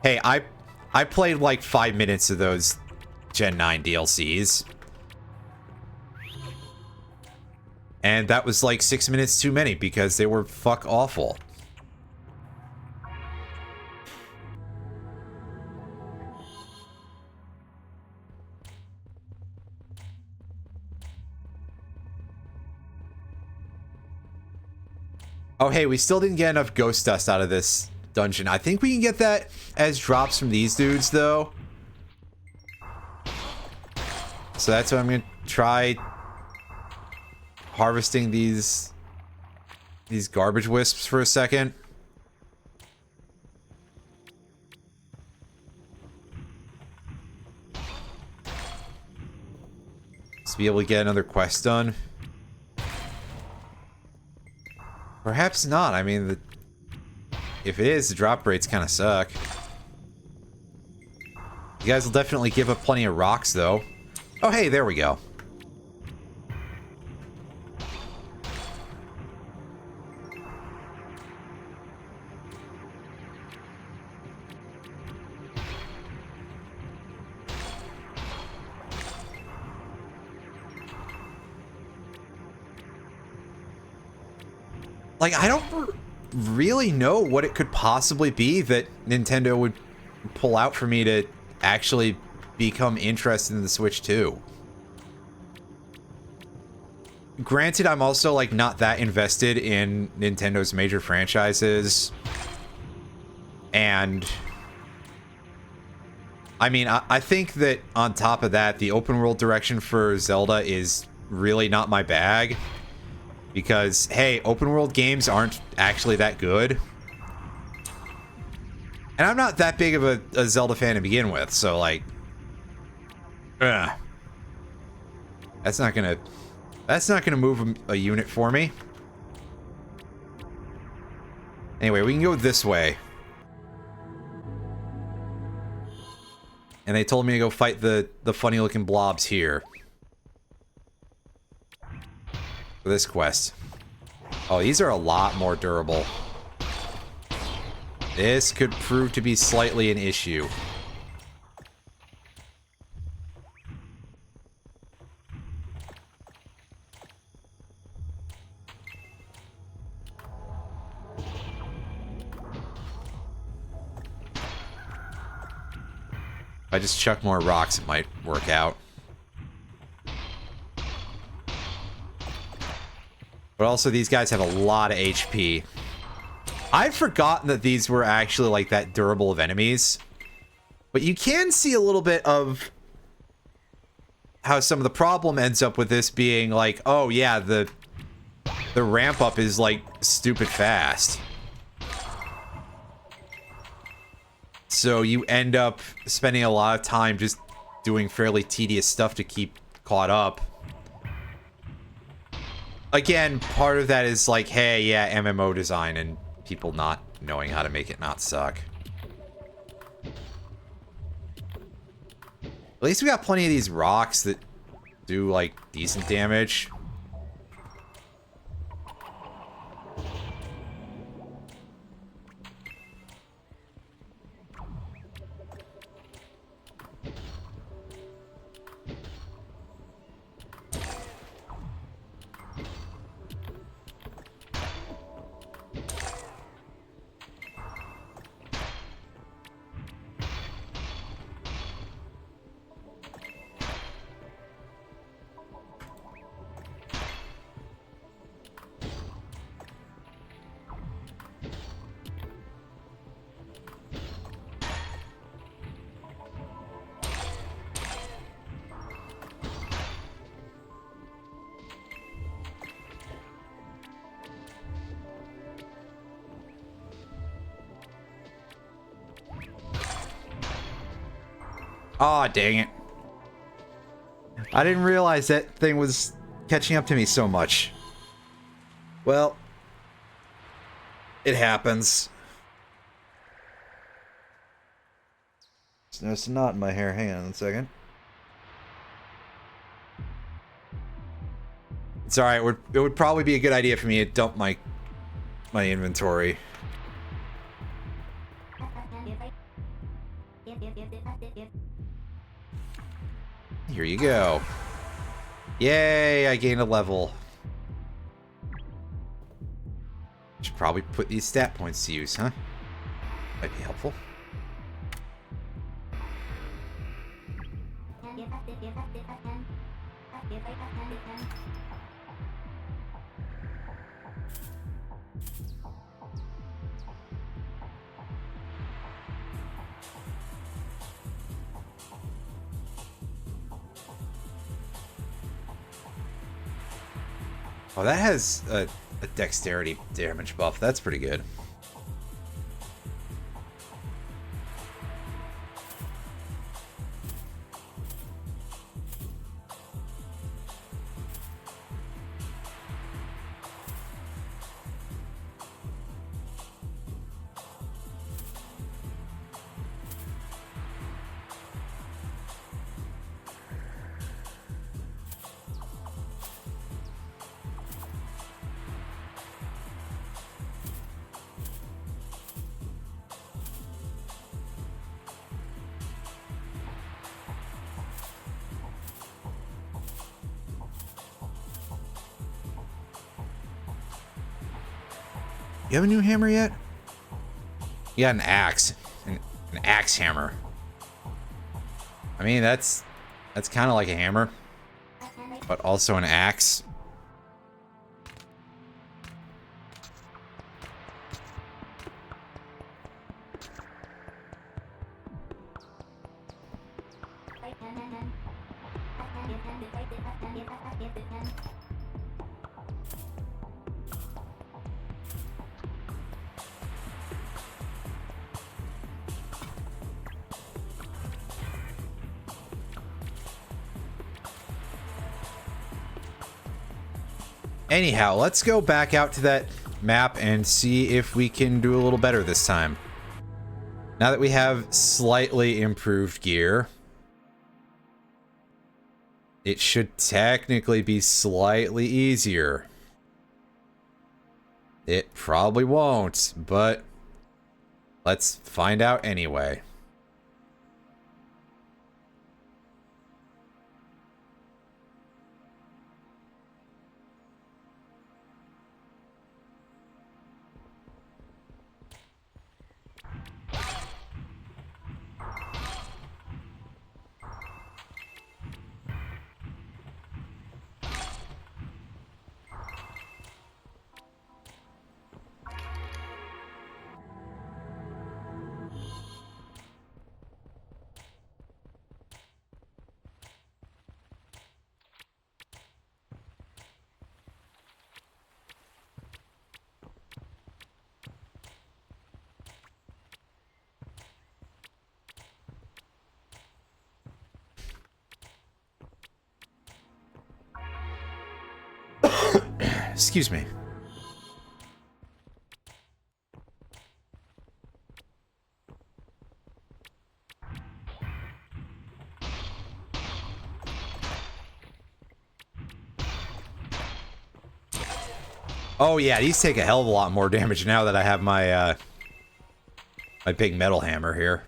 hey, I played like 5 minutes of those Gen 9 DLCs. And that was like 6 minutes too many because they were fuck awful. Oh hey, we still didn't get enough ghost dust out of this dungeon. I think we can get that as drops from these dudes, though. So that's what I'm gonna try harvesting these garbage wisps for a second. To be able to get another quest done. Perhaps not. I mean, if it is, the drop rates kind of suck. You guys will definitely give up plenty of rocks, though. Oh, hey, there we go. Like, I don't really know what it could possibly be that Nintendo would pull out for me to actually become interested in the Switch 2. Granted, I'm also, like, not that invested in Nintendo's major franchises. And I mean, I think that on top of that, the open world direction for Zelda is really not my bag. Because, hey, open world games aren't actually that good. And I'm not that big of a Zelda fan to begin with, so, like... Ugh. That's not gonna move a unit for me. Anyway, we can go this way. And they told me to go fight the funny-looking blobs here. For this quest. Oh, these are a lot more durable. This could prove to be slightly an issue. If I just chuck more rocks, it might work out. But also, these guys have a lot of HP. I'd forgotten that these were actually, like, that durable of enemies. But you can see a little bit of how some of the problem ends up with this being, like, oh, yeah, the ramp up is, like, stupid fast. So you end up spending a lot of time just doing fairly tedious stuff to keep caught up. Again, part of that is like, hey, yeah, MMO design and people not knowing how to make it not suck. At least we got plenty of these rocks that do, like, decent damage. Aw, dang it. I didn't realize that thing was catching up to me so much. Well, it happens. There's a knot in my hair. Hang on a second. It's alright. It would probably be a good idea for me to dump my inventory. Here you go. Yay, I gained a level. Should probably put these stat points to use, huh? Might be helpful. Oh, that has a dexterity damage buff. That's pretty good. You have a new hammer yet? You got an axe. An axe hammer. I mean, that's kind of like a hammer, but also an axe. Anyhow, let's go back out to that map and see if we can do a little better this time. Now that we have slightly improved gear, it should technically be slightly easier. It probably won't, but let's find out anyway. Excuse me. Oh yeah, these take a hell of a lot more damage now that I have my my big metal hammer here.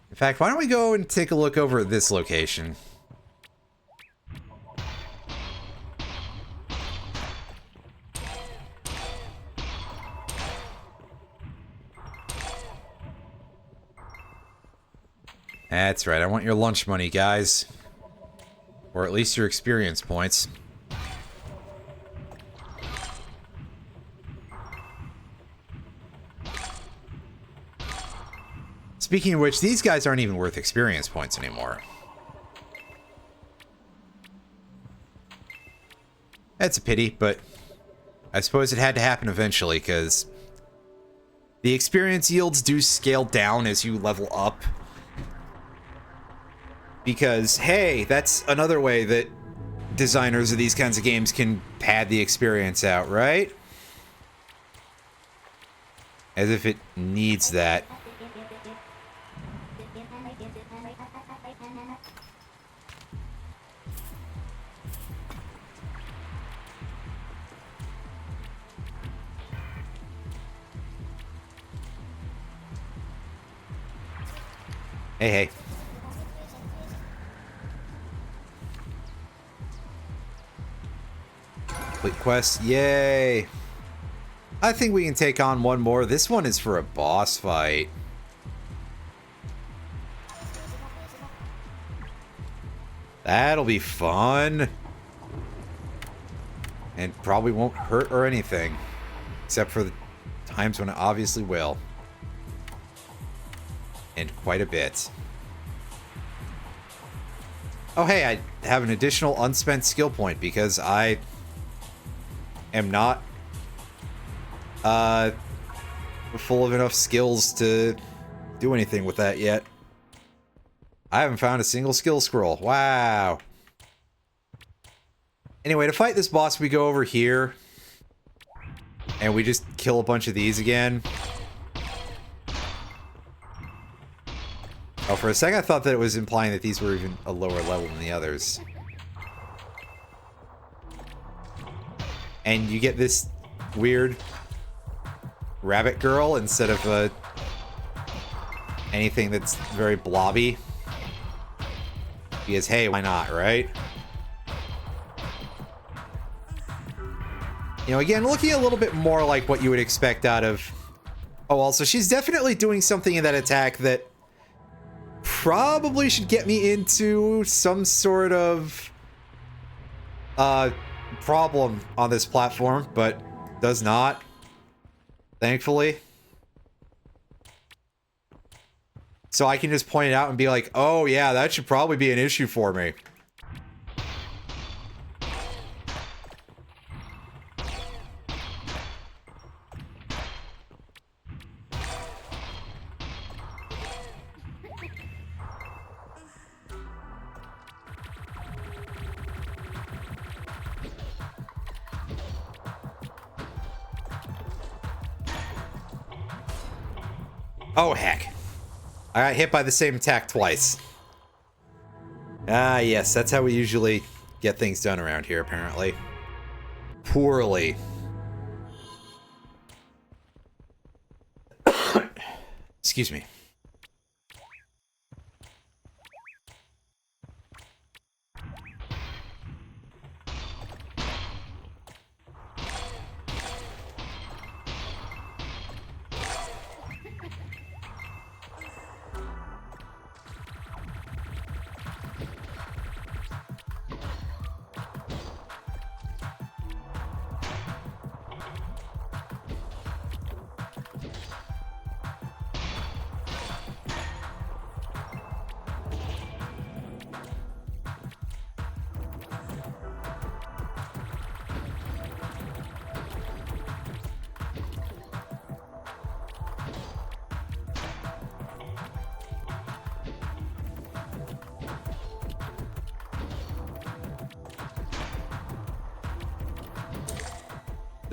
In fact, why don't we go and take a look over at this location? That's right, I want your lunch money, guys. Or at least your experience points. Speaking of which, these guys aren't even worth experience points anymore. That's a pity, but I suppose it had to happen eventually, because the experience yields do scale down as you level up. Because, hey, that's another way that designers of these kinds of games can pad the experience out, right? As if it needs that. Hey, hey. Complete quest. Yay. I think we can take on one more. This one is for a boss fight. That'll be fun. And probably won't hurt or anything. Except for the times when it obviously will. And quite a bit. Oh, hey, I have an additional unspent skill point because I am not full of enough skills to do anything with that yet. I haven't found a single skill scroll. Wow. Anyway, to fight this boss, we go over here. And we just kill a bunch of these again. Oh, for a second I thought that it was implying that these were even a lower level than the others. And you get this weird rabbit girl instead of anything that's very blobby. Because, hey, why not, right? You know, again, looking a little bit more like what you would expect out of... Oh, also, she's definitely doing something in that attack that probably should get me into some sort of problem on this platform, but does not, thankfully. So I can just point it out and be like, oh yeah, that should probably be an issue for me. Oh, heck. I got hit by the same attack twice. Ah, yes, that's how we usually get things done around here, apparently. Poorly. Excuse me.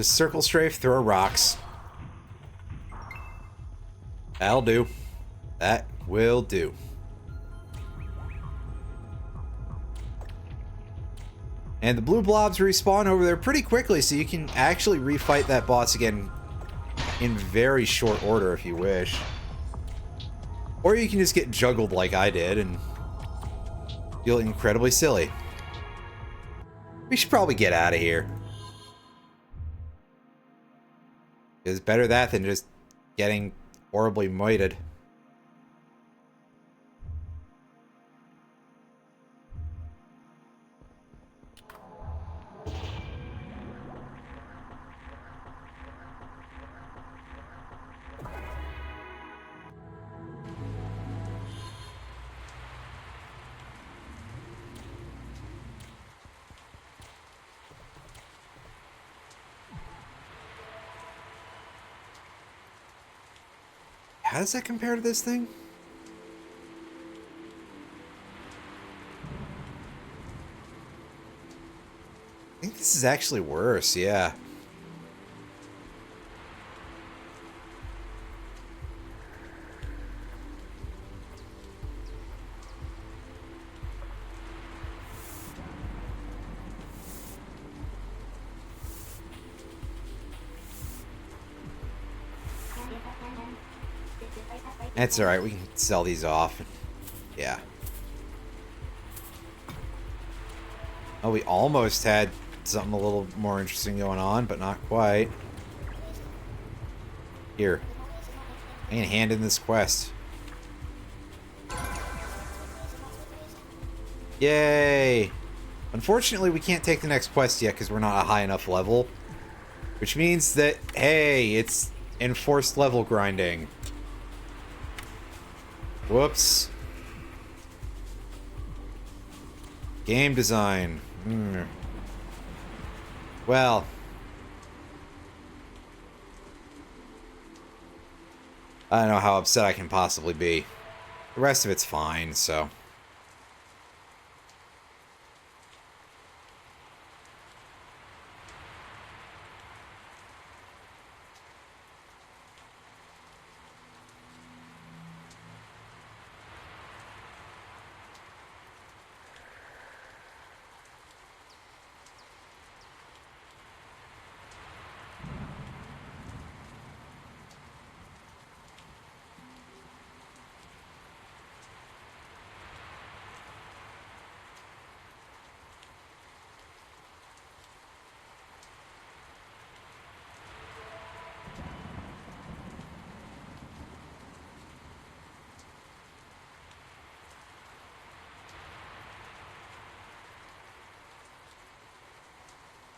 Just circle strafe, throw rocks. That'll do. That will do. And the blue blobs respawn over there pretty quickly, so you can actually refight that boss again in very short order if you wish. Or you can just get juggled like I did and feel incredibly silly. We should probably get out of here. It's better that than just getting horribly moited. How does that compare to this thing? I think this is actually worse, yeah. That's alright, we can sell these off. Yeah. Oh, we almost had something a little more interesting going on, but not quite. Here. I can hand in this quest. Yay! Unfortunately, we can't take the next quest yet because we're not a high enough level. Which means that, hey, it's enforced level grinding. Whoops. Game design. Well. I don't know how upset I can possibly be. The rest of it's fine, so.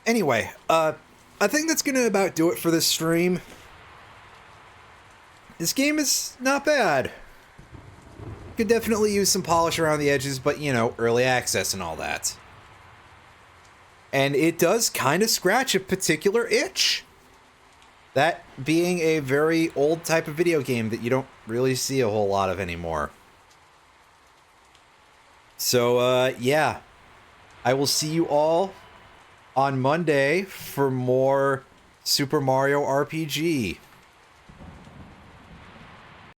Anyway, I think that's gonna about do it for this stream. This game is not bad. Could definitely use some polish around the edges, but you know, early access and all that. And it does kind of scratch a particular itch. That being a very old type of video game that you don't really see a whole lot of anymore. So, yeah. I will see you all on Monday for more Super Mario RPG.